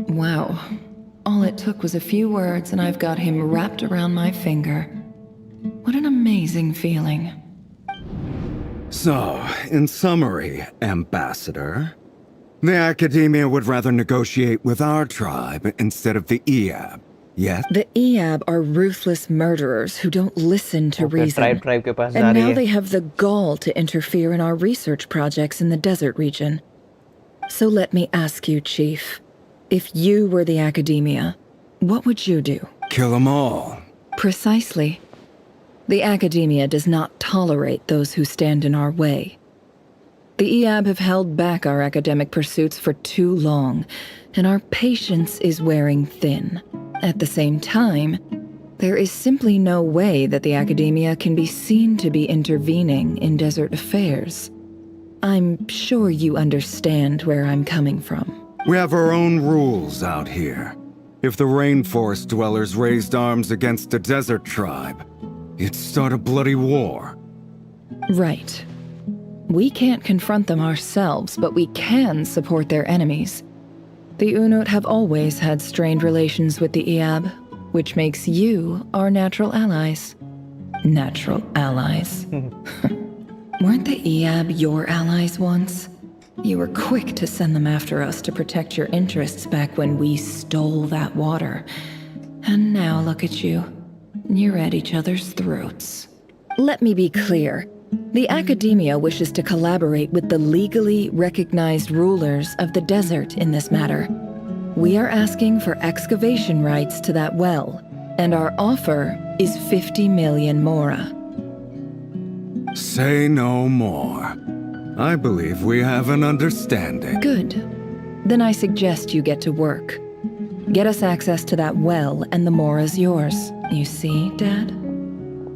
Wow. All it took was a few words and I've got him wrapped around my finger. What an amazing feeling. So, in summary, Ambassador, the Academia would rather negotiate with our tribe instead of the Eab, yes? The Eab are ruthless murderers who don't listen to reason. tribe ke paas ja And rahi now hai. they have the gall to interfere in our research projects in the desert region. So let me ask you, Chief, if you were the Academia, what would you do? Kill them all. Precisely. The Academia does not tolerate those who stand in our way. The Eab have held back our academic pursuits for too long, and our patience is wearing thin. At the same time, there is simply no way that the Academia can be seen to be intervening in desert affairs. I'm sure you understand where I'm coming from. We have our own rules out here. If the rainforest dwellers raised arms against a desert tribe, it'd start a bloody war. Right. We can't confront them ourselves, but we can support their enemies. The Unut have always had strained relations with the Eab, which makes you our natural allies. Natural allies. Weren't the Eab your allies once? You were quick to send them after us to protect your interests back when we stole that water. And now look at you. You're at each other's throats. Let me be clear. The Academia wishes to collaborate with the legally recognized rulers of the desert in this matter. We are asking for excavation rights to that well, and our offer is 50 million mora. Say no more. I believe we have an understanding. Good. Then I suggest you get to work. Get us access to that well, and the mora's yours. You see, Dad?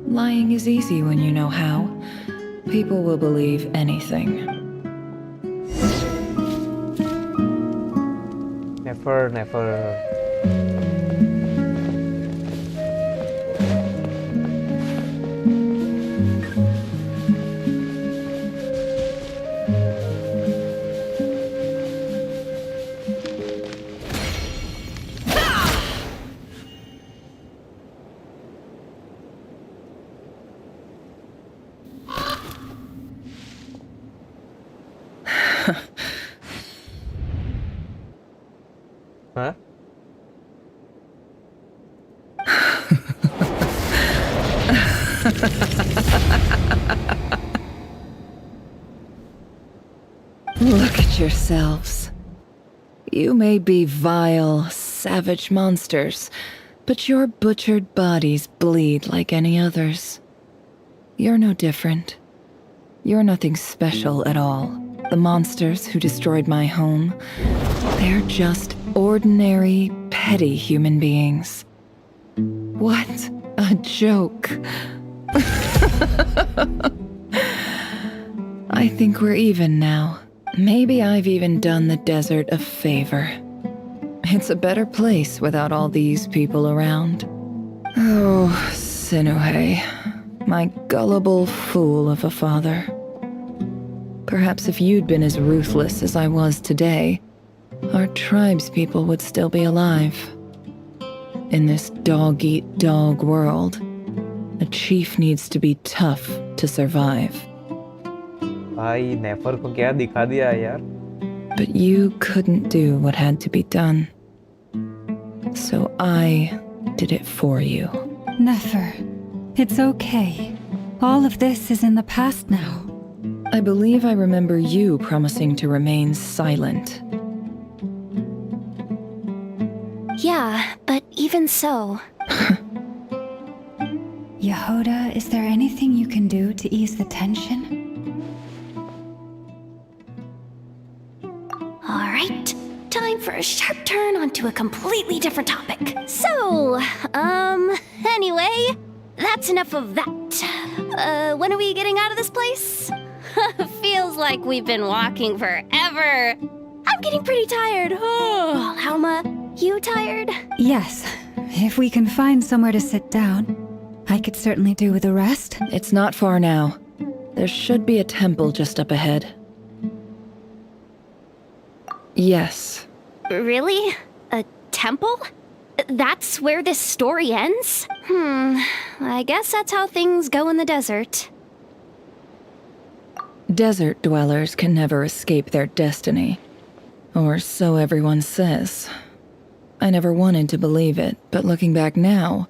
Lying is easy when you know how. People will believe anything. Never. yourselves. You may be vile, savage monsters, but your butchered bodies bleed like any others. You're no different. You're nothing special at all. The monsters who destroyed my home, they're just ordinary, petty human beings. What a joke. I think we're even now. Maybe I've even done the desert a favor. It's a better place without all these people around. Oh, Sinuhe, my gullible fool of a father. Perhaps if you'd been as ruthless as I was today, our tribespeople would still be alive. In this dog-eat-dog world, a chief needs to be tough to survive. भाई नेफर को क्या दिखा दिया यार? But you couldn't do what had to be done. So I did it for you. Nefer, it's okay. All of this is in the past now. I believe I remember you promising to remain silent. Yeah, but even so... Yehoda, is there anything you can do to ease the tension? Alright, time for a sharp turn onto a completely different topic. So, anyway, that's enough of that. When are we getting out of this place? Feels like we've been walking forever. I'm getting pretty tired. Oh, Alma, you tired? Yes. If we can find somewhere to sit down, I could certainly do with a rest. It's not far now. There should be a temple just up ahead. Yes. Really? A temple? That's where this story ends? I guess that's how things go in the desert. Desert dwellers can never escape their destiny. Or so everyone says. I never wanted to believe it, but looking back now,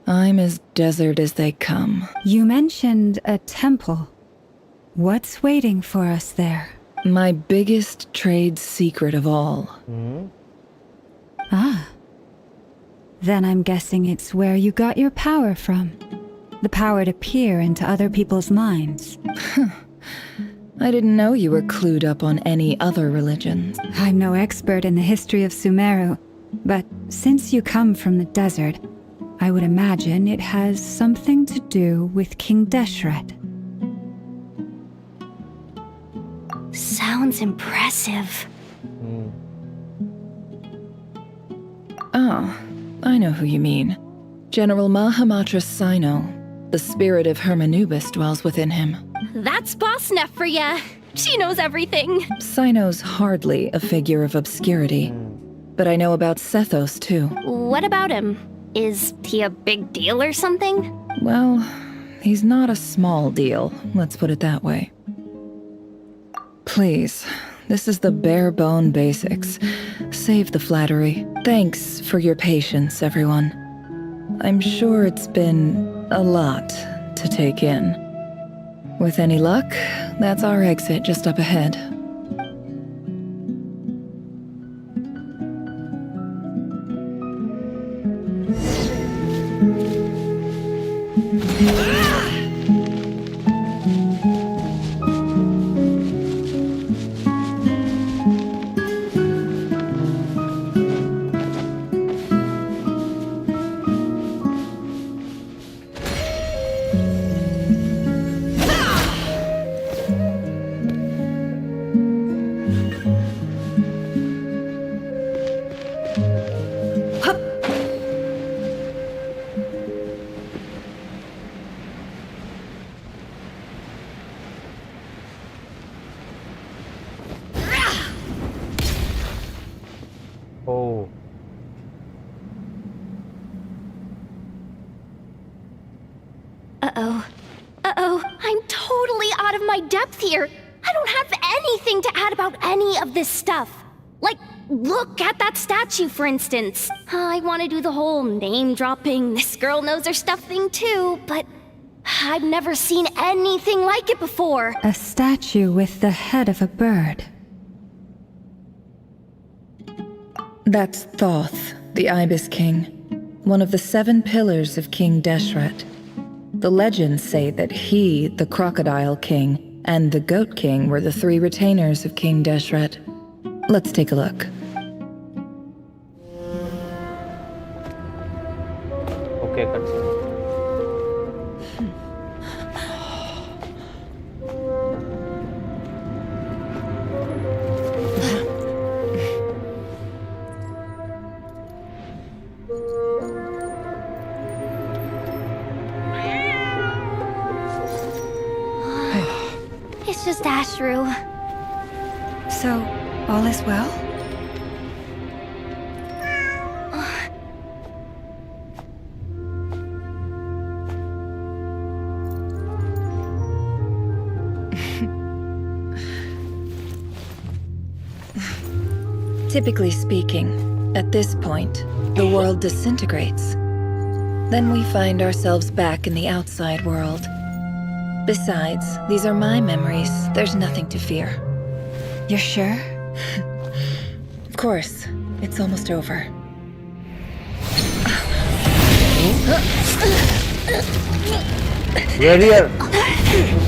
I'm as desert as they come. You mentioned a temple. What's waiting for us there? My biggest trade secret of all. Ah. Then I'm guessing it's where you got your power from. The power to peer into other people's minds. I didn't know you were clued up on any other religions. I'm no expert in the history of Sumeru, but since you come from the desert, I would imagine it has something to do with King Deshret. Sounds impressive. Oh, I know who you mean. General Mahamatra Sino. The spirit of Hermanubis dwells within him. That's Boss Neff for ya. She knows everything. Sino's hardly a figure of obscurity. But I know about Sethos, too. What about him? Is he a big deal or something? Well, he's not a small deal, let's put it that way. Please, this is the bare-bone basics. Save the flattery. Thanks for your patience, everyone. I'm sure it's been a lot to take in. With any luck, that's our exit just up ahead. Oh. Uh-oh. Uh-oh, I'm totally out of my depth here. I don't have anything to add about any of this stuff. Like, look at that statue, for instance. I want to do the whole name-dropping, this girl knows her stuff thing too, but I've never seen anything like it before. A statue with the head of a bird. That's Thoth, the Ibis King, one of the 7 pillars of King Deshret. The legends say that he, the Crocodile King, and the Goat King were the 3 retainers of King Deshret. Let's take a look. Okay, continue. It's just Ashru. So, all is well? Typically speaking, at this point, the world disintegrates. Then we find ourselves back in the outside world. Besides, these are my memories. There's nothing to fear. You're sure? Of course. It's almost over. Warrior. Never! Hey!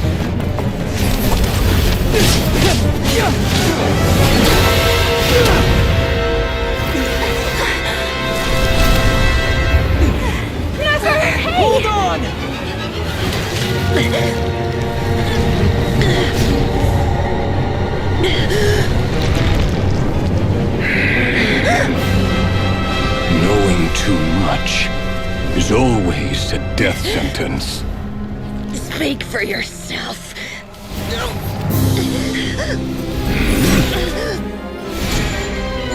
Hold on! Knowing too much is always a death sentence. Speak for yourself.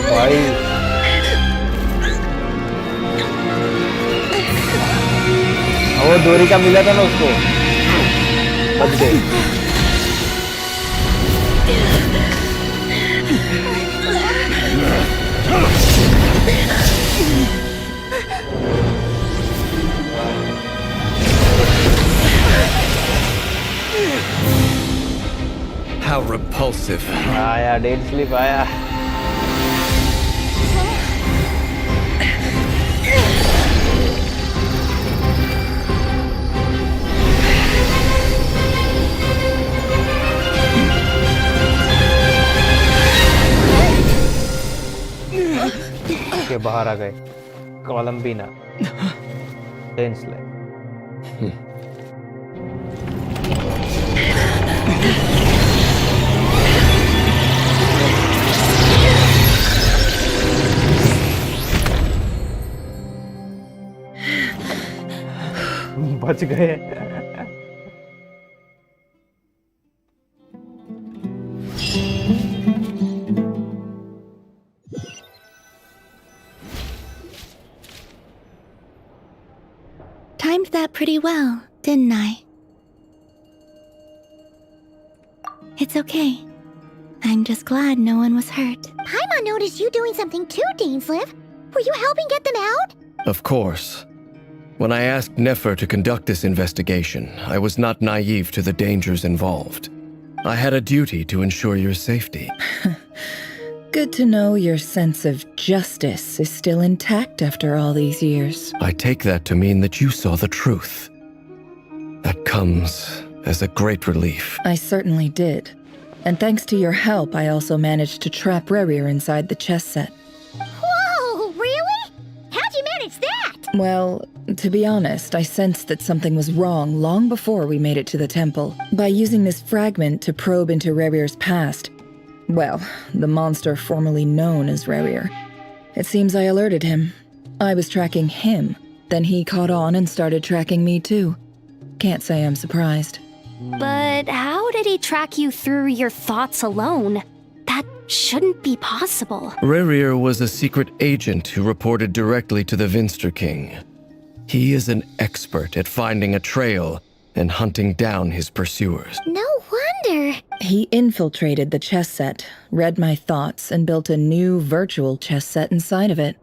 भाई वो डोरी का मिला था ना उसको बच गई How repulsive. आया डेड स्लिप आया के बाहर आ गए कोलंबिना डेंसले बच गए Timed that pretty well, didn't I? It's okay. I'm just glad no one was hurt. Paimon noticed you doing something too, Dainsleif. Were you helping get them out? Of course. When I asked Nefer to conduct this investigation, I was not naive to the dangers involved. I had a duty to ensure your safety. Good to know your sense of justice is still intact after all these years. I take that to mean that you saw the truth. That comes as a great relief. I certainly did. And thanks to your help, I also managed to trap Rerir inside the chess set. Whoa, really? How'd you manage that? Well, to be honest, I sensed that something was wrong long before we made it to the temple. By using this fragment to probe into Rerir's past, well, the monster formerly known as Rerir. It seems I alerted him. I was tracking him, then he caught on and started tracking me too. Can't say I'm surprised. But how did he track you through your thoughts alone? That shouldn't be possible. Rerir was a secret agent who reported directly to the Vinster King. He is an expert at finding a trail and hunting down his pursuers. No wonder. He infiltrated the chess set, read my thoughts, and built a new virtual chess set inside of it.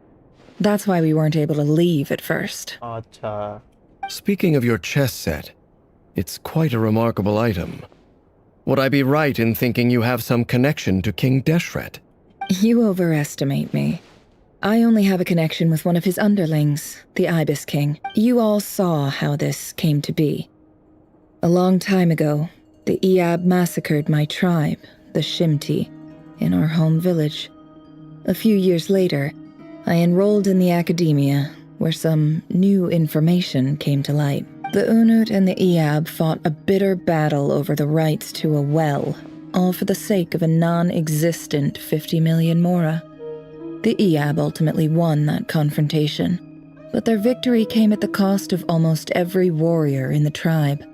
That's why we weren't able to leave at first. अच्छा Speaking of your chess set, it's quite a remarkable item. Would I be right in thinking you have some connection to King Deshret? You overestimate me. I only have a connection with one of his underlings, the Ibis King. You all saw how this came to be. A long time ago, the Iab massacred my tribe, the Shimti, in our home village. A few years later, I enrolled in the academia, where some new information came to light. The Unut and the Iab fought a bitter battle over the rights to a well, all for the sake of a non-existent 50 million mora. The Iab ultimately won that confrontation, but their victory came at the cost of almost every warrior in the tribe.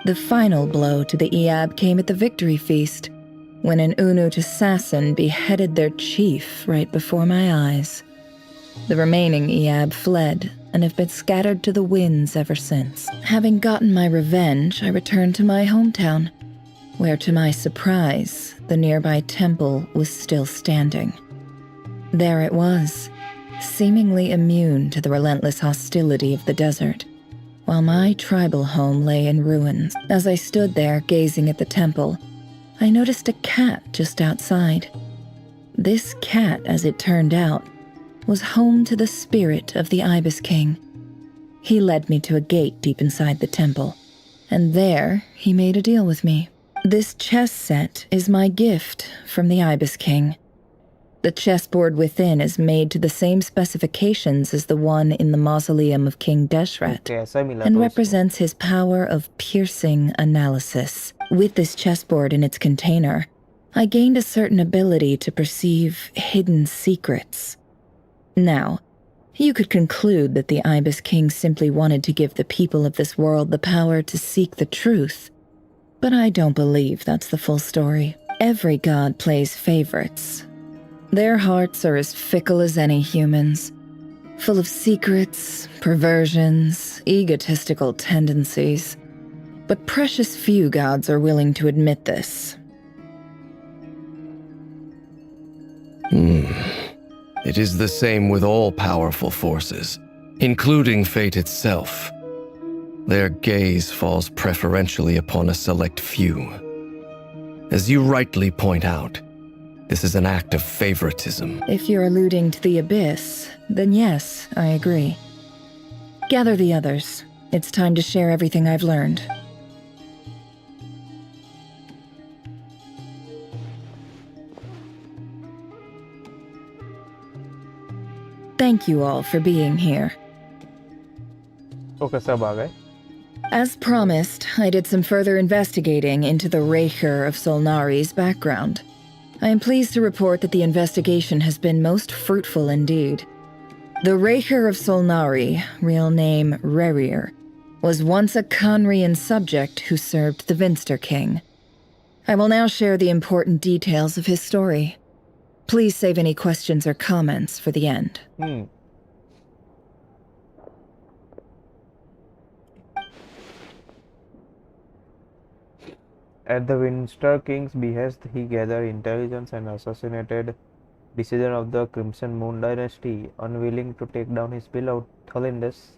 The final blow to the Iab came at the victory feast, when an Unut assassin beheaded their chief right before my eyes. The remaining Iab fled and have been scattered to the winds ever since. Having gotten my revenge, I returned to my hometown, where to my surprise, the nearby temple was still standing. There it was, seemingly immune to the relentless hostility of the desert, while my tribal home lay in ruins. As I stood there gazing at the temple, I noticed a cat just outside. This cat, as it turned out, was home to the spirit of the Ibis King. He led me to a gate deep inside the temple, and there he made a deal with me. This chess set is my gift from the Ibis King. The chessboard within is made to the same specifications as the one in the mausoleum of King Deshret, and represents his power of piercing analysis. With this chessboard in its container, I gained a certain ability to perceive hidden secrets. Now, you could conclude that the Ibis King simply wanted to give the people of this world the power to seek the truth, but I don't believe that's the full story. Every god plays favorites. Their hearts are as fickle as any human's, full of secrets, perversions, egotistical tendencies. But precious few gods are willing to admit this. It is the same with all powerful forces, including fate itself. Their gaze falls preferentially upon a select few. As you rightly point out, this is an act of favoritism. If you're alluding to the Abyss, then yes, I agree. Gather the others. It's time to share everything I've learned. Thank you all for being here. Okay, सब आ गए. As promised, I did some further investigating into the Raker of Solnari's background. I am pleased to report that the investigation has been most fruitful indeed. The Raker of Solnari, real name Rerir, was once a Conrian subject who served the Vinster King. I will now share the important details of his story. Please save any questions or comments for the end. At the Winster King's behest, he gathered intelligence and assassinated decision of the Crimson Moon dynasty, unwilling to take down his beloved Thalindus,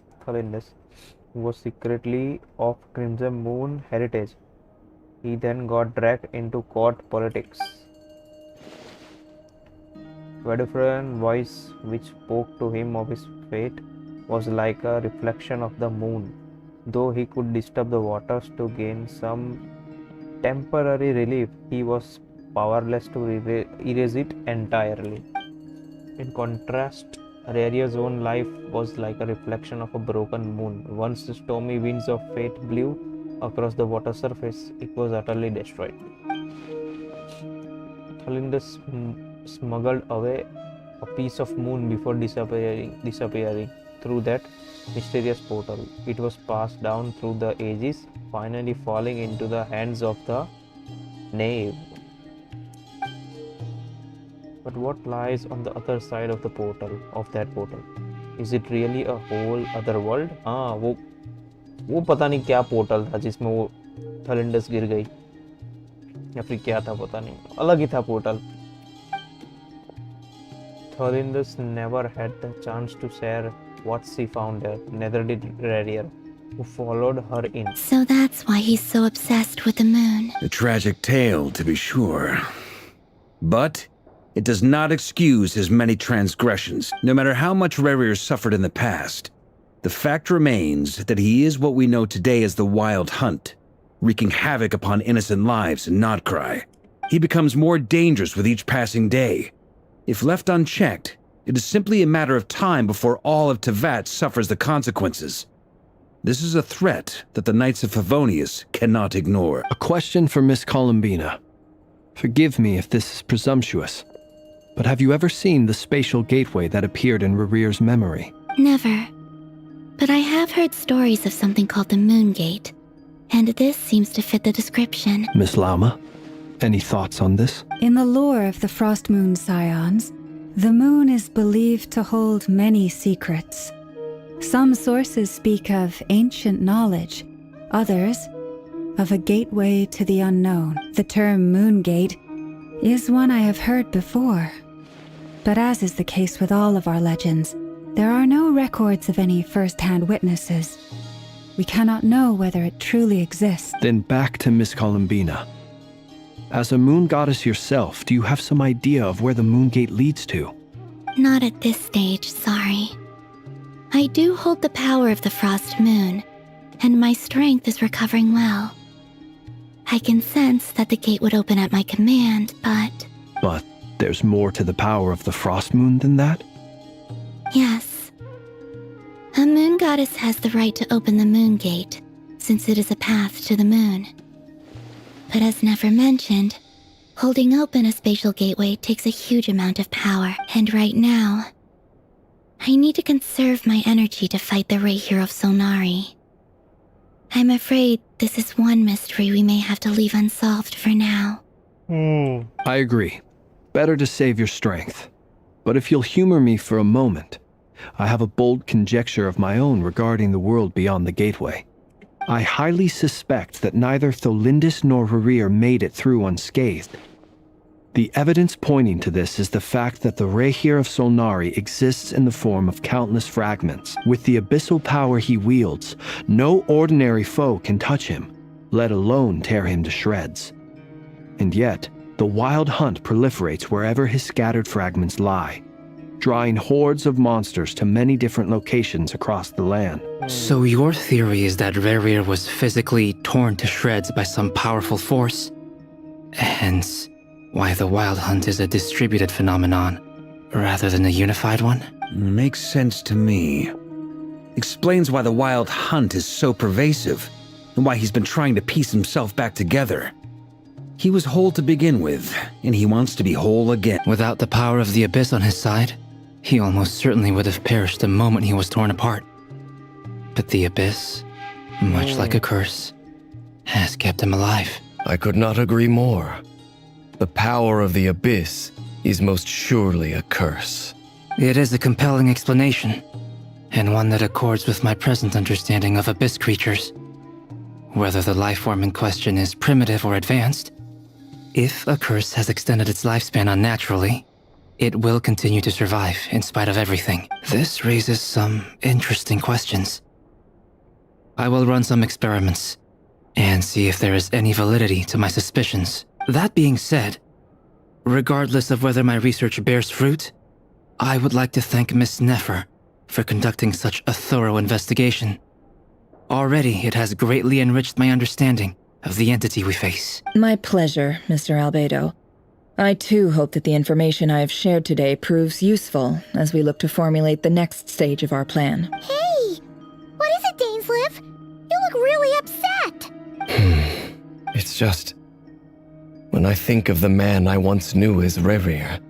who was secretly of Crimson Moon heritage. He then got dragged into court politics. A different voice which spoke to him of his fate was like a reflection of the moon, though he could disturb the waters to gain some temporary relief. He was powerless to erase it entirely. In contrast, Rerir's own life was like a reflection of a broken moon. Once the stormy winds of fate blew across the water surface, it was utterly destroyed. Thalindus smuggled away a piece of moon before disappearing through that mysterious portal. It was passed down through the ages, finally falling into the hands of the knave. But what lies on the other side of the portal, of that portal? Is it really a whole other world? हाँ, वो पता नहीं क्या portal था जिसमें वो थलिंडस गिर गई, या फिर क्या था पता नहीं, अलग ही था portal. Thalindus never had the chance to share what she found there, neither did Rerir, who followed her in. So that's why he's so obsessed with the moon. A tragic tale, to be sure. But It does not excuse his many transgressions, no matter how much Rerir suffered in the past. The fact remains that he is what we know today as the Wild Hunt, wreaking havoc upon innocent lives in Nodcry. He becomes more dangerous with each passing day. If left unchecked, it is simply a matter of time before all of Tevat suffers the consequences. This is a threat that the Knights of Favonius cannot ignore. A question for Miss Columbina. Forgive me if this is presumptuous, but have you ever seen the spatial gateway that appeared in Rerir's memory? Never. But I have heard stories of something called the Moon Gate, and this seems to fit the description. Miss Lauma, any thoughts on this? In the lore of the Frost Moon Scions, the moon is believed to hold many secrets. Some sources speak of ancient knowledge, others of a gateway to the unknown. The term Moon Gate is one I have heard before. But as is the case with all of our legends, there are no records of any first-hand witnesses. We cannot know whether it truly exists. Then back to Miss Columbina. As a moon goddess yourself, do you have some idea of where the Moon Gate leads to? Not at this stage, sorry. I do hold the power of the Frost Moon, and my strength is recovering well. I can sense that the gate would open at my command, but... But there's more to the power of the Frost Moon than that? Yes. A moon goddess has the right to open the Moon Gate, since it is a path to the moon. But as never mentioned, holding open a spatial gateway takes a huge amount of power, and right now, I need to conserve my energy to fight the Reihir of Solnari. I'm afraid this is one mystery we may have to leave unsolved for now. I agree. Better to save your strength. But if you'll humor me for a moment, I have a bold conjecture of my own regarding the world beyond the gateway. I highly suspect that neither Tholindis nor Rerir made it through unscathed. The evidence pointing to this is the fact that the Reihir of Solnari exists in the form of countless fragments. With the abyssal power he wields, no ordinary foe can touch him, let alone tear him to shreds. And yet, the Wild Hunt proliferates wherever his scattered fragments lie, drawing hordes of monsters to many different locations across the land. So your theory is that Rerir was physically torn to shreds by some powerful force? Hence, why the Wild Hunt is a distributed phenomenon, rather than a unified one? Makes sense to me. Explains why the Wild Hunt is so pervasive, and why he's been trying to piece himself back together. He was whole to begin with, and he wants to be whole again. Without the power of the Abyss on his side, he almost certainly would have perished the moment he was torn apart. But the Abyss, much like a curse, has kept him alive. I could not agree more. The power of the Abyss is most surely a curse. It is a compelling explanation, and one that accords with my present understanding of Abyss creatures. Whether the life form in question is primitive or advanced, if a curse has extended its lifespan unnaturally, it will continue to survive in spite of everything. This raises some interesting questions. I will run some experiments and see if there is any validity to my suspicions. That being said, regardless of whether my research bears fruit, I would like to thank Miss Nefer for conducting such a thorough investigation. Already, it has greatly enriched my understanding of the entity we face. My pleasure, Mr. Albedo. I too hope that the information I have shared today proves useful as we look to formulate the next stage of our plan. Hey! What is it, Dainsleif? You look really upset! It's just... when I think of the man I once knew as Rerir,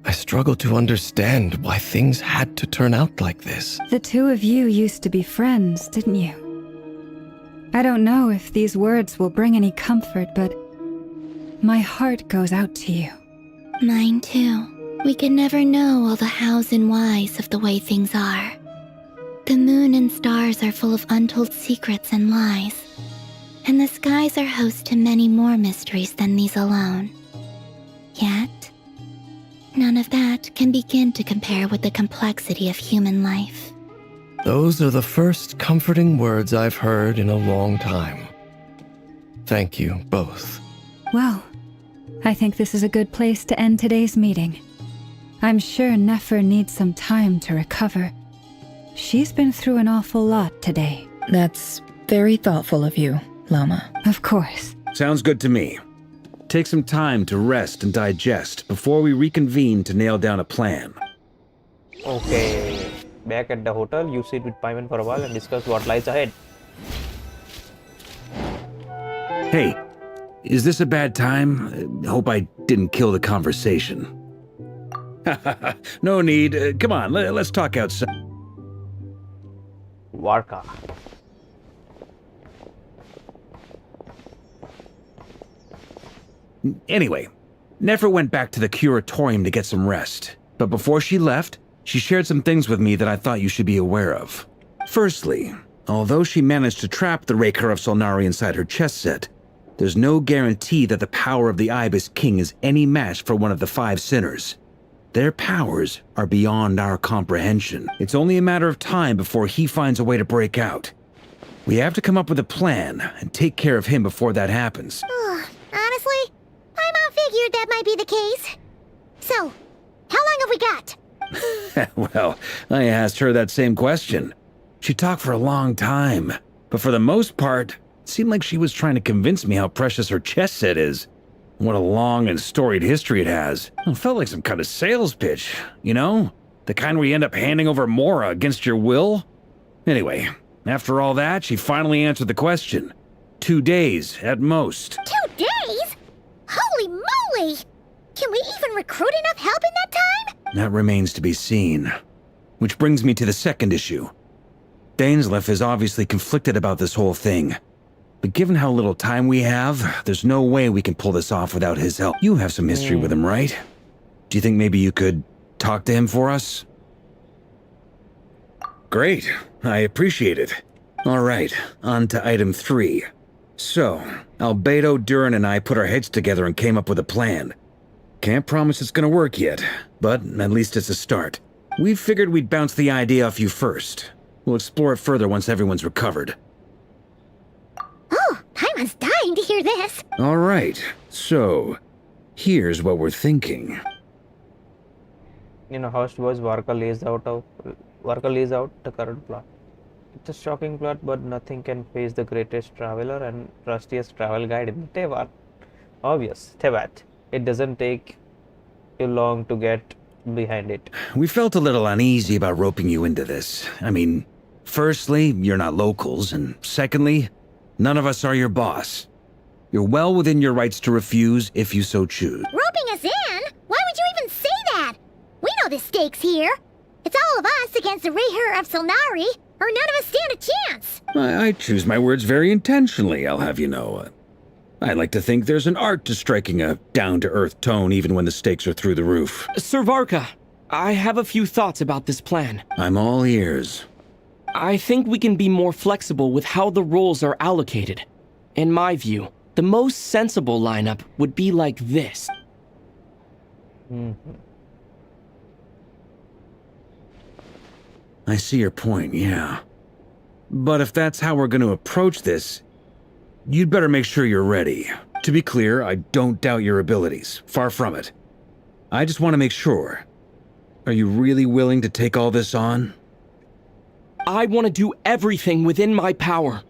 I struggle to understand why things had to turn out like this. The two of you used to be friends, didn't you? I don't know if these words will bring any comfort, but my heart goes out to you. Mine too. We can never know all the hows and whys of the way things are. The moon and stars are full of untold secrets and lies, and the skies are host to many more mysteries than these alone. Yet, none of that can begin to compare with the complexity of human life. Those are the first comforting words I've heard in a long time. Thank you, both. Well, I think this is a good place to end today's meeting. I'm sure Nefer needs some time to recover. She's been through an awful lot today. That's very thoughtful of you, Lama. Of course. Sounds good to me. Take some time to rest and digest before we reconvene to nail down a plan. Okay. Back at the hotel, you sit with Paimon for a while and discuss what lies ahead. Hey, is this a bad time? Hope I didn't kill the conversation. No need. Come on, let's talk outside. Warka. Anyway, Nefer went back to the curatorium to get some rest. But before she left, she shared some things with me that I thought you should be aware of. Firstly, although she managed to trap the Raker of Solnari inside her chess set, there's no guarantee that the power of the Ibis King is any match for one of the 5 sinners. Their powers are beyond our comprehension. It's only a matter of time before he finds a way to break out. We have to come up with a plan and take care of him before that happens. Honestly, my mom figured that might be the case. So, how long have we got? Well, I asked her that same question. She talked for a long time, but for the most part, it seemed like she was trying to convince me how precious her chess set is. What a long and storied history it has. It felt like some kind of sales pitch, you know? The kind where you end up handing over Mora against your will? Anyway, after all that, she finally answered the question. 2 days, at most. 2 days? Holy moly! Can we even recruit enough help in that time? That remains to be seen. Which brings me to the second issue. Dainsleif is obviously conflicted about this whole thing. But given how little time we have, there's no way we can pull this off without his help. You have some history with him, right? Do you think maybe you could talk to him for us? Great. I appreciate it. All right, on to item 3. So, Albedo, Durin, and I put our heads together and came up with a plan. Can't promise it's gonna work yet, but at least it's a start. We figured we'd bounce the idea off you first. We'll explore it further once everyone's recovered. Oh, Paimon's dying to hear this. All right, so here's what we're thinking. In a hushed voice, Warka lays out the current plot. It's a shocking plot, but nothing can face the greatest traveler and trustiest travel guide in the Tevat. Obvious, Tevat. It doesn't take you long to get behind it. We felt a little uneasy about roping you into this. I mean, firstly, you're not locals, and secondly, none of us are your boss. You're well within your rights to refuse if you so choose. Roping us in? Why would you even say that? We know the stakes here. It's all of us against the Rayher of Solnari, or none of us stand a chance. I choose my words very intentionally, I'll have you know. I like to think there's an art to striking a down-to-earth tone even when the stakes are through the roof. Sir Varka, I have a few thoughts about this plan. I'm all ears. I think we can be more flexible with how the roles are allocated. In my view, the most sensible lineup would be like this. I see your point, yeah. But if that's how we're going to approach this, you'd better make sure you're ready. To be clear, I don't doubt your abilities. Far from it. I just want to make sure. Are you really willing to take all this on? I want to do everything within my power.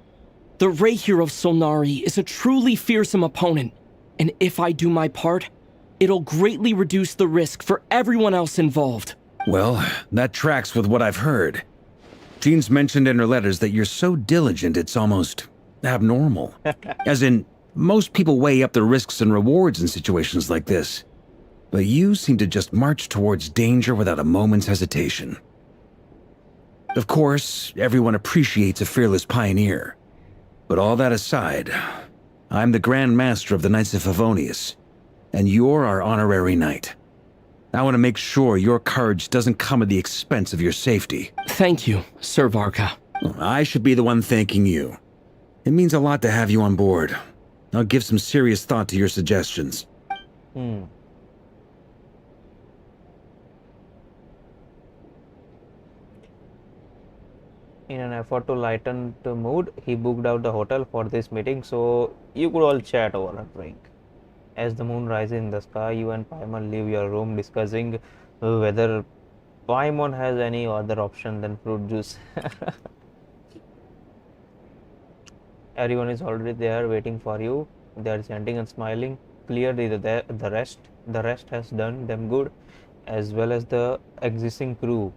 The Rayher of Solnari is a truly fearsome opponent, and if I do my part, it'll greatly reduce the risk for everyone else involved. Well, that tracks with what I've heard. Jean's mentioned in her letters that you're so diligent it's almost abnormal. As in, most people weigh up the risks and rewards in situations like this. But you seem to just march towards danger without a moment's hesitation. Of course, everyone appreciates a fearless pioneer. But all that aside, I'm the Grand Master of the Knights of Favonius, and you're our honorary knight. I want to make sure your courage doesn't come at the expense of your safety. Thank you, Sir Varka. I should be the one thanking you. It means a lot to have you on board. I'll give some serious thought to your suggestions. In an effort to lighten the mood, he booked out the hotel for this meeting so you could all chat over a drink. As the moon rises in the sky, you and Paimon leave your room discussing whether Paimon has any other option than fruit juice. Everyone is already there waiting for you. They are chanting and smiling. Clearly the rest has done them good, as well as the existing crew.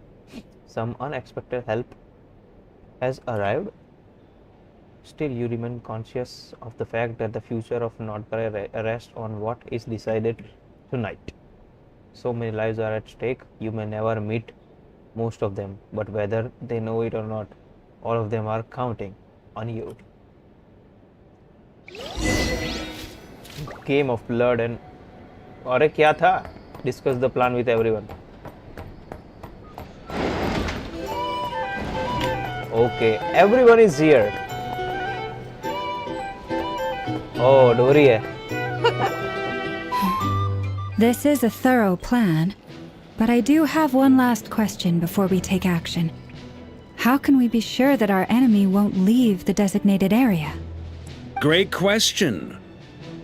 Some unexpected help has arrived. Still, you remain conscious of the fact that the future of Nordkara rests on what is decided tonight. So many lives are at stake. You may never meet most of them, but whether they know it or not, all of them are counting on you. Game of blood and अरे क्या था? Discuss the plan with everyone. Okay, everyone is here. Oh, Dory hai. This is a thorough plan, but I do have one last question before we take action. How can we be sure that our enemy won't leave the designated area? Great question.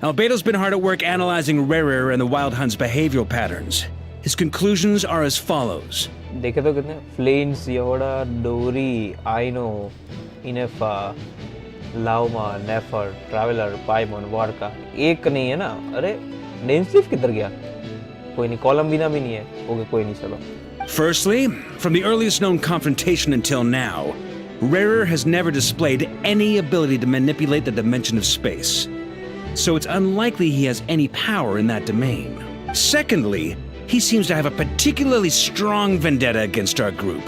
Albedo's been hard at work analyzing Rerir and the Wild Hunt's behavioral patterns. His conclusions are as follows. देखे तो कितने Flames, Yoda, Dory, Aino, Inefa, Lauma, Nefer, Traveler, Paimon, Warka. एक नहीं है ना? अरे Dainsleif किधर गया? कोई नहीं, Columbina भी नहीं है. ओके कोई नहीं चलो. Firstly, from the earliest known confrontation until now, Rerir has never displayed any ability to manipulate the dimension of space. So it's unlikely he has any power in that domain. Secondly, he seems to have a particularly strong vendetta against our group.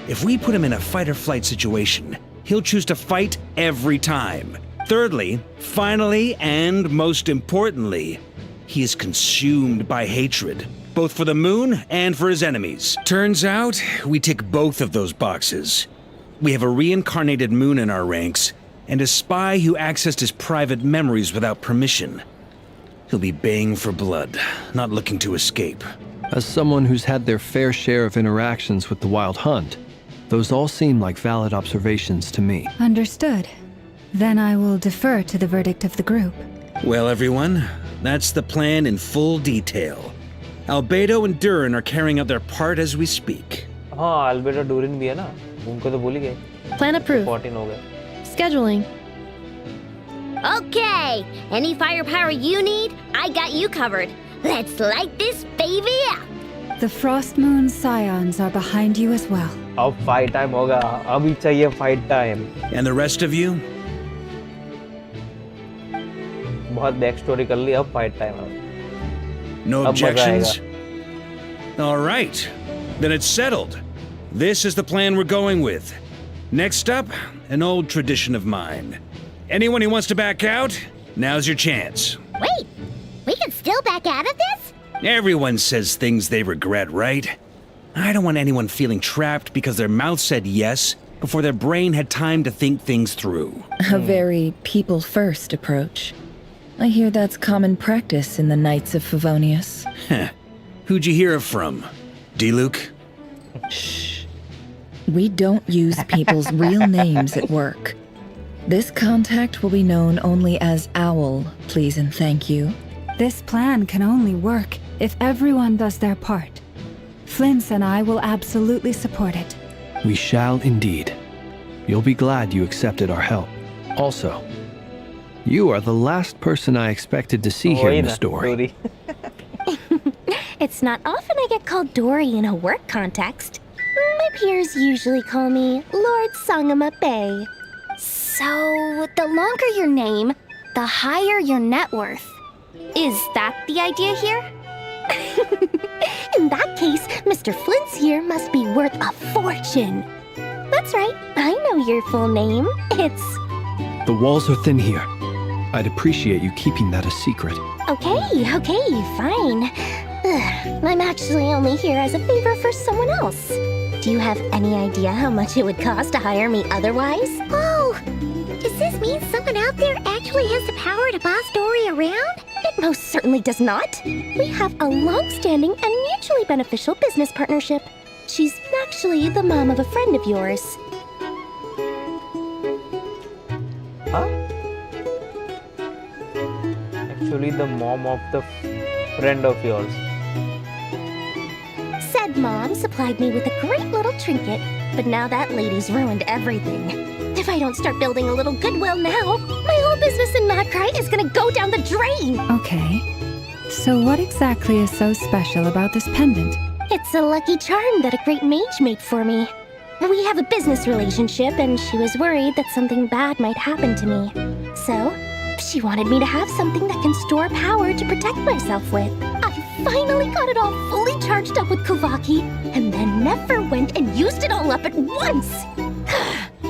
If we put him in a fight-or-flight situation, he'll choose to fight every time. Thirdly, finally, and most importantly, he is consumed by hatred, both for the moon and for his enemies. Turns out, we tick both of those boxes. We have a reincarnated moon in our ranks, and a spy who accessed his private memories without permission. He'll be baying for blood, not looking to escape. As someone who's had their fair share of interactions with the Wild Hunt, those all seem like valid observations to me. Understood. Then I will defer to the verdict of the group. Well, everyone, that's the plan in full detail. Albedo and Durin are carrying out their part as we speak. हाँ, Albedo Durin भी है ना? उनको तो भूल ही गए. Plan approved. 14 हो गए. Scheduling. Okay, any firepower you need, I got you covered. Let's light this baby up. The Frost Moon Scions are behind you as well. अब fight time होगा. अभी चाहिए fight time. And the rest of you? बहुत back story कर ली. अब fight time है. No objections? All right. Then it's settled. This is the plan we're going with. Next up, an old tradition of mine. Anyone who wants to back out, now's your chance. Wait, we can still back out of this? Everyone says things they regret, right? I don't want anyone feeling trapped because their mouth said yes before their brain had time to think things through. A very people-first approach. I hear that's common practice in the Knights of Favonius. Heh. Who'd you hear it from? D-Luke? Shh. We don't use people's real names at work. This contact will be known only as Owl, please and thank you. This plan can only work if everyone does their part. Flint's and I will absolutely support it. We shall indeed. You'll be glad you accepted our help. Also, you are the last person I expected to see here in the story. It's not often I get called Dory in a work context. My peers usually call me Lord Sangama Bay. So, the longer your name, the higher your net worth. Is that the idea here? In that case, Mr. Flint's here must be worth a fortune. That's right, I know your full name. It's... The walls are thin here. I'd appreciate you keeping that a secret. Okay, fine. I'm actually only here as a favor for someone else. Do you have any idea how much it would cost to hire me otherwise? Oh, does this mean someone out there actually has the power to boss Dory around? It most certainly does not. We have a long-standing and mutually beneficial business partnership. She's actually the mom of a friend of yours. Huh? actually the mom of the friend of yours? Said mom supplied me with a great little trinket, but now that lady's ruined everything. If I don't start building a little goodwill now, my whole business in Notcry is gonna go down the drain! Okay. So what exactly is so special about this pendant? It's a lucky charm that a great mage made for me. We have a business relationship, and she was worried that something bad might happen to me. So, she wanted me to have something that can store power to protect myself with. I finally got it all fully charged up with Kuvaki, and then never went and used it all up at once!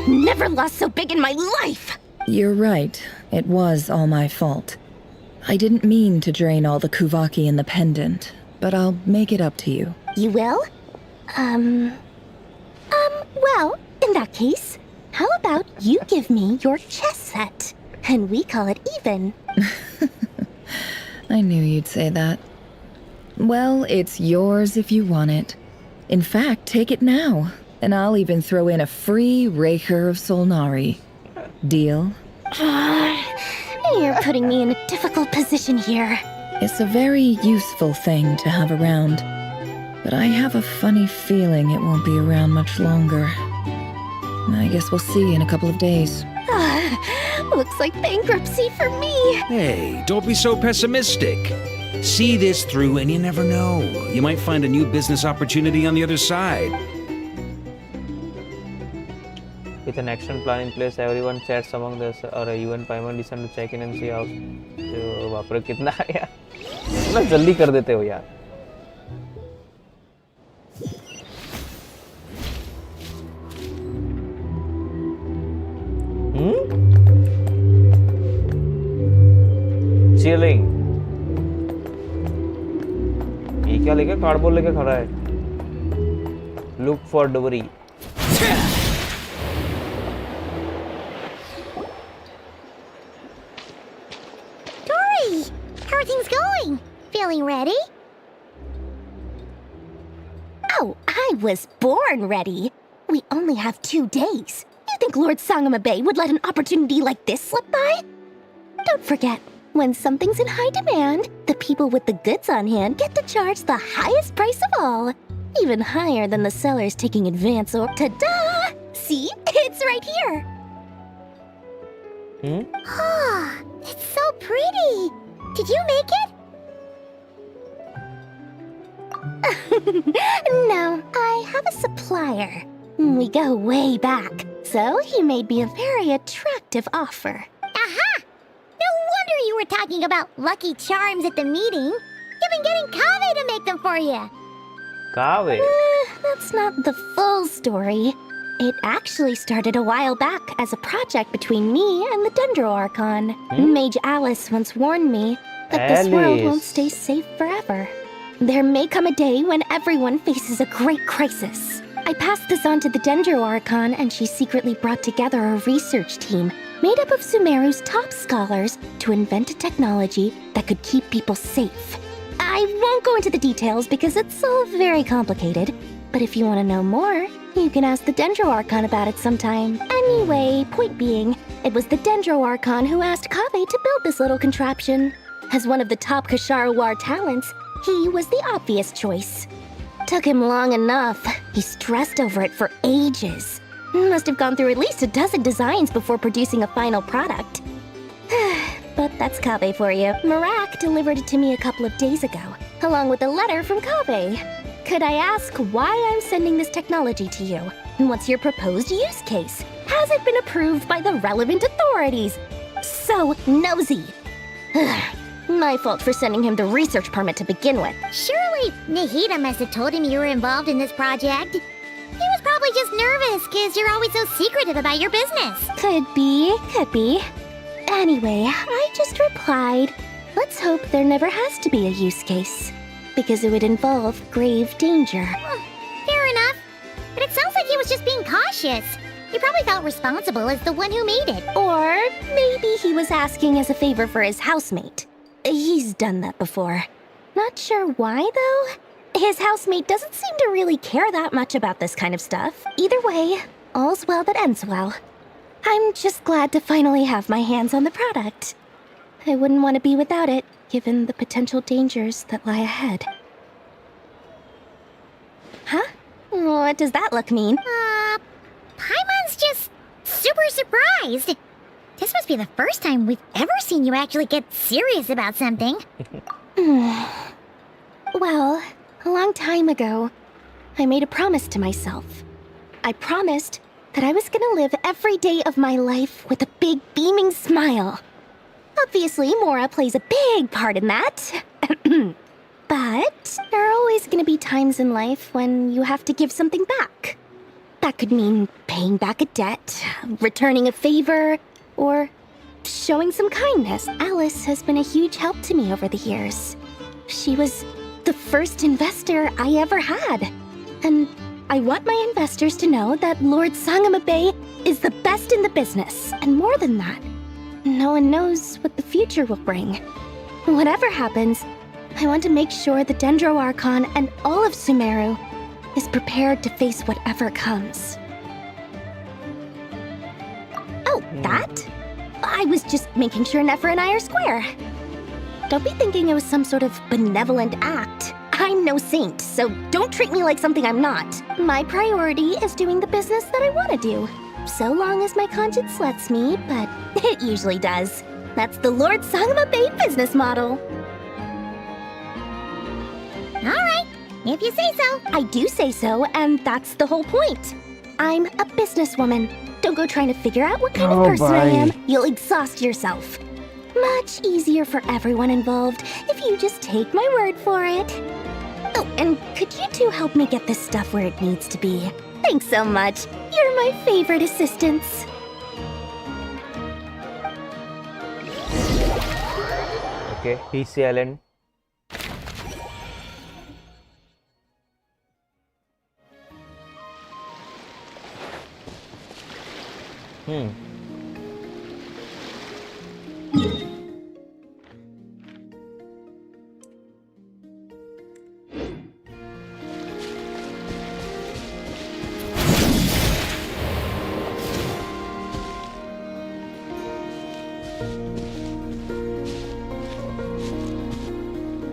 Never lost so big in my life! You're right. It was all my fault. I didn't mean to drain all the Kuvaki in the pendant, but I'll make it up to you. You will? Well, in that case, how about you give me your chess set? And we call it even. I knew you'd say that. Well, it's yours if you want it. In fact, take it now, and I'll even throw in a free Raker of Solnari. Deal? You're putting me in a difficult position here. It's a very useful thing to have around, but I have a funny feeling it won't be around much longer. I guess we'll see in a couple of days. Looks like bankruptcy for me. Hey, don't be so pessimistic. See this through and you never know. You might find a new business opportunity on the other side. With an action plan in place, everyone chats among this or a UN Paimon listen to check in and see how. तो बाप रे कितना यार, इतना जल्दी कर देते हो यार. Chilling. ये क्या लेके कार्डबोर्ड लेके खड़ा है? Look for debris. Dory, how are things going? Feeling ready? Oh, I was born ready. We only have 2 days. You think Lord Sangama Bay would let an opportunity like this slip by? Don't forget, when something's in high demand, the people with the goods on hand get to charge the highest price of all. Even higher than the sellers taking advance or... Ta-da! See? It's right here! Ah, it's so pretty. Did you make it? No, I have a supplier. We go way back, so he made me a very attractive offer. Aha! No wonder you were talking about lucky charms at the meeting. You've been getting Kave to make them for you. Kave? That's not the full story. It actually started a while back as a project between me and the Dendro Archon. Mage Alice once warned me that this world won't stay safe forever. There may come a day when everyone faces a great crisis. I passed this on to the Dendro Archon, and she secretly brought together a research team made up of Sumeru's top scholars to invent a technology that could keep people safe. I won't go into the details because it's all very complicated, but if you want to know more, you can ask the Dendro Archon about it sometime. Anyway, point being, it was the Dendro Archon who asked Kave to build this little contraption. As one of the top Kasharawar talents, he was the obvious choice. Took him long enough. He stressed over it for ages. Must have gone through at least a dozen designs before producing a final product. But that's Kave for you. Marak delivered it to me a couple of days ago, along with a letter from Kave. Could I ask why I'm sending this technology to you? And what's your proposed use case? Has it been approved by the relevant authorities? So nosy. My fault for sending him the research permit to begin with. Surely Nahida must have told him you were involved in this project. He was probably just nervous because you're always so secretive about your business. Could be, could be. Anyway, I just replied, let's hope there never has to be a use case, because it would involve grave danger. Fair enough. But it sounds like he was just being cautious. He probably felt responsible as the one who made it. Or maybe he was asking as a favor for his housemate. He's done that before. Not sure why, though. His housemate doesn't seem to really care that much about this kind of stuff. Either way, all's well that ends well. I'm just glad to finally have my hands on the product. I wouldn't want to be without it, given the potential dangers that lie ahead. Huh? What does that look mean? Paimon's just super surprised. This must be the first time we've ever seen you actually get serious about something. Well, a long time ago, I made a promise to myself. I promised that I was gonna live every day of my life with a big beaming smile. Obviously, Mora plays a big part in that. But there are always gonna be times in life when you have to give something back. That could mean paying back a debt, returning a favor, or showing some kindness. Alice has been a huge help to me over the years. She was the first investor I ever had. And I want my investors to know that Lord Sangama Bay is the best in the business. And more than that, no one knows what the future will bring. Whatever happens, I want to make sure the Dendro Archon and all of Sumeru is prepared to face whatever comes. Oh, that? I was just making sure Nefer and I are square. Don't be thinking it was some sort of benevolent act. I'm no saint, so don't treat me like something I'm not. My priority is doing the business that I want to do. So long as my conscience lets me, but it usually does. That's the Lord Sangama Bay business model. Alright, if you say so. I do say so, and that's the whole point. I'm a businesswoman. Don't go trying to figure out what kind of person I am. You'll exhaust yourself. Much easier for everyone involved if you just take my word for it. Oh, and could you two help me get this stuff where it needs to be? Thanks so much. You're my favorite assistants. Okay, PC Island.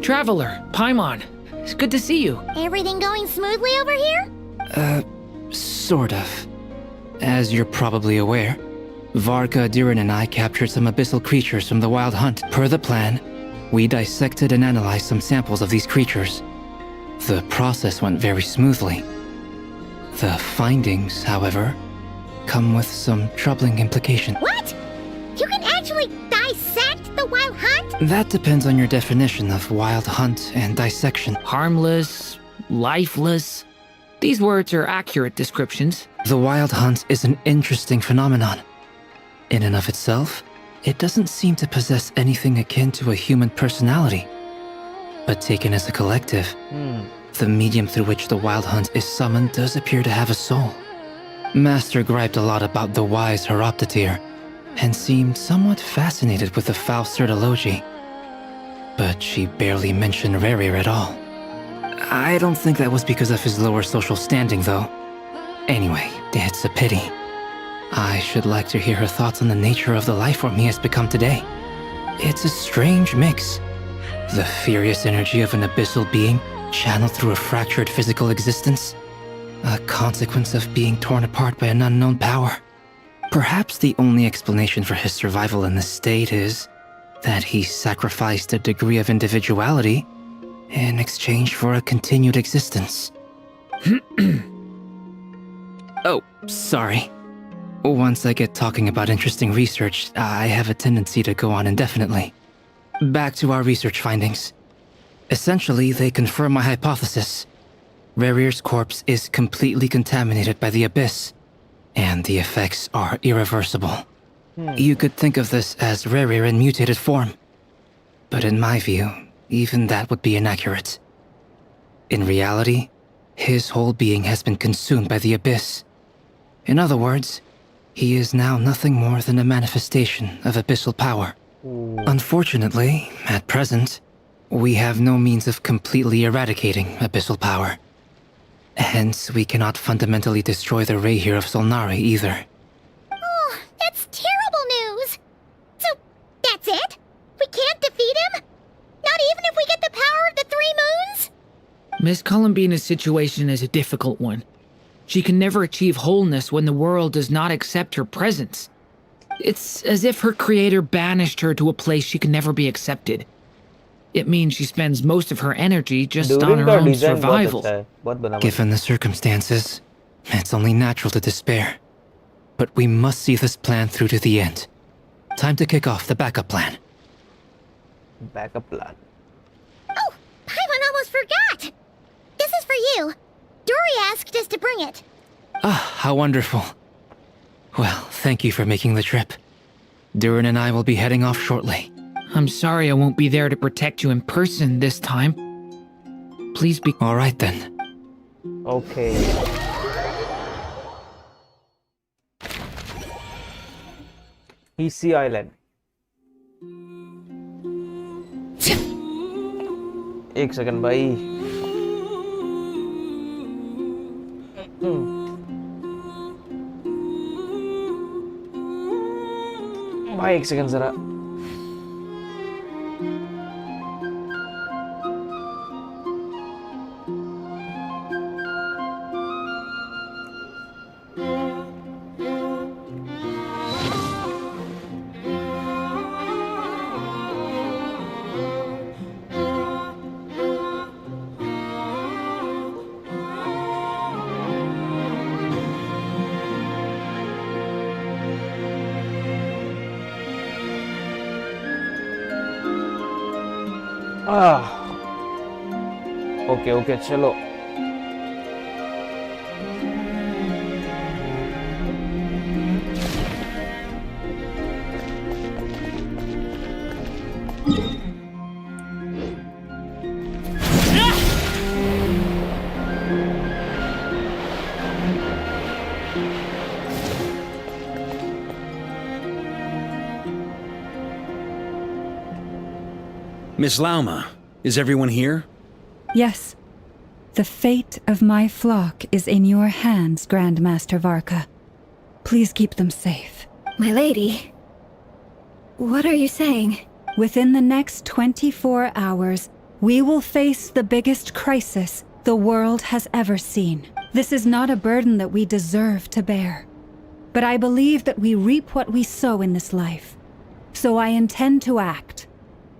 Traveler, Paimon, it's good to see you. Everything going smoothly over here? Sort of. As you're probably aware, Varka, Diran, and I captured some abyssal creatures from the Wild Hunt. Per the plan, we dissected and analyzed some samples of these creatures. The process went very smoothly. The findings, however, come with some troubling implications. What? You can actually dissect the Wild Hunt? That depends on your definition of Wild Hunt and dissection. Harmless, lifeless. These words are accurate descriptions. The Wild Hunt is an interesting phenomenon. In and of itself, it doesn't seem to possess anything akin to a human personality. But taken as a collective, the medium through which the Wild Hunt is summoned does appear to have a soul. Master griped a lot about the wise Horoptotire, and seemed somewhat fascinated with the foul Certology. But she barely mentioned Rerir at all. I don't think that was because of his lower social standing, though. Anyway, it's a pity. I should like to hear her thoughts on the nature of the life form he has become today. It's a strange mix. The furious energy of an abyssal being channeled through a fractured physical existence. A consequence of being torn apart by an unknown power. Perhaps the only explanation for his survival in this state is that he sacrificed a degree of individuality in exchange for a continued existence. Oh, sorry. Once I get talking about interesting research, I have a tendency to go on indefinitely. Back to our research findings. Essentially, they confirm my hypothesis. Rerir's corpse is completely contaminated by the Abyss, and the effects are irreversible. You could think of this as Rerir in mutated form. But in my view, even that would be inaccurate. In reality, his whole being has been consumed by the Abyss. In other words, he is now nothing more than a manifestation of abyssal power. Unfortunately, at present, we have no means of completely eradicating abyssal power. Hence, we cannot fundamentally destroy the Rayhir of Solnari either. Oh, that's terrible news! So, that's it? We Miss Columbina's situation is a difficult one. She can never achieve wholeness when the world does not accept her presence. It's as if her creator banished her to a place she can never be accepted. It means she spends most of her energy just on her own survival. Given the circumstances, it's only natural to despair. But we must see this plan through to the end. Time to kick off the backup plan. Backup plan. Oh, Paimon almost forgot! This is for you. Dory asked us to bring it. Ah, how wonderful. Well, thank you for making the trip. Durin and I will be heading off shortly. I'm sorry I won't be there to protect you in person this time. Please be... All right then. Okay. PC Island. एक second भाई. भाई एक second जरा. Okay okay चलो. Miss Lauma, is everyone here? Yes. The fate of my flock is in your hands, Grand Master Varka. Please keep them safe. My lady, what are you saying? Within the next 24 hours, we will face the biggest crisis the world has ever seen. This is not a burden that we deserve to bear. But I believe that we reap what we sow in this life. So I intend to act.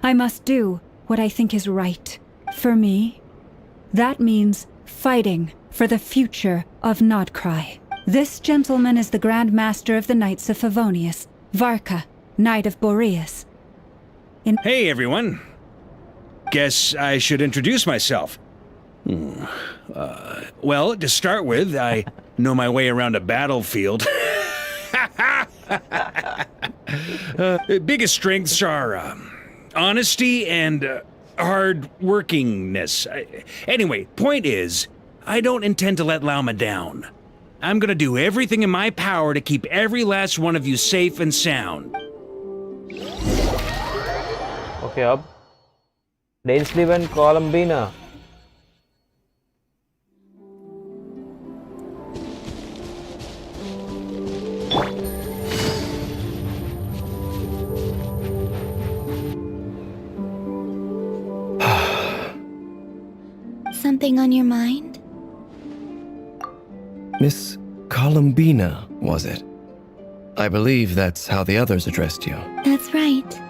I must do what I think is right. For me, that means fighting for the future of Nodcry. This gentleman is the Grand Master of the Knights of Favonius, Varka, Knight of Boreas. Hey, everyone. Guess I should introduce myself. Well, to start with, I know my way around a battlefield. Biggest strengths are honesty and hard-workingness. Anyway, point is, I don't intend to let Lauma down. I'm gonna do everything in my power to keep every last one of you safe and sound. Okay, अब Dainsleeve and Columbina. Something on your mind? Miss Columbina, was it? I believe that's how the others addressed you. That's right.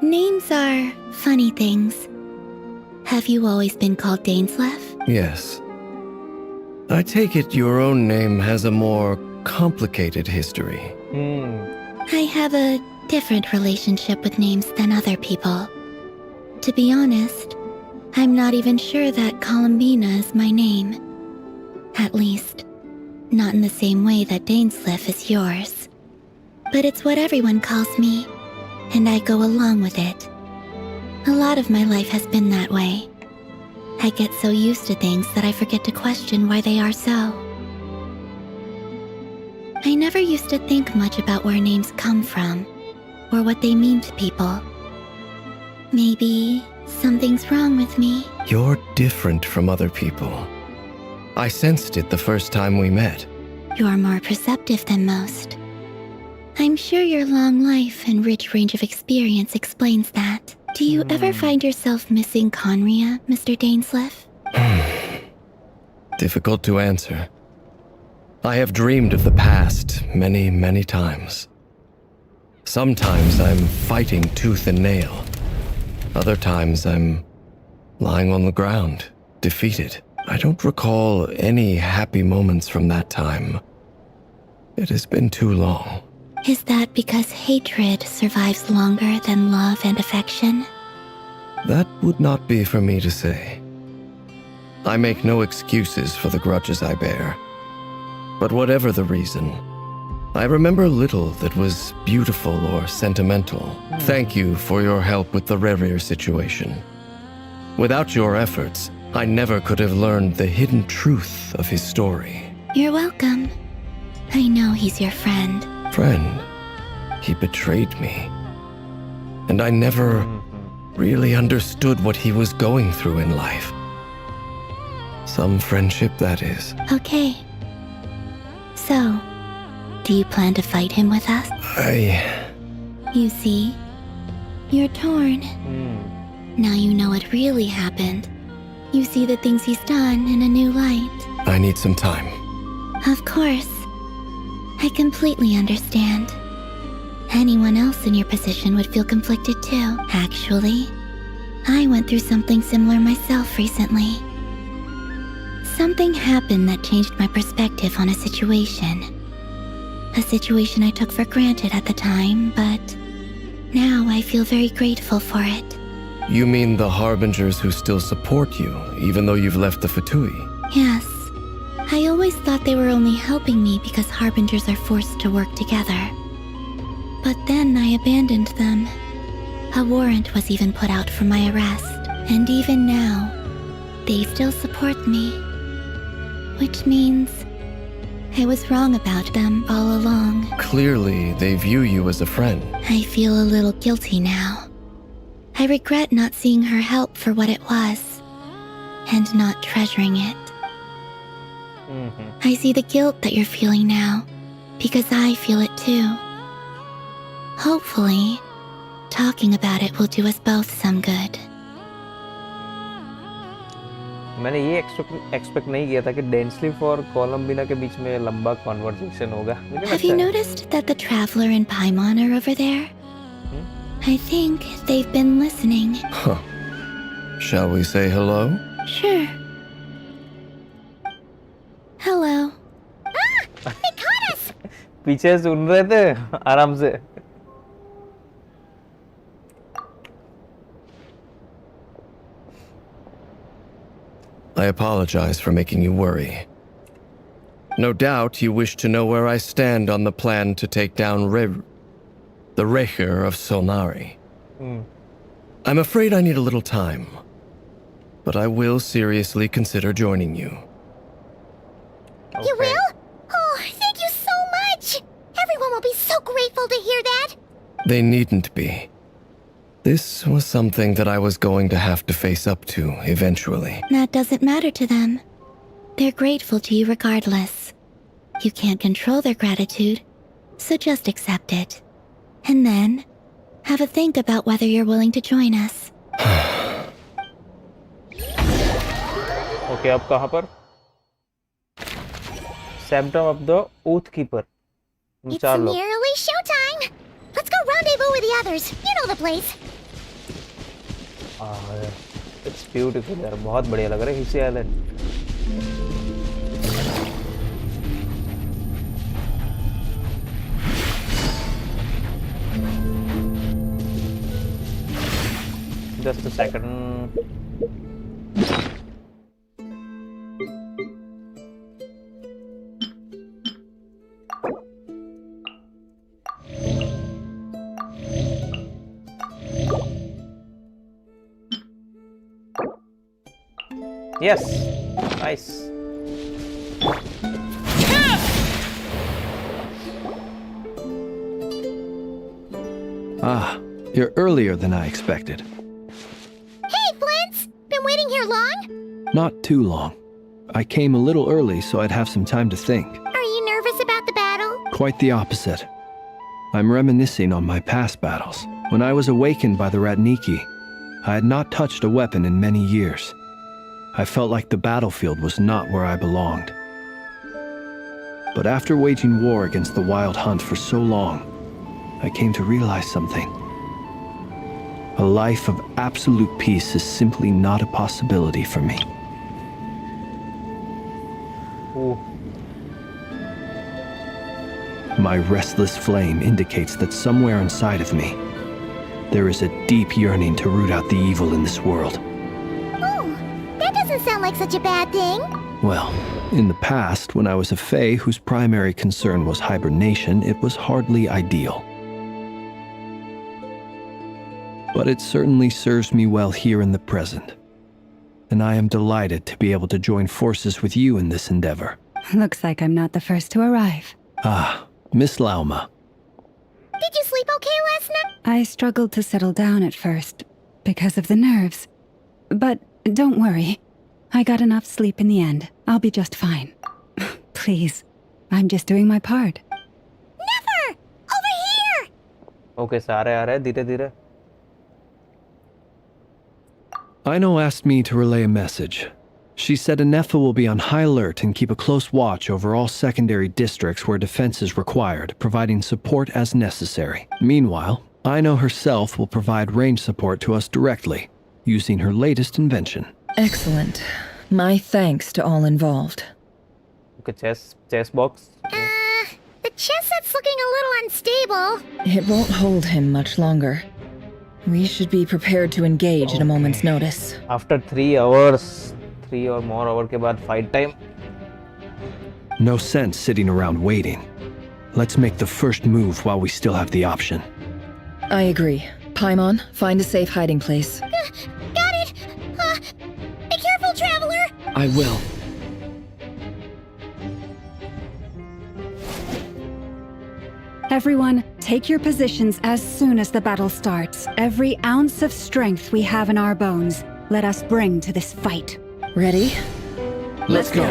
Names are funny things. Have you always been called Dainsleif? Yes. I take it your own name has a more complicated history. I have a different relationship with names than other people. To be honest, I'm not even sure that Columbina is my name. At least, not in the same way that Dainsleif is yours. But it's what everyone calls me, and I go along with it. A lot of my life has been that way. I get so used to things that I forget to question why they are so. I never used to think much about where names come from, or what they mean to people. Maybe something's wrong with me. You're different from other people. I sensed it the first time we met. You're more perceptive than most. I'm sure your long life and rich range of experience explains that. Do you ever find yourself missing Conria, Mr. Dainsleif? Difficult to answer. I have dreamed of the past many, many times. Sometimes I'm fighting tooth and nail. Other times I'm lying on the ground, defeated. I don't recall any happy moments from that time. It has been too long. Is that because hatred survives longer than love and affection? That would not be for me to say. I make no excuses for the grudges I bear. But whatever the reason, I remember little that was beautiful or sentimental. Thank you for your help with the Rerir situation. Without your efforts, I never could have learned the hidden truth of his story. You're welcome. I know he's your friend. Friend, he betrayed me. And I never really understood what he was going through in life. Some friendship, that is. Okay. So, do you plan to fight him with us? You see, you're torn. Now you know what really happened. You see the things he's done in a new light. I need some time. Of course. I completely understand. Anyone else in your position would feel conflicted too. Actually, I went through something similar myself recently. Something happened that changed my perspective on a situation. A situation I took for granted at the time, but now I feel very grateful for it. You mean the Harbingers who still support you, even though you've left the Fatui? Yes. I always thought they were only helping me because Harbingers are forced to work together. But then I abandoned them. A warrant was even put out for my arrest. And even now, they still support me. Which means I was wrong about them all along. Clearly, they view you as a friend. I feel a little guilty now. I regret not seeing her help for what it was, and not treasuring it. I see the guilt that you're feeling now, because I feel it too. Hopefully, talking about it will do us both some good. मैंने ये expect नहीं किया था कि densely for कोलंबिना के बीच में लंबा conversation होगा. Have you noticed that the traveler and Paimon are over there? I think they've been listening. Huh. Shall we say hello? Sure. Hello. Ah! They caught us! पीछे सुन रहे थे आराम से. I apologize for making you worry. No doubt you wish to know where I stand on the plan to take down the Reir of Solnari. I'm afraid I need a little time, but I will seriously consider joining you. You will? Oh, thank you so much! Everyone will be so grateful to hear that! They needn't be. This was something that I was going to have to face up to eventually. That doesn't matter to them. They're grateful to you regardless. You can't control their gratitude, so just accept it. And then, have a think about whether you're willing to join us. Okay, अब कहाँ पर? Symptom of the Oath Keeper. It's nearly showtime! Let's go rendezvous with the others. You know the place. It's beautiful यार, बहुत बढ़िया लग रहा है हिसी island. Just a second. Yes, nice. Ah, you're earlier than I expected. Hey, Flint's! Been waiting here long? Not too long. I came a little early so I'd have some time to think. Are you nervous about the battle? Quite the opposite. I'm reminiscing on my past battles. When I was awakened by the Ratniki, I had not touched a weapon in many years. I felt like the battlefield was not where I belonged. But after waging war against the Wild Hunt for so long, I came to realize something. A life of absolute peace is simply not a possibility for me. Oh. My restless flame indicates that somewhere inside of me, there is a deep yearning to root out the evil in this world. Oh, that doesn't sound like such a bad thing. Well, in the past, when I was a Fae whose primary concern was hibernation, it was hardly ideal. But it certainly serves me well here in the present. And I am delighted to be able to join forces with you in this endeavor. Looks like I'm not the first to arrive. Ah, Miss Lauma. Did you sleep okay last night? I struggled to settle down at first because of the nerves. But don't worry. I got enough sleep in the end. I'll be just fine. Please, I'm just doing my part. Never! Over here! Okay, सारे आ रहे हैं धीरे धीरे. Aino asked me to relay a message. She said Anefa will be on high alert and keep a close watch over all secondary districts where defense is required, providing support as necessary. Meanwhile, Aino herself will provide range support to us directly, using her latest invention. Excellent. My thanks to all involved. Okay, chess box. The chess set's looking a little unstable. It won't hold him much longer. We should be prepared to engage at a moment's notice. After 3 hours, 3 or more hours के बाद fight time. No sense sitting around waiting. Let's make the first move while we still have the option. I agree. Paimon, find a safe hiding place. Got it! Be careful, traveler! I will. Everyone, take your positions as soon as the battle starts. Every ounce of strength we have in our bones, let us bring to this fight. Ready? Let's go.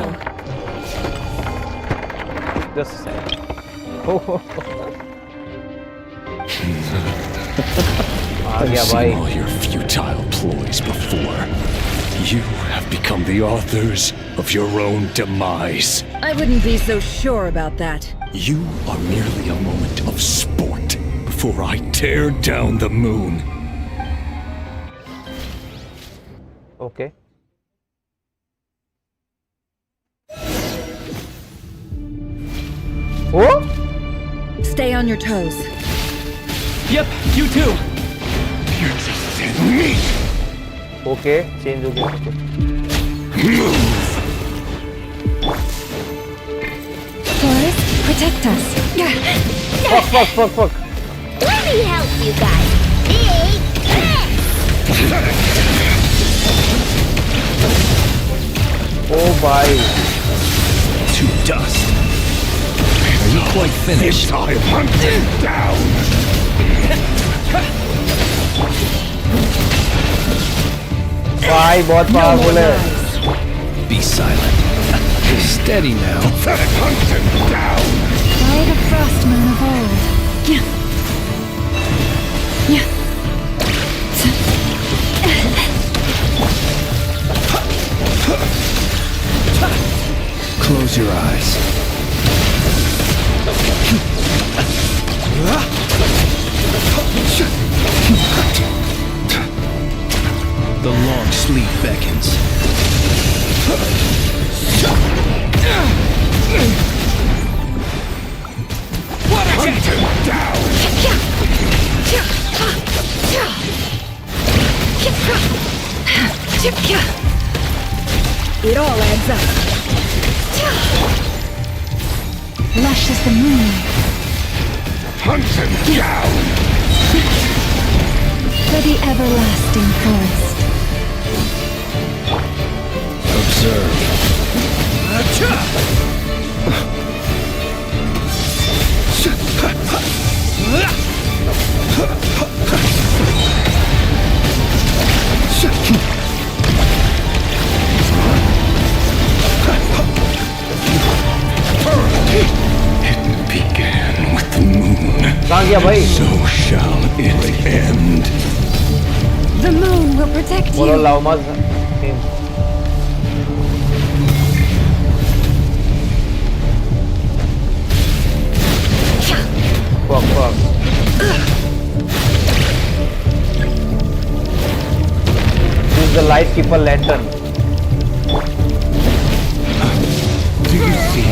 Just a second. Oh. I've seen all your futile ploys before. You have become the authors of your own demise. I wouldn't be so sure about that. You are merely a moment of sport before I tear down the moon. Okay. Oh? Stay on your toes. Yep, you too. You're just dead meat. Okay, change हो गया. Forest, protect us. Fuck. Let me help you guys. Oh bye. To dust. Are you quite finished? I hunt him down. Bye, बहुत powerful है. Be silent. Steady now. Hunt him down. By the frostmoon of old. Close your eyes. The long sleep beckons. Hunt him down. It all adds up. Lush as the moon. Hunt him down. For the everlasting forest. Observe. It began with the moon. कहाँ गया भाई? So shall it end. The moon will protect बोलो you. Lauma's team. light keeper lantern. Do you see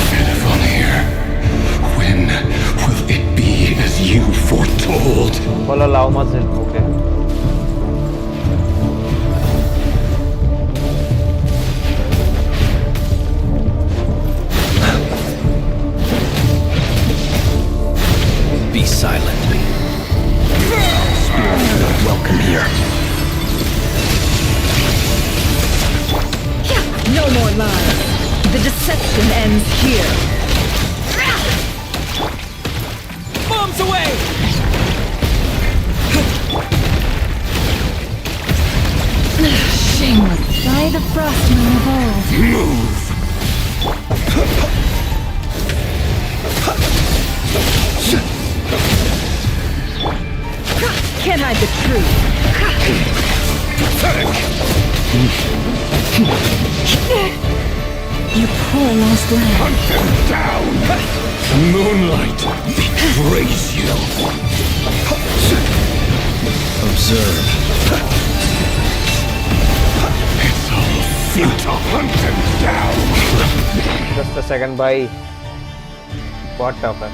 Pitiful here. When will it be as you foretold? Follow Lauma's hill. Okay. Be silent. Spirit is not welcome here. No more lies. The deception ends here. Bombs away! Shameless. By the frostman of old. Move! Can't hide the truth. You poor lost lamb. Hunt them down! The moonlight betrays you. Observe. It's all futile. Hunt them down! Just a second, bhai. What tough है?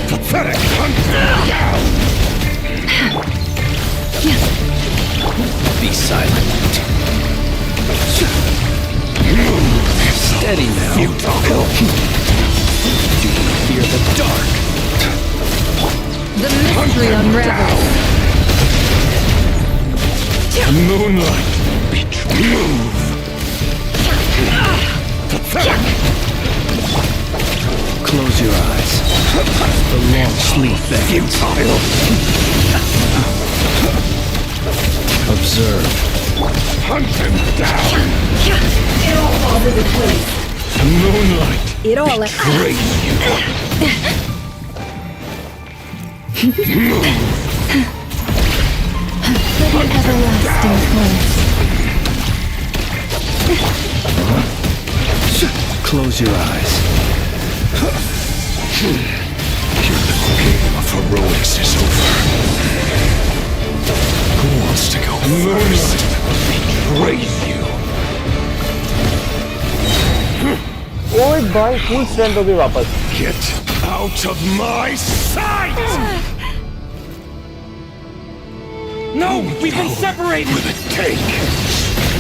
Pathetic! Hunt them down! Be silent. Steady now. Futile! Do you fear the dark? The mystery unravels. The moonlight betrays. Move! Pathetic! Close your eyes. The long sleep ends. Futile! Observe. Hunt them down! It all falls into place. The moonlight It all betrays you. Move! But an everlasting force. Close your eyes. Your little game of heroics is over. Who wants to go first? Betrays you. ओए भाई full strength होगी वापस. Get out of my sight! No, we've been separated. Will it take?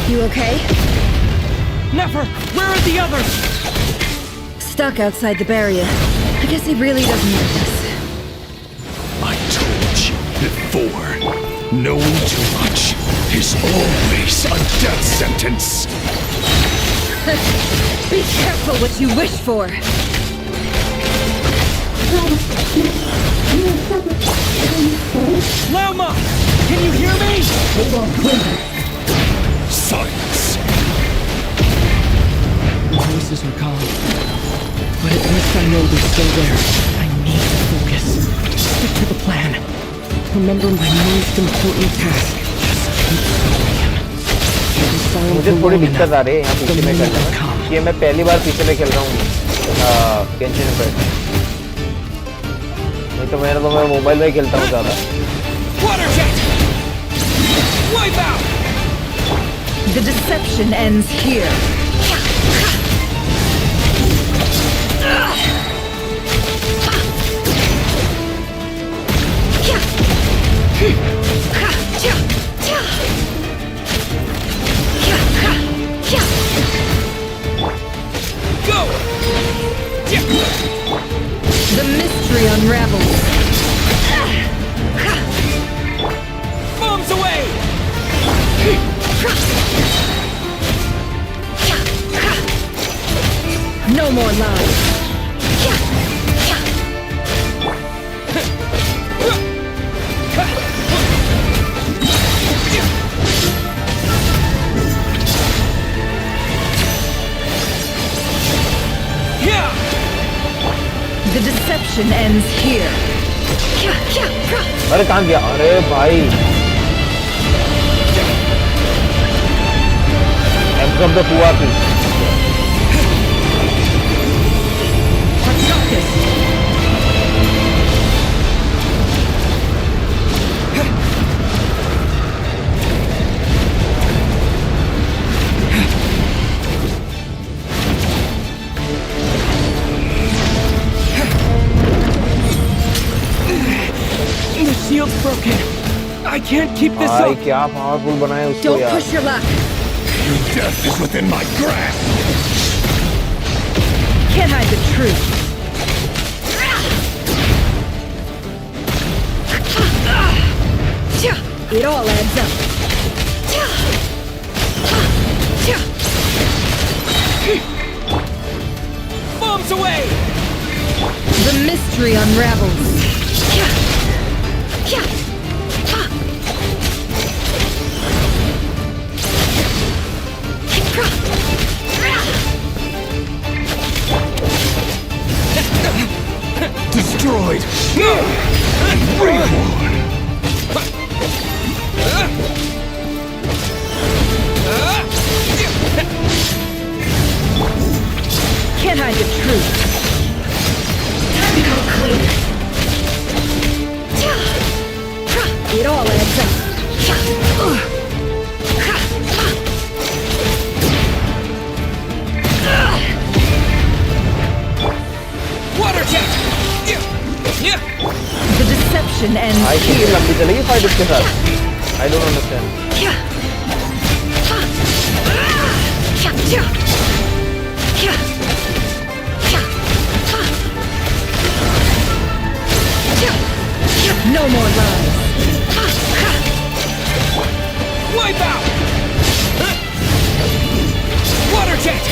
You okay? Never. Where are the others? Stuck outside the barrier. I guess he really doesn't like us. I told you before. Knowing too much is always a death sentence. Be careful what you wish for. Lauma! Can you hear me? Silence. The voices are gone. But at least I know they're still there. I need to focus. Stick to the plan. Remember my most important task. Just keep following him. मुझे थोड़ी दिक्कत आ रही है यहाँ पीछे में करने में कि मैं पहली बार पीछे में खेल रहा हूँ गेंशिन पे. नहीं तो मैं मोबाइल में ही खेलता हूँ ज़्यादा. Water jet! Wipe out! The deception ends here. Go! The mystery unravels. Bombs away! No more lies. deception ends here. अरे कहाँ गया? अरे भाई absorb the Puapi. The shield's broken. I can't keep this भाई up. क्या powerful बनाया उसको Don't यार. push your luck. Your death is within my grasp. Can't hide the truth. It all adds up. Bombs away! The mystery unravels. Destroyed. Reborn. Can't hide the truth. Time to go clear. It all adds up. Water jet! The deception ends I think here. लंबी चलेगी fight इसके साथ. I don't understand. No more lies. Wipe out! Water jet!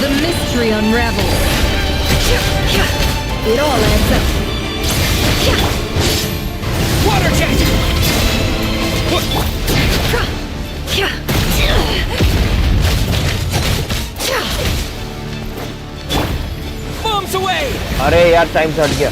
The mystery unravels. It all adds up. Water jet! Bombs away! अरे यार time से हट गया.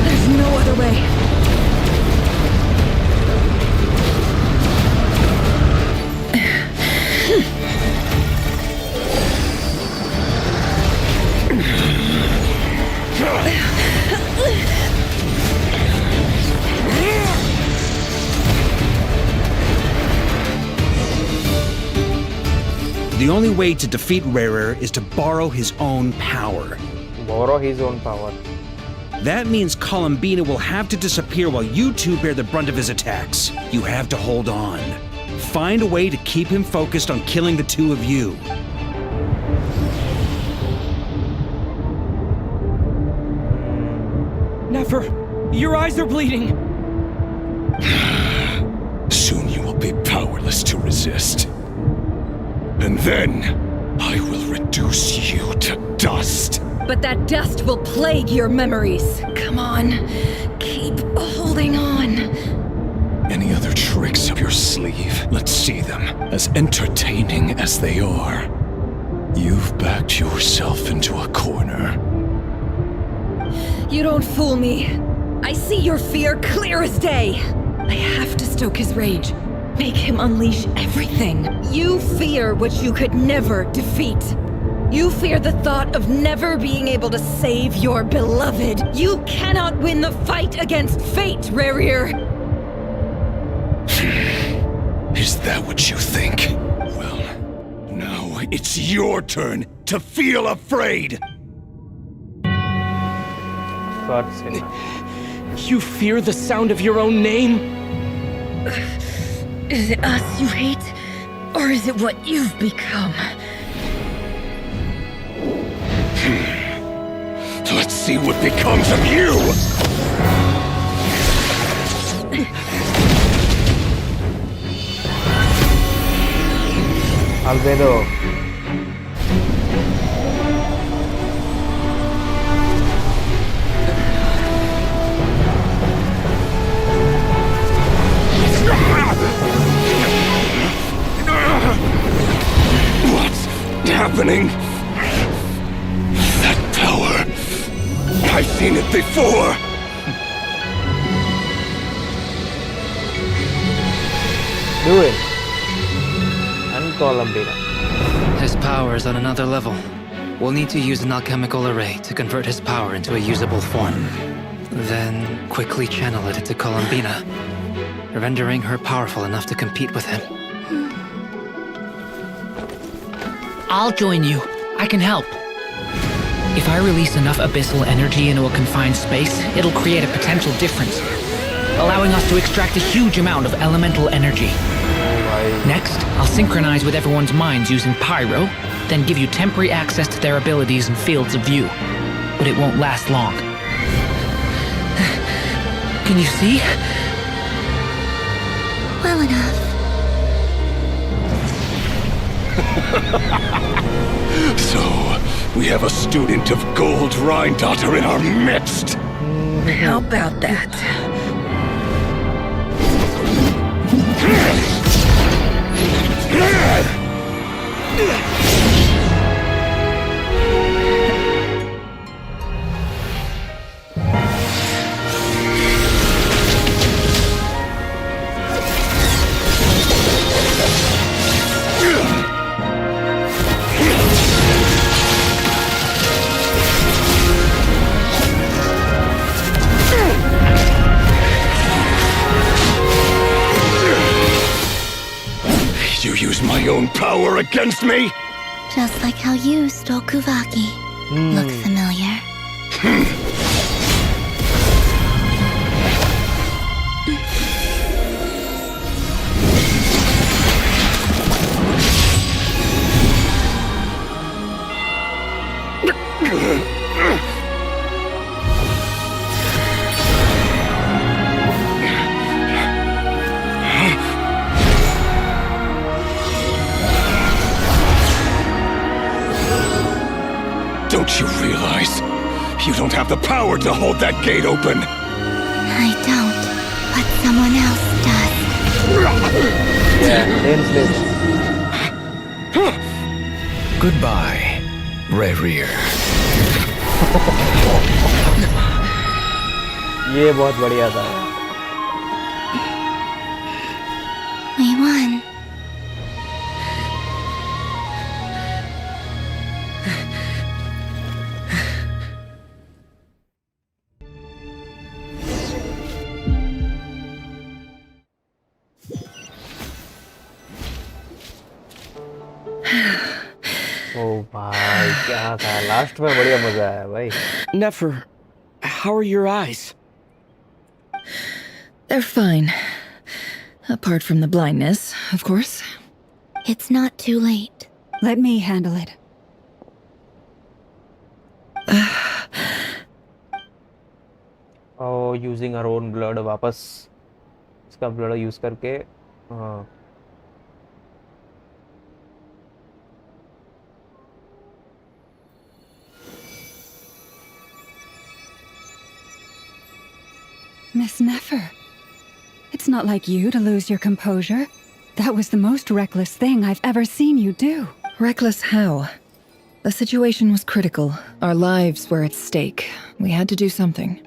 There's no other way. The only way to defeat Rarer is to borrow his own power. Borrow his own power. That means Columbina will have to disappear while you two bear the brunt of his attacks. You have to hold on. Find a way to keep him focused on killing the two of you. Never! Your eyes are bleeding! Soon you will be powerless to resist. And then, I will reduce you to dust. But that dust will plague your memories. Come on. Keep holding on. Any other tricks up your sleeve? Let's see them. As entertaining as they are. You've backed yourself into a corner. You don't fool me. I see your fear clear as day. I have to stoke his rage. Make him unleash everything. You fear what you could never defeat. You fear the thought of never being able to save your beloved. You cannot win the fight against fate, Rarir. Is that what you think? Well, now it's your turn to feel afraid. You fear the sound of your own name? Is it us you hate? Or is it what you've become? Let's see what becomes of you! Albedo. happening. That power. I've seen it before. Do it. Uncall Ambina. His power is on another level. We'll need to use an alchemical array to convert his power into a usable form. Then quickly channel it into Columbina, rendering her powerful enough to compete with him. I'll join you. I can help. If I release enough abyssal energy into a confined space, it'll create a potential difference, allowing us to extract a huge amount of elemental energy. Next, I'll synchronize with everyone's minds using Pyro, then give you temporary access to their abilities and fields of view. But it won't last long. Can you see? Well enough. So, we have a student of Gold Rhine-Daughter in our midst. How about that? You use my own power against me? Just like how you stole Kuvaki. Look familiar? Don't you realize? You don't have the power to hold that gate open! I don't, but someone else does. Yeah, Lens. Goodbye, Rerir. ये बहुत बढ़िया था. We won. ओ भाई क्या था last में बढ़िया मजा आया भाई. Nefer, how are your eyes? They're fine. Apart from the blindness, of course. It's not too late. Let me handle it. Oh, using our own blood वापस इसका blood use करके हाँ. Miss Nefer, it's not like you to lose your composure. That was the most reckless thing I've ever seen you do. Reckless how? The situation was critical. Our lives were at stake. We had to do something.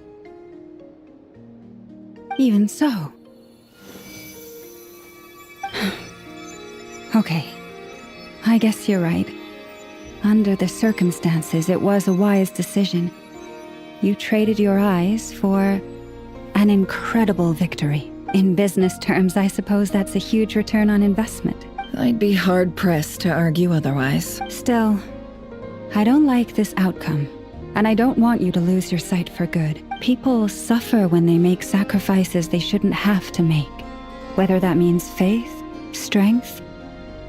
Even so. Okay. I guess you're right. Under the circumstances, it was a wise decision. You traded your eyes for an incredible victory. In business terms, I suppose that's a huge return on investment. I'd be hard-pressed to argue otherwise. Still, I don't like this outcome, and I don't want you to lose your sight for good. People suffer when they make sacrifices they shouldn't have to make, whether that means faith, strength,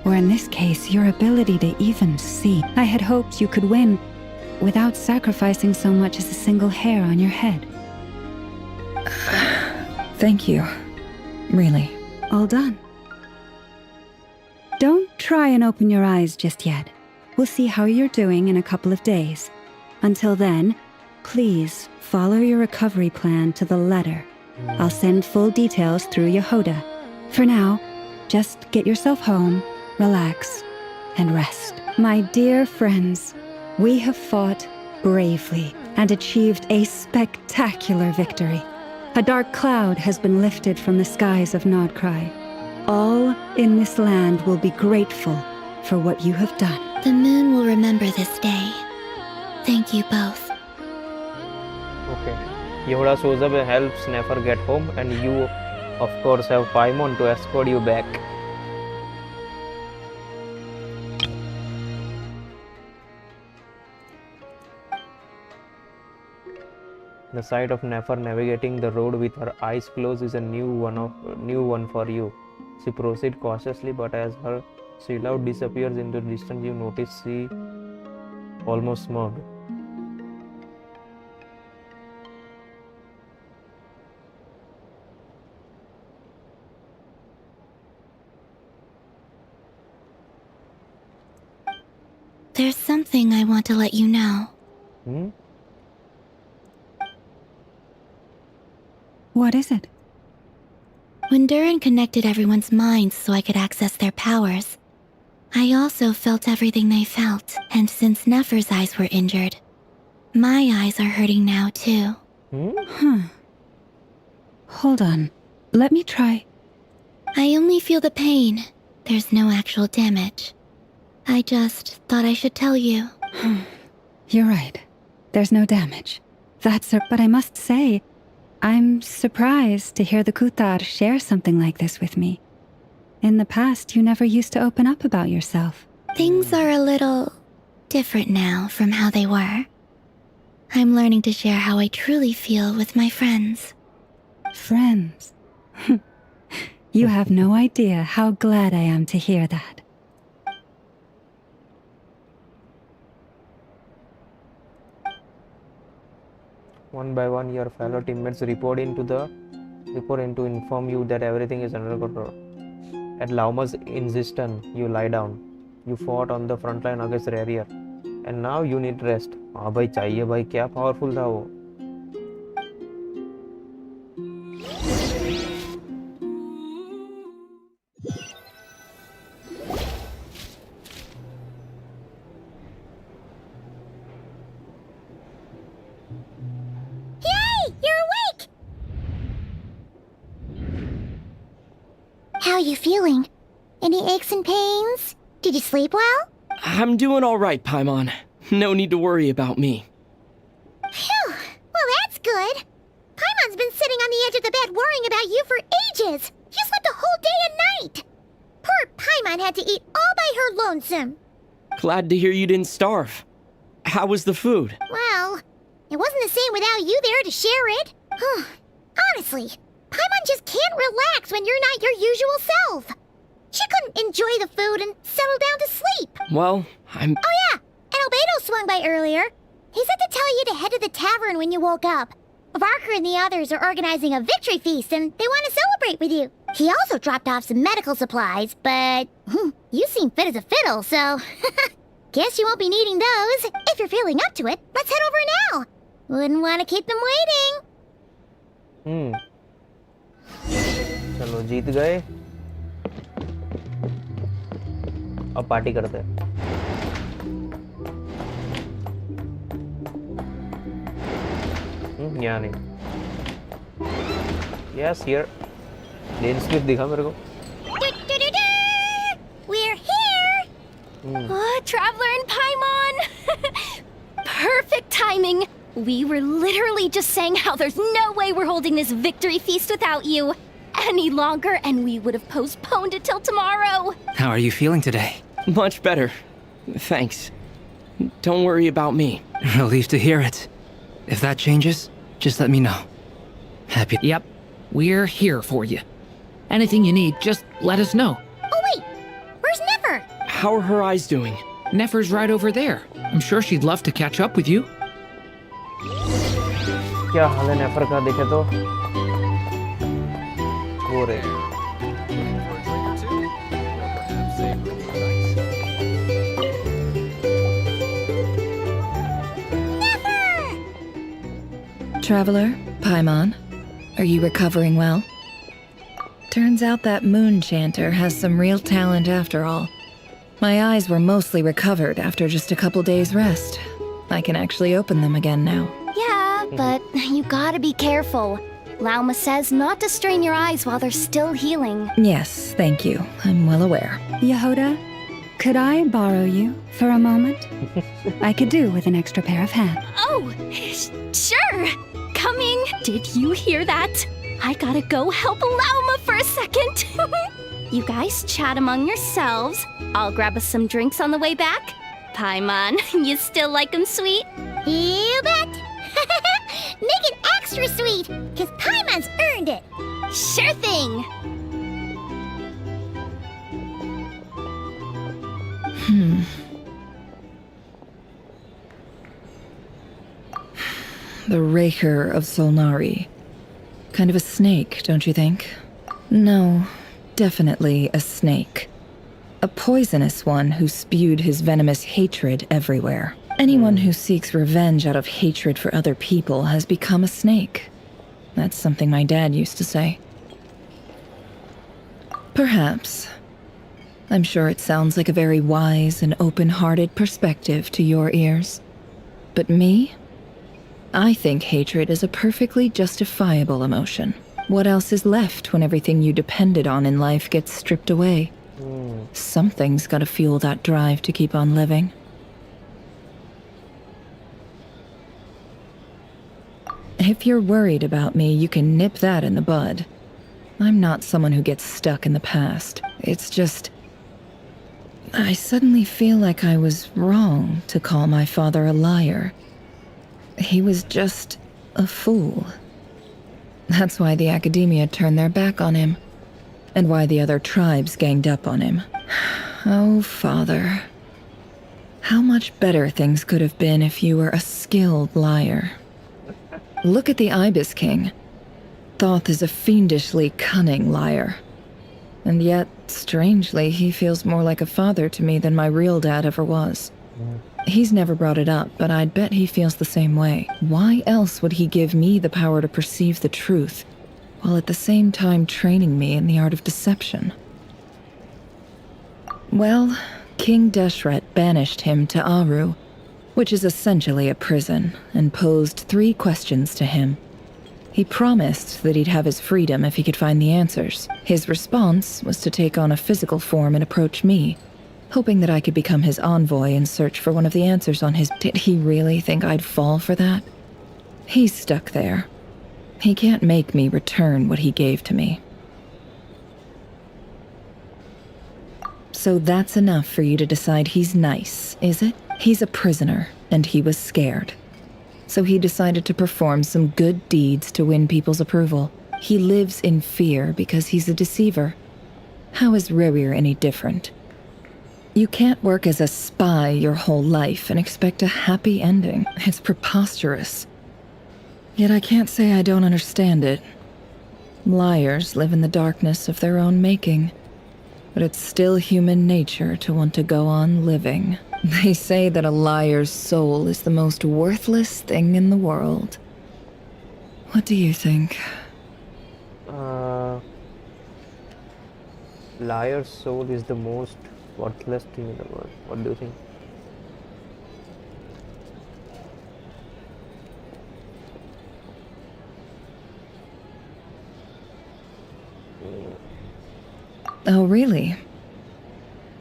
or in this case, your ability to even see. I had hoped you could win without sacrificing so much as a single hair on your head. Thank you. Really. All done. Don't try and open your eyes just yet. We'll see how you're doing in a couple of days. Until then, please follow your recovery plan to the letter. I'll send full details through Yehoda. For now, just get yourself home, relax, and rest. My dear friends, we have fought bravely and achieved a spectacular victory. A dark cloud has been lifted from the skies of Nodcry. All in this land will be grateful for what you have done. The moon will remember this day. Thank you both. Okay. Yehuda shows up and helps Nefer get home, and you, of course, have Paimon to escort you back. The sight of Nefer navigating the road with her eyes closed is a new one for you. She proceeds cautiously, but as her silhouette disappears into the distance, you notice she almost smirked. There's something I want to let you know. What is it? When Durin connected everyone's minds so I could access their powers, I also felt everything they felt, and since Nefer's eyes were injured, my eyes are hurting now too. Hold on. Let me try. I only feel the pain. There's no actual damage. I just thought I should tell you. You're right. There's no damage. But I must say, I'm surprised to hear the Kutar share something like this with me. In the past, you never used to open up about yourself. Things are a little different now from how they were. I'm learning to share how I truly feel with my friends. Friends? You have no idea how glad I am to hear that. One by one, your fellow teammates report in to inform you that everything is under control. At Lauma's insistence, you lie down. You fought on the front line against Rarier, and now you need rest. हाँ भाई चाहिए भाई, क्या powerful था वो. How are you feeling? Any aches and pains? Did you sleep well? I'm doing all right, Paimon. No need to worry about me. Phew! Well, that's good. Paimon's been sitting on the edge of the bed worrying about you for ages. You slept a whole day and night. Poor Paimon had to eat all by her lonesome. Glad to hear you didn't starve. How was the food? Well, it wasn't the same without you there to share it. Honestly, Paimon just can't relax when you're not your usual self. She couldn't enjoy the food and settle down to sleep. Well, Oh yeah, and Albedo swung by earlier. He said to tell you to head to the tavern when you woke up. Varker and the others are organizing a victory feast and they want to celebrate with you. He also dropped off some medical supplies, but you seem fit as a fiddle, so guess you won't be needing those. If you're feeling up to it, let's head over now. Wouldn't want to keep them waiting. चलो जीत गए. अब party करते हैं. यहाँ नहीं. Yes, here. Lane slip दिखा मेरे को. We're here. Traveler and Paimon! Perfect timing! We were literally just saying how there's no way we're holding this victory feast without you any longer, and we would have postponed it till tomorrow. How are you feeling today? Much better. Thanks. Don't worry about me. Relieved to hear it. If that changes, just let me know. Happy. Yep. We're here for you. Anything you need, just let us know. Oh wait, where's Nefer? How are her eyes doing? Nefer's right over there. I'm sure she'd love to catch up with you. क्या हाल है नेफर का देखे तो वो रे Traveler, Paimon, are you recovering well? Turns out that moon chanter has some real talent after all. My eyes were mostly recovered after just a couple days' rest. I can actually open them again now. Yeah, but you gotta be careful. Lauma says not to strain your eyes while they're still healing. Yes, thank you. I'm well aware. Yehoda, could I borrow you for a moment? I could do with an extra pair of hands. Oh, sure. Coming. Did you hear that? I gotta go help Lauma for a second. You guys chat among yourselves. I'll grab us some drinks on the way back. Paimon, you still like 'em sweet? You bet! Make it extra sweet, because Paimon's earned it! Sure thing! The Raker of Solnari. Kind of a snake, don't you think? No, definitely a snake. A poisonous one who spewed his venomous hatred everywhere. Anyone who seeks revenge out of hatred for other people has become a snake. That's something my dad used to say. Perhaps. I'm sure it sounds like a very wise and open-hearted perspective to your ears. But me? I think hatred is a perfectly justifiable emotion. What else is left when everything you depended on in life gets stripped away? Something's gotta fuel that drive to keep on living. If you're worried about me, you can nip that in the bud. I'm not someone who gets stuck in the past. It's just... I suddenly feel like I was wrong to call my father a liar. He was just a fool. That's why the Academia turned their back on him, and why the other tribes ganged up on him. Oh, Father. How much better things could have been if you were a skilled liar. Look at the Ibis King. Thoth is a fiendishly cunning liar. And yet, strangely, he feels more like a father to me than my real dad ever was. He's never brought it up, but I'd bet he feels the same way. Why else would he give me the power to perceive the truth, while at the same time training me in the art of deception? Well, King Deshret banished him to Aru, which is essentially a prison, and posed 3 questions to him. He promised that he'd have his freedom if he could find the answers. His response was to take on a physical form and approach me, hoping that I could become his envoy and search for one of the answers on his... Did he really think I'd fall for that? He's stuck there. He can't make me return what he gave to me. So that's enough for you to decide he's nice, is it? He's a prisoner, and he was scared. So he decided to perform some good deeds to win people's approval. He lives in fear because he's a deceiver. How is Rerir any different? You can't work as a spy your whole life and expect a happy ending. It's preposterous. Yet I can't say I don't understand it. Liars live in the darkness of their own making. But it's still human nature to want to go on living. They say that a liar's soul is the most worthless thing in the world. What do you think? Liar's soul is the most worthless thing in the world. What do you think? Oh, really?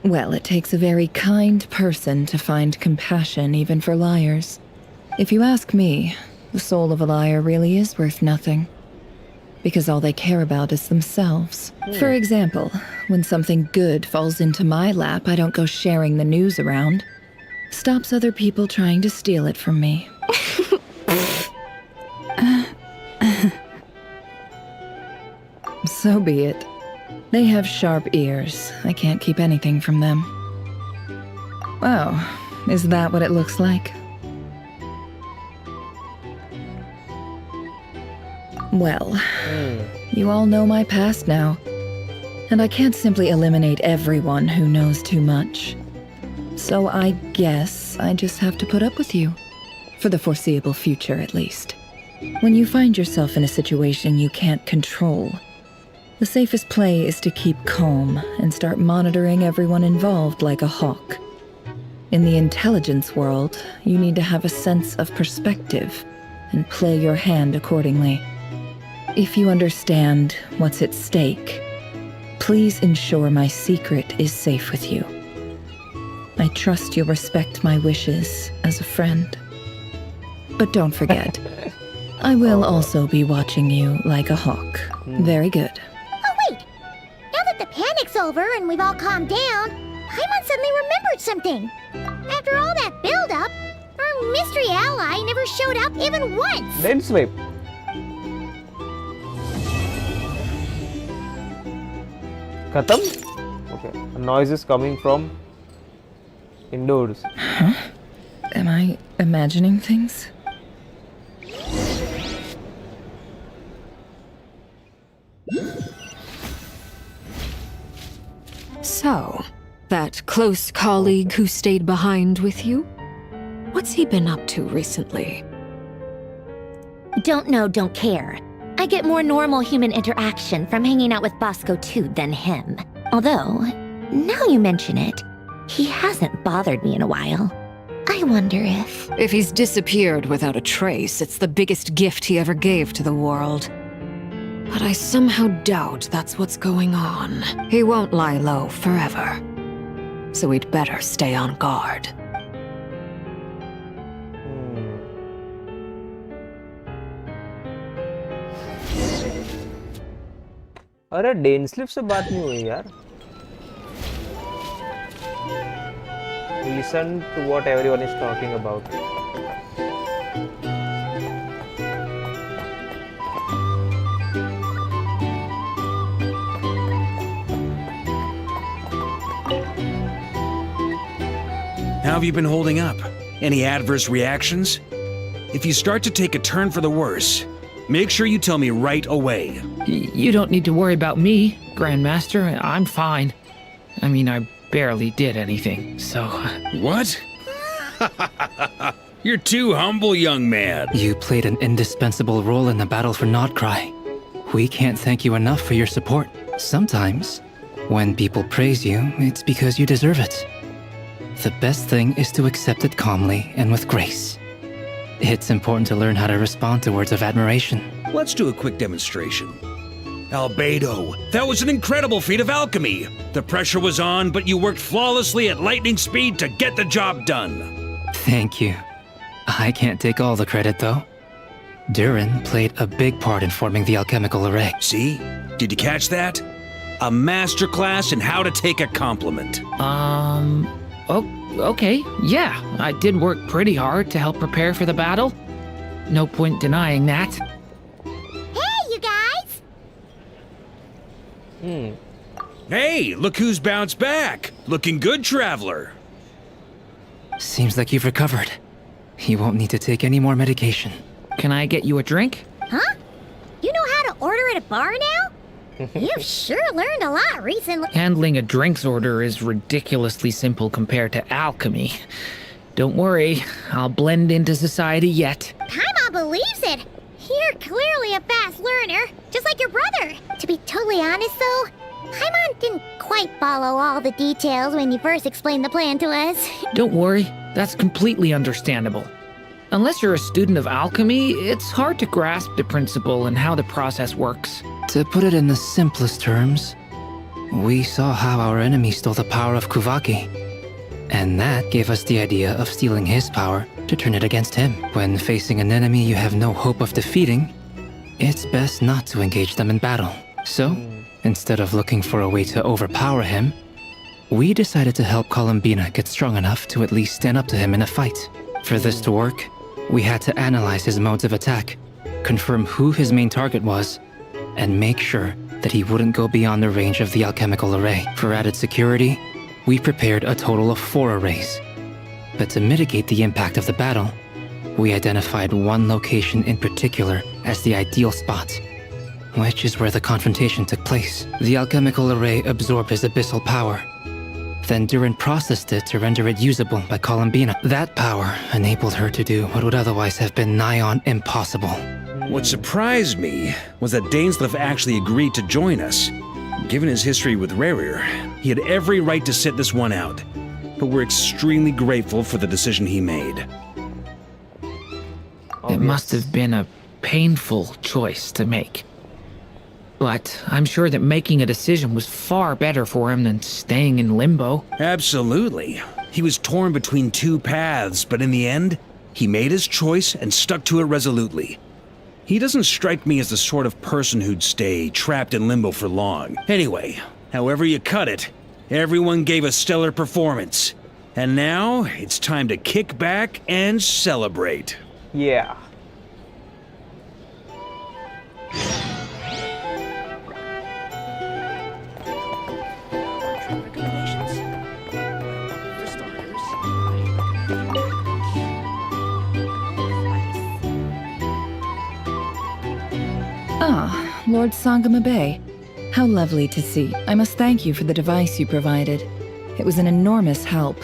Well, it takes a very kind person to find compassion even for liars. If you ask me, the soul of a liar really is worth nothing. Because all they care about is themselves. For example, when something good falls into my lap, I don't go sharing the news around. Stops other people trying to steal it from me. So be it. They have sharp ears. I can't keep anything from them. Oh, is that what it looks like? Well, you all know my past now, and I can't simply eliminate everyone who knows too much. So I guess I just have to put up with you, for the foreseeable future at least. When you find yourself in a situation you can't control, The safest play is to keep calm and start monitoring everyone involved like a hawk. In the intelligence world, you need to have a sense of perspective and play your hand accordingly. If you understand what's at stake, please ensure my secret is safe with you. I trust you'll respect my wishes as a friend. But don't forget, I will also be watching you like a hawk. Very good. Oh, wait! Now that the panic's over and we've all calmed down, Paimon suddenly remembered something. After all that build-up, our mystery ally never showed up even once! Then sleep. Khatam? Okay. A noise is coming from indoors. Huh? Am I imagining things? So, that close colleague who stayed behind with you? What's he been up to recently? Don't know, don't care. I get more normal human interaction from hanging out with Bosco too than him. Although, now you mention it, he hasn't bothered me in a while. I wonder if... If he's disappeared without a trace, it's the biggest gift he ever gave to the world. But I somehow doubt that's what's going on. He won't lie low forever. So we'd better stay on guard. अरे Dane slip से बात नहीं हुई यार. Listen to what everyone is talking about. How have you been holding up? Any adverse reactions? If you start to take a turn for the worse, make sure you tell me right away. You don't need to worry about me, Grandmaster. I'm fine. I mean, I barely did anything, so... What? You're too humble, young man. You played an indispensable role in the battle for Nodcry. We can't thank you enough for your support. Sometimes, when people praise you, it's because you deserve it. The best thing is to accept it calmly and with grace. It's important to learn how to respond to words of admiration. Let's do a quick demonstration. Albedo, that was an incredible feat of alchemy. The pressure was on, but you worked flawlessly at lightning speed to get the job done. Thank you. I can't take all the credit, though. Durin played a big part in forming the alchemical array. See? Did you catch that? A masterclass in how to take a compliment. Okay, yeah. I did work pretty hard to help prepare for the battle. No point denying that. Hey, you guys! Hey, look who's bounced back. Looking good, traveler. Seems like you've recovered. You won't need to take any more medication. Can I get you a drink? Huh? You know how to order at a bar now? You've sure learned a lot recently. Handling a drinks order is ridiculously simple compared to alchemy. Don't worry, I'll blend into society yet. Paimon believes it. You're clearly a fast learner, just like your brother. To be totally honest, though, Paimon didn't quite follow all the details when you first explained the plan to us. Don't worry, that's completely understandable. Unless you're a student of alchemy, it's hard to grasp the principle and how the process works. To put it in the simplest terms, we saw how our enemy stole the power of Kuvaki. And that gave us the idea of stealing his power to turn it against him. When facing an enemy you have no hope of defeating, it's best not to engage them in battle. So, instead of looking for a way to overpower him, we decided to help Columbina get strong enough to at least stand up to him in a fight. For this to work, we had to analyze his modes of attack, confirm who his main target was, and make sure that he wouldn't go beyond the range of the alchemical array. For added security, we prepared a total of 4 arrays. But to mitigate the impact of the battle, we identified one location in particular as the ideal spot, which is where the confrontation took place. The alchemical array absorbed his abyssal power. Then Durin processed it to render it usable by Columbina. That power enabled her to do what would otherwise have been nigh on impossible. What surprised me was that Dainsleif actually agreed to join us. Given his history with Rerir, he had every right to sit this one out. But we're extremely grateful for the decision he made. It must have been a painful choice to make. But I'm sure that making a decision was far better for him than staying in limbo. Absolutely. He was torn between two paths, but in the end, he made his choice and stuck to it resolutely. He doesn't strike me as the sort of person who'd stay trapped in limbo for long. Anyway, however you cut it, everyone gave a stellar performance. And now, it's time to kick back and celebrate. Yeah. Ah, Lord Sangama Bay. How lovely to see. I must thank you for the device you provided. It was an enormous help.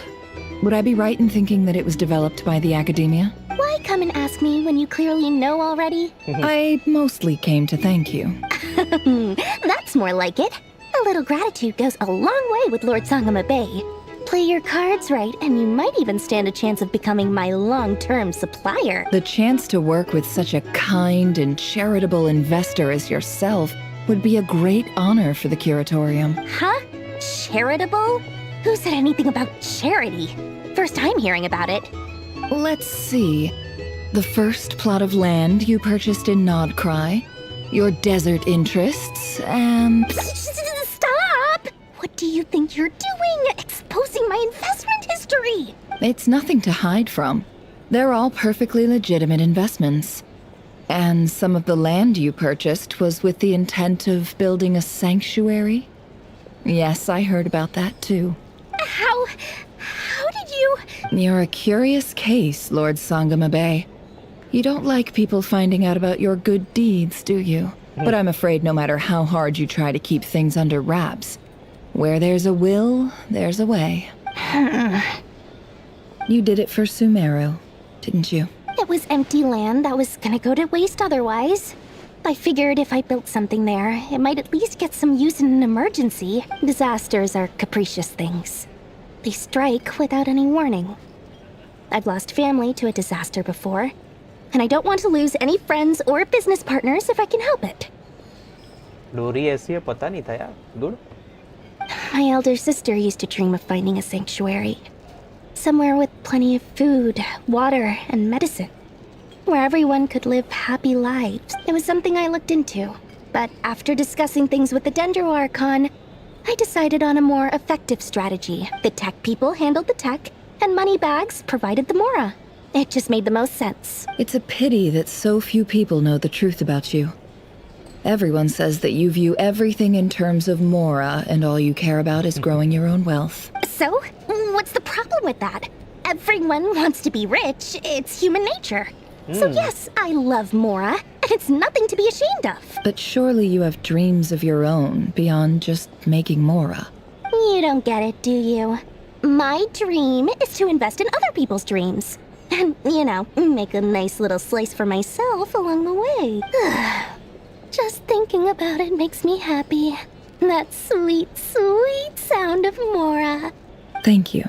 Would I be right in thinking that it was developed by the Academia? Why come and ask me when you clearly know already? I mostly came to thank you. That's more like it. A little gratitude goes a long way with Lord Sangama Bay. Play your cards right, and you might even stand a chance of becoming my long-term supplier. The chance to work with such a kind and charitable investor as yourself would be a great honor for the Curatorium. Huh? Charitable? Who said anything about charity? First time hearing about it. Let's see. The first plot of land you purchased in Nodcry, your desert interests, and... Stop! What do you think you're doing? Exposing my investment history! It's nothing to hide from. They're all perfectly legitimate investments. And some of the land you purchased was with the intent of building a sanctuary? Yes, I heard about that too. How did you... You're a curious case, Lord Sangama Bay. You don't like people finding out about your good deeds, do you? But I'm afraid no matter how hard you try to keep things under wraps, where there's a will, there's a way. You did it for Sumeru, didn't you? It was empty land that was gonna go to waste otherwise. I figured if I built something there, it might at least get some use in an emergency. Disasters are capricious things. They strike without any warning. I've lost family to a disaster before, and I don't want to lose any friends or business partners if I can help it. डोरी ऐसी है पता नहीं था यार good My elder sister used to dream of finding a sanctuary. Somewhere with plenty of food, water, and medicine. Where everyone could live happy lives. It was something I looked into. But after discussing things with the Dendro Archon, I decided on a more effective strategy. The tech people handled the tech, and Moneybags provided the Mora. It just made the most sense. It's a pity that so few people know the truth about you. Everyone says that you view everything in terms of Mora, and all you care about is growing your own wealth. So, what's the problem with that? Everyone wants to be rich. It's human nature. So yes, I love Mora, and it's nothing to be ashamed of. But surely you have dreams of your own beyond just making Mora. You don't get it, do you? My dream is to invest in other people's dreams. And, you know, make a nice little slice for myself along the way. Just thinking about it makes me happy. That sweet, sweet sound of Mora. Thank you.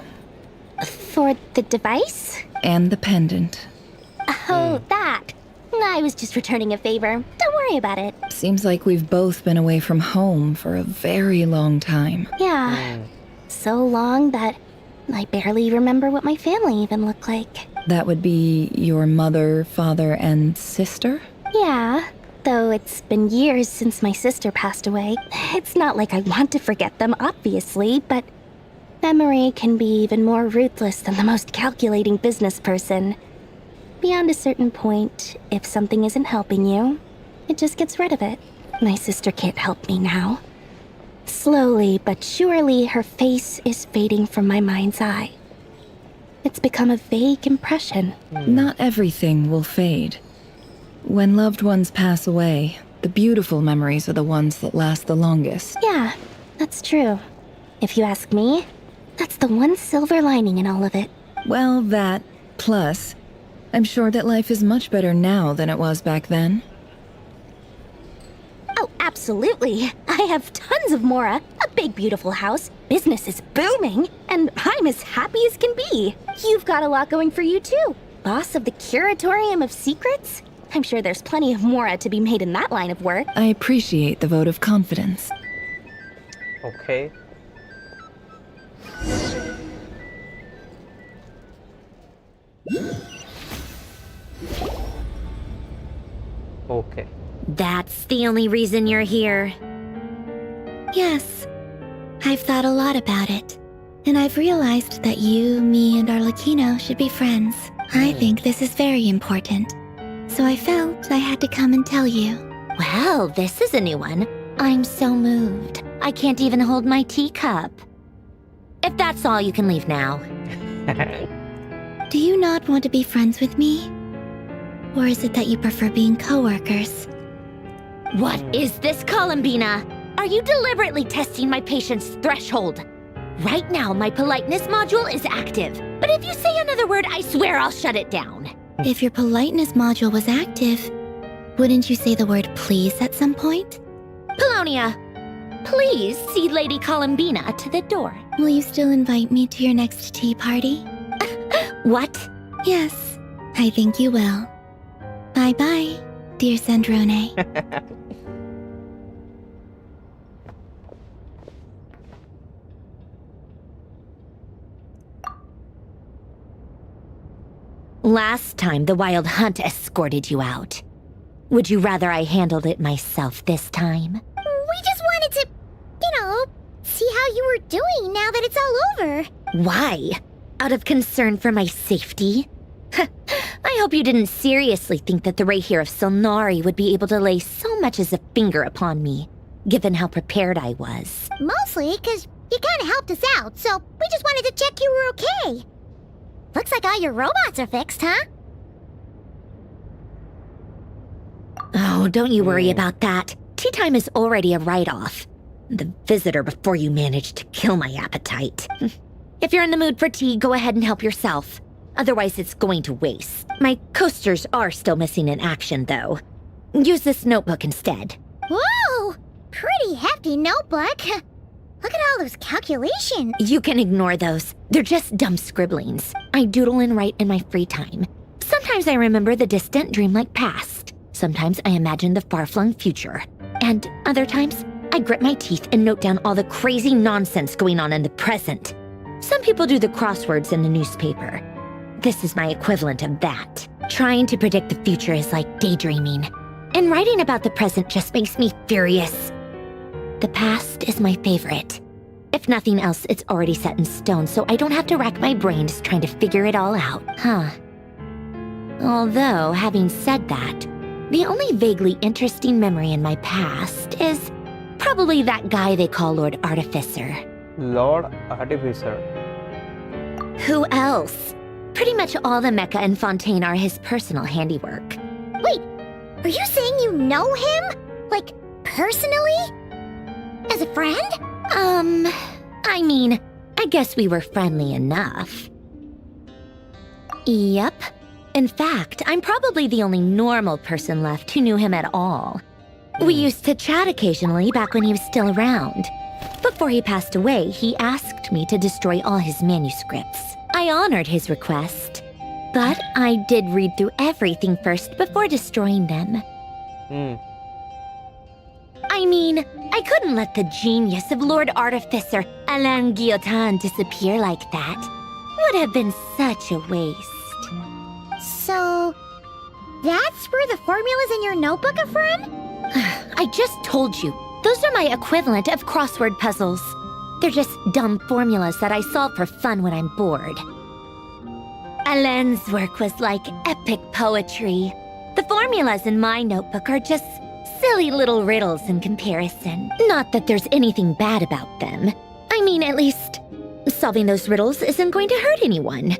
For the device? And the pendant. Oh, that. I was just returning a favor. Don't worry about it. Seems like we've both been away from home for a very long time. Yeah. So long that I barely remember what my family even looked like. That would be your mother, father, and sister? Yeah. Though it's been years since my sister passed away. It's not like I want to forget them, obviously, but memory can be even more ruthless than the most calculating business person. Beyond a certain point, if something isn't helping you, it just gets rid of it. My sister can't help me now. Slowly but surely, her face is fading from my mind's eye. It's become a vague impression. Not everything will fade. When loved ones pass away, the beautiful memories are the ones that last the longest. Yeah, that's true. If you ask me, that's the one silver lining in all of it. Well, that, plus, I'm sure that life is much better now than it was back then. Absolutely. I have tons of Mora, a big beautiful house, business is booming, and I'm as happy as can be. You've got a lot going for you too. Boss of the Curatorium of Secrets? I'm sure there's plenty of Mora to be made in that line of work. I appreciate the vote of confidence. Okay. Okay. That's the only reason you're here. Yes. I've thought a lot about it. And I've realized that you, me, and Arlecchino should be friends. I think this is very important. So I felt I had to come and tell you. Well, this is a new one. I'm so moved. I can't even hold my teacup. If that's all, you can leave now. Do you not want to be friends with me? Or is it that you prefer being co-workers? What is this, Columbina? Are you deliberately testing my patience threshold? Right now, my politeness module is active. But if you say another word, I swear I'll shut it down. If your politeness module was active, wouldn't you say the word please at some point? Polonia, please see Lady Columbina to the door. Will you still invite me to your next tea party? What? Yes, I think you will. Bye-bye, dear Sandrone. Last time, the Wild Hunt escorted you out. Would you rather I handled it myself this time? We just wanted to, see how you were doing now that it's all over. Why? Out of concern for my safety? I hope you didn't seriously think that the Rahier of Solnari would be able to lay so much as a finger upon me, given how prepared I was. Mostly because you kind of helped us out, so we just wanted to check you were okay. Looks like all your robots are fixed, huh? Oh, don't you worry about that. Tea time is already a write-off. The visitor before you managed to kill my appetite. If you're in the mood for tea, go ahead and help yourself. Otherwise, it's going to waste. My coasters are still missing in action, though. Use this notebook instead. Whoa! Pretty hefty notebook. Look at all those calculations. You can ignore those. They're just dumb scribblings. I doodle and write in my free time. Sometimes I remember the distant, dreamlike past. Sometimes I imagine the far-flung future. And other times, I grit my teeth and note down all the crazy nonsense going on in the present. Some people do the crosswords in the newspaper. This is my equivalent of that. Trying to predict the future is like daydreaming. And writing about the present just makes me furious. The past is my favorite. If nothing else, it's already set in stone, so I don't have to rack my brains trying to figure it all out, huh? Although, having said that, the only vaguely interesting memory in my past is probably that guy they call Lord Artificer. Lord Artificer. Who else? Pretty much all the mecha and Fontaine are his personal handiwork. Wait, are you saying you know him? Like, personally? As a friend? I mean, I guess we were friendly enough. Yep. In fact, I'm probably the only normal person left who knew him at all. We used to chat occasionally back when he was still around. Before he passed away, he asked me to destroy all his manuscripts. I honored his request, but I did read through everything first before destroying them. I mean, I couldn't let the genius of Lord Artificer Alain Guillotin disappear like that. Would have been such a waste. So, that's where the formulas in your notebook are from? I just told you. Those are my equivalent of crossword puzzles. They're just dumb formulas that I solve for fun when I'm bored. Alain's work was like epic poetry. The formulas in my notebook are just silly little riddles in comparison. Not that there's anything bad about them. I mean, at least, solving those riddles isn't going to hurt anyone.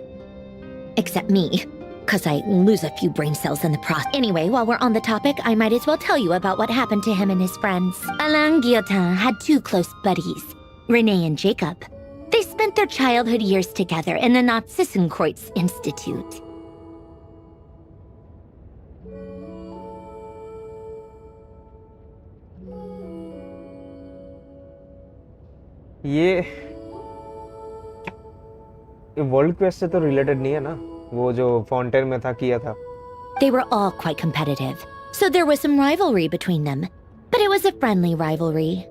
Except me, because I lose a few brain cells in the process. Anyway, while we're on the topic, I might as well tell you about what happened to him and his friends. Alain Guillotin had two close buddies, Renee and Jacob. They spent their childhood years together in the Narzissenkreuz Institute. ये world quest से तो related नहीं है ना, वो जो fountain में था किया था. They were all quite competitive, so there was some rivalry between them, but it was a friendly rivalry.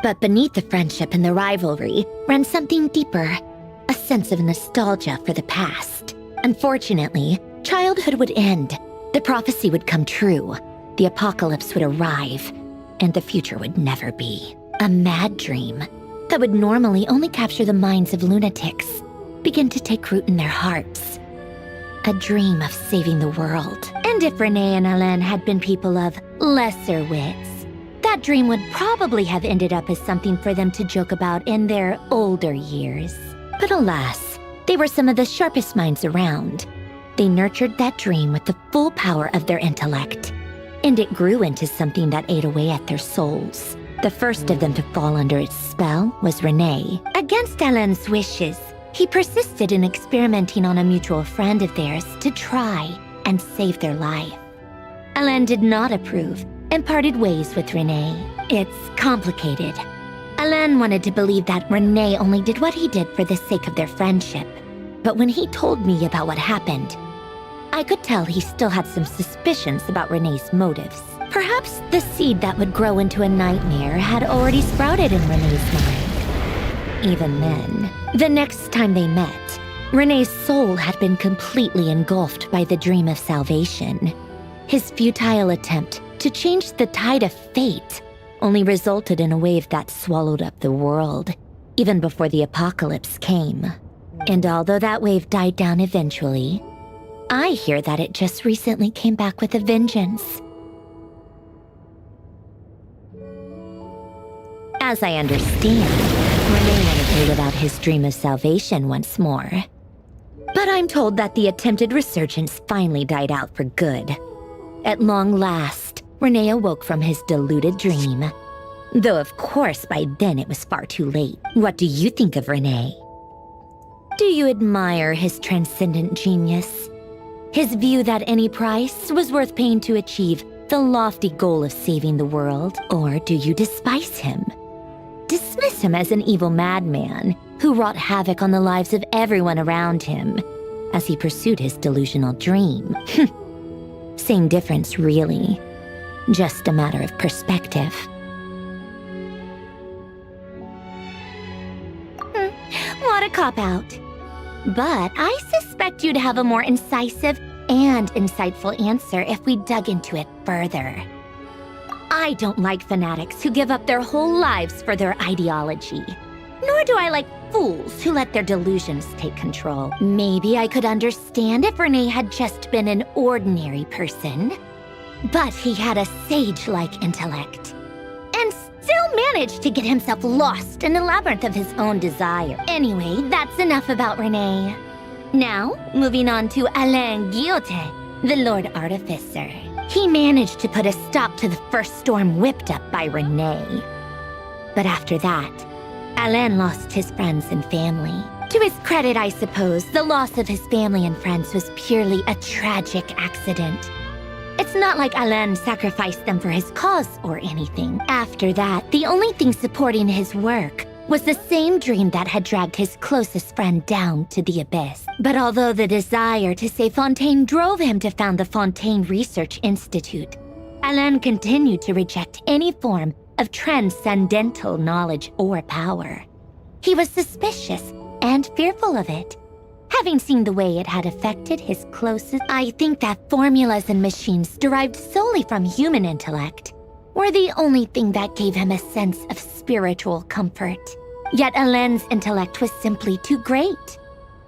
But beneath the friendship and the rivalry ran something deeper, a sense of nostalgia for the past. Unfortunately, childhood would end, the prophecy would come true, the apocalypse would arrive, and the future would never be. A mad dream that would normally only capture the minds of lunatics begin to take root in their hearts. A dream of saving the world. And if Renee and Alain had been people of lesser wits, that dream would probably have ended up as something for them to joke about in their older years. But alas, they were some of the sharpest minds around. They nurtured that dream with the full power of their intellect, and it grew into something that ate away at their souls. The first of them to fall under its spell was Renee. Against Alain's wishes, he persisted in experimenting on a mutual friend of theirs to try and save their life. Alain did not approve and parted ways with Renee. It's complicated. Alain wanted to believe that Renee only did what he did for the sake of their friendship. But when he told me about what happened, I could tell he still had some suspicions about Renee's motives. Perhaps the seed that would grow into a nightmare had already sprouted in Renee's mind. Even then, the next time they met, Renee's soul had been completely engulfed by the dream of salvation. His futile attempt to change the tide of fate only resulted in a wave that swallowed up the world, even before the apocalypse came. And although that wave died down eventually, I hear that it just recently came back with a vengeance. As I understand, Renee wanted to live out his dream of salvation once more. But I'm told that the attempted resurgence finally died out for good. At long last, Renee awoke from his deluded dream. Though of course by then it was far too late. What do you think of Renee? Do you admire his transcendent genius? His view that any price was worth paying to achieve the lofty goal of saving the world? Or do you despise him? Dismiss him as an evil madman who wrought havoc on the lives of everyone around him as he pursued his delusional dream? Same difference, really. Just a matter of perspective. What a cop-out. But I suspect you'd have a more incisive and insightful answer if we dug into it further. I don't like fanatics who give up their whole lives for their ideology. Nor do I like fools who let their delusions take control. Maybe I could understand if Renee had just been an ordinary person. But he had a sage-like intellect. And still managed to get himself lost in the labyrinth of his own desire. Anyway, that's enough about Renee. Now, moving on to Alain Guillotin, the Lord Artificer. He managed to put a stop to the first storm whipped up by Renee. But after that, Alain lost his friends and family. To his credit, I suppose, the loss of his family and friends was purely a tragic accident. It's not like Alain sacrificed them for his cause or anything. After that, the only thing supporting his work was the same dream that had dragged his closest friend down to the abyss. But although the desire to save Fontaine drove him to found the Fontaine Research Institute, Alain continued to reject any form of transcendental knowledge or power. He was suspicious and fearful of it, having seen the way it had affected his closest. I think that formulas and machines derived solely from human intellect were the only thing that gave him a sense of spiritual comfort. Yet Alain's intellect was simply too great.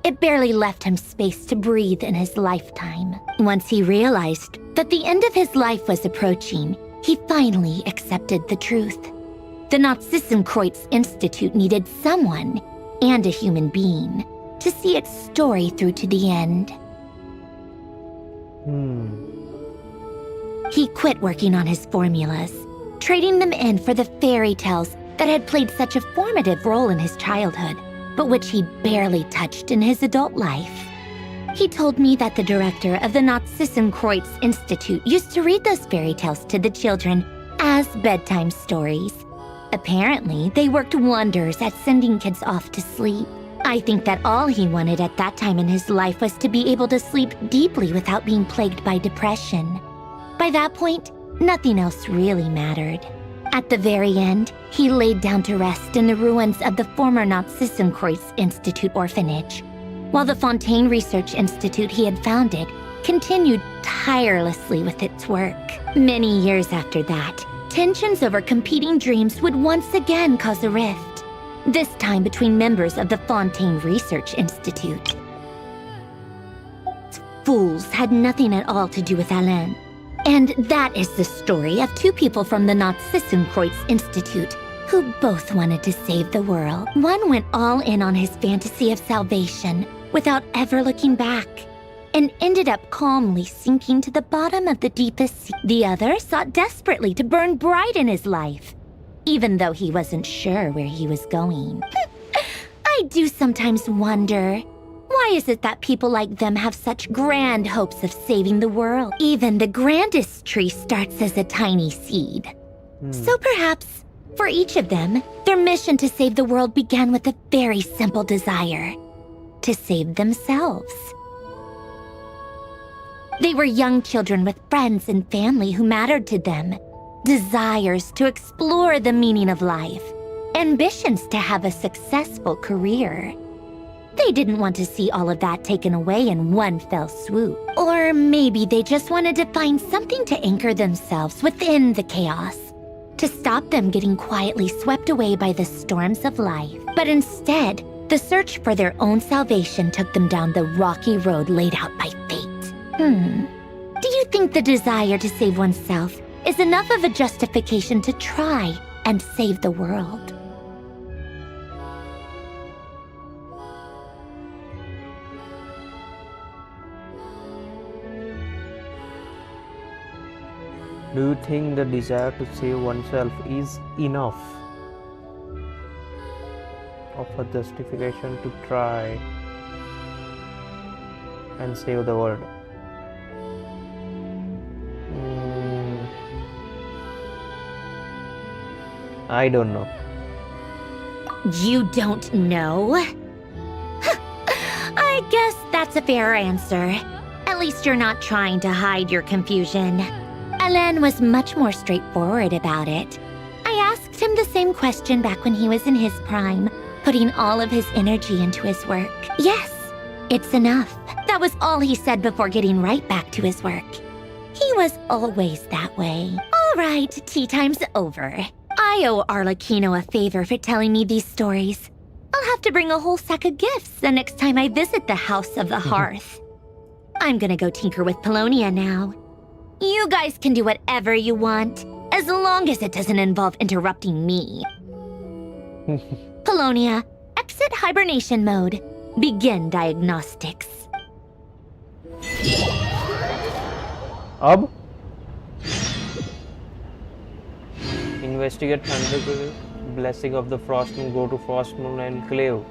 It barely left him space to breathe in his lifetime. Once he realized that the end of his life was approaching, he finally accepted the truth. The Nazissenkreuz Institute needed someone, and a human being, to see its story through to the end. He quit working on his formulas, trading them in for the fairy tales that had played such a formative role in his childhood, but which he barely touched in his adult life. He told me that the director of the Nazissenkreuz Institute used to read those fairy tales to the children as bedtime stories. Apparently, they worked wonders at sending kids off to sleep. I think that all he wanted at that time in his life was to be able to sleep deeply without being plagued by depression. By that point, nothing else really mattered. At the very end, he laid down to rest in the ruins of the former Nazissenkreuz Institute orphanage, while the Fontaine Research Institute he had founded continued tirelessly with its work. Many years after that, tensions over competing dreams would once again cause a rift, this time between members of the Fontaine Research Institute. Fools had nothing at all to do with Alain. And that is the story of two people from the Nazissenkreuz Institute who both wanted to save the world. One went all in on his fantasy of salvation without ever looking back, and ended up calmly sinking to the bottom of the deepest sea. The other sought desperately to burn bright in his life, even though he wasn't sure where he was going. I do sometimes wonder, why is it that people like them have such grand hopes of saving the world? Even the grandest tree starts as a tiny seed. So perhaps, for each of them, their mission to save the world began with a very simple desire: to save themselves. They were young children with friends and family who mattered to them, desires to explore the meaning of life, ambitions to have a successful career. They didn't want to see all of that taken away in one fell swoop. Or maybe they just wanted to find something to anchor themselves within the chaos, to stop them getting quietly swept away by the storms of life. But instead, the search for their own salvation took them down the rocky road laid out by fate. Do you think the desire to save oneself is enough of a justification to try and save the world? Do you think the desire to save oneself is enough of a justification to try and save the world? I don't know. You don't know? I guess that's a fair answer. At least you're not trying to hide your confusion. Alain was much more straightforward about it. I asked him the same question back when he was in his prime, putting all of his energy into his work. Yes, it's enough. That was all he said before getting right back to his work. He was always that way. All right, tea time's over. I owe Arlecchino a favor for telling me these stories. I'll have to bring a whole sack of gifts the next time I visit the House of the Hearth. I'm gonna go tinker with Polonia now. You guys can do whatever you want, as long as it doesn't involve interrupting me. Polonia, exit hibernation mode. Begin diagnostics. अब investigate 100 blessing of the frost moon. Go to frost moon enclave.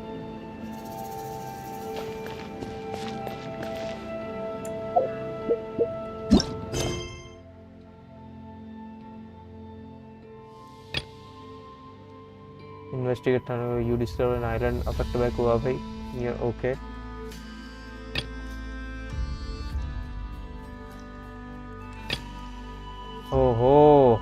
Investigate. You discover an island affected by Kuwabei. Yeah, okay. Oh ho.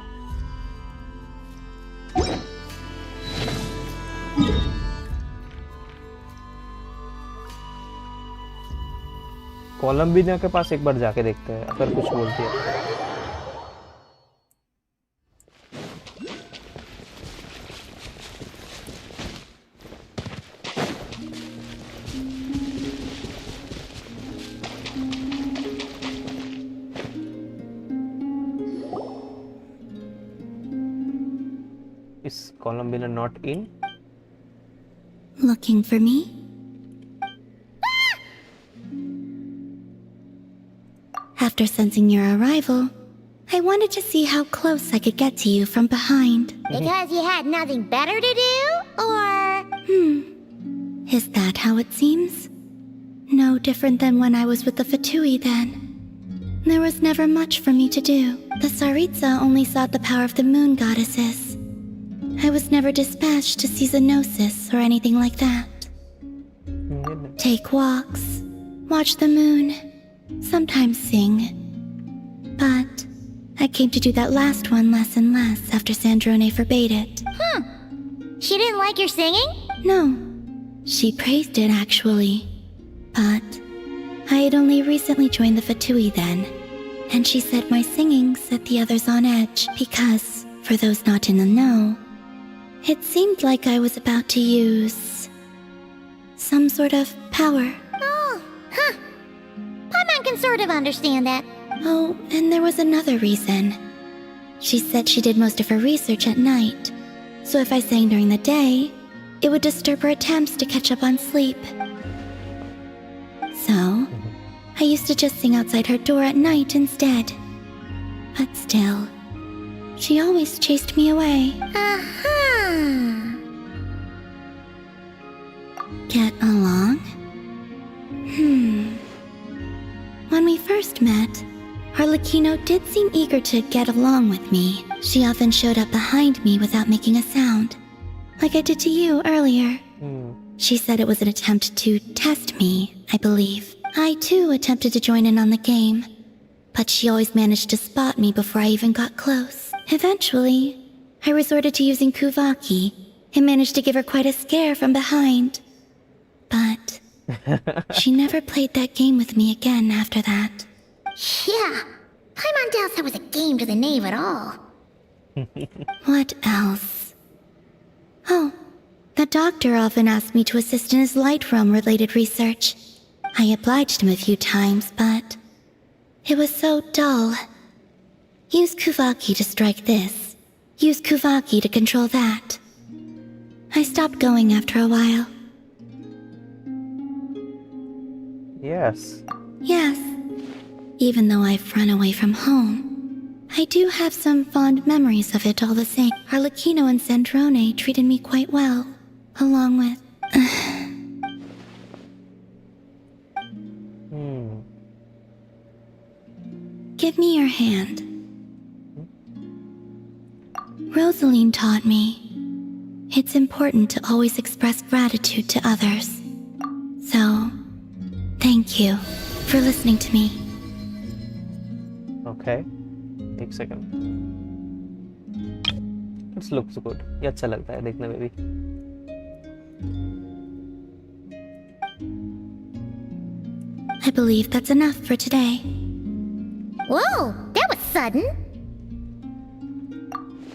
Colombia के पास एक बार जाके देखते हैं अगर कुछ बोलती है। Is Colombina not in? Looking for me? After sensing your arrival, I wanted to see how close I could get to you from behind. Because you had nothing better to do? Or... Is that how it seems? No different than when I was with the Fatui then. There was never much for me to do. The Tsaritsa only sought the power of the moon goddesses. I was never dispatched to seasonosis or anything like that. Take walks, watch the moon, sometimes sing. But I came to do that last one less and less after Sandrone forbade it. She didn't like your singing? No. She praised it, actually. But I had only recently joined the Fatui then, and she said my singing set the others on edge because, for those not in the know, it seemed like I was about to use some sort of power. Oh, huh. Paimon can sort of understand that. Oh, and there was another reason. She said she did most of her research at night, so if I sang during the day, it would disturb her attempts to catch up on sleep. So, I used to just sing outside her door at night instead. But still, she always chased me away. Get along? When we first met, Harlequino did seem eager to get along with me. She often showed up behind me without making a sound, like I did to you earlier. She said it was an attempt to test me, I believe. I too attempted to join in on the game, but she always managed to spot me before I even got close. Eventually, I resorted to using Kuvaki and managed to give her quite a scare from behind. But she never played that game with me again after that. Yeah, Paimon doubts that was a game to the knave at all. What else? Oh, the doctor often asked me to assist in his light realm-related research. I obliged him a few times, but it was so dull. Use Kuvaki to strike this. Use Kuvaki to control that. I stopped going after a while. Yes. Yes. Even though I've run away from home, I do have some fond memories of it all the same. Harlequino and Sandrone treated me quite well, along with... Give me your hand. Rosaline taught me it's important to always express gratitude to others. So, thank you for listening to me. Okay. एक second. It looks good. ये अच्छा लगता है देखने में भी. I believe that's enough for today. Whoa, that was sudden.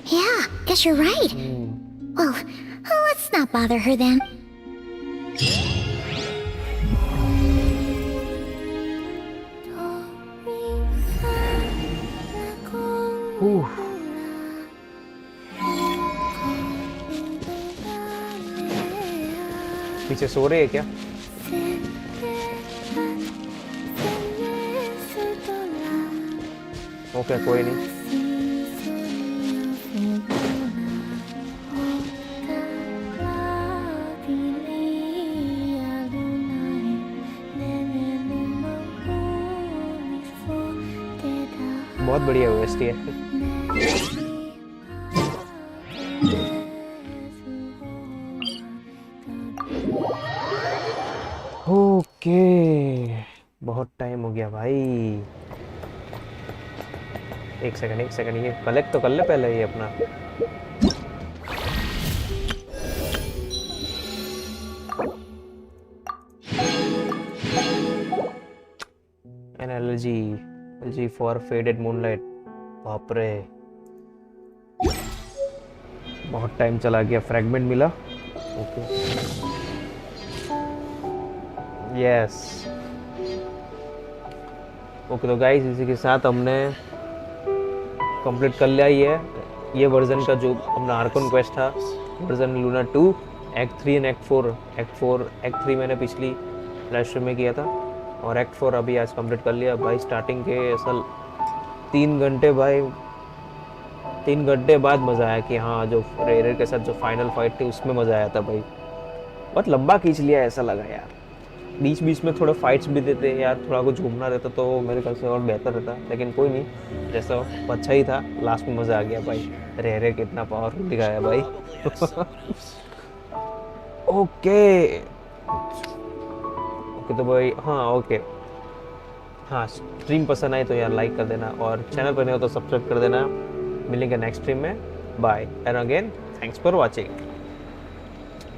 Yeah, guess you're right. Well, let's not bother her then. पीछे सो रहे हैं क्या? ओके, कोई नहीं. बहुत बढ़िया ओएसटी है. ओके, बहुत टाइम हो गया भाई. एक सेकंड ये कलेक्ट तो कर ले पहले ये अपना. An allergy for faded moonlight. बाप रे, बहुत टाइम चला गया. फ्रैगमेंट मिला. Okay, yes. ओके, तो गाइस इसी के साथ हमने कंप्लीट कर लिया. ये वर्जन का जो अपना आर्कन क्वेस्ट था, version Luna 2, act 3 and act 3 मैंने पिछली लाइव स्ट्रीम में किया था, और एक्ट 4 अभी आज कंप्लीट कर लिया भाई. स्टार्टिंग के असल 3 घंटे भाई, 3 घंटे बाद मज़ा आया कि हाँ, जो रेयर के साथ जो फाइनल फाइट थी उसमें मज़ा आया था भाई. बहुत लंबा खींच लिया ऐसा लगा यार. बीच बीच में थोड़ा फाइट्स भी देते यार, थोड़ा कुछ घूमना रहता तो मेरे ख्याल से और बेहतर रहता, लेकिन कोई नहीं, जैसा अच्छा ही था। लास्ट में मज़ा आ गया भाई, रह कितना पावरफुल दिखाया भाई। ओके ओके तो भाई हाँ ओके हाँ, स्ट्रीम पसंद आई तो यार लाइक कर देना, और चैनल पर नहीं हो तो सब्सक्राइब कर देना। मिलेंगे नेक्स्ट स्ट्रीम में, bye and again thanks for watching.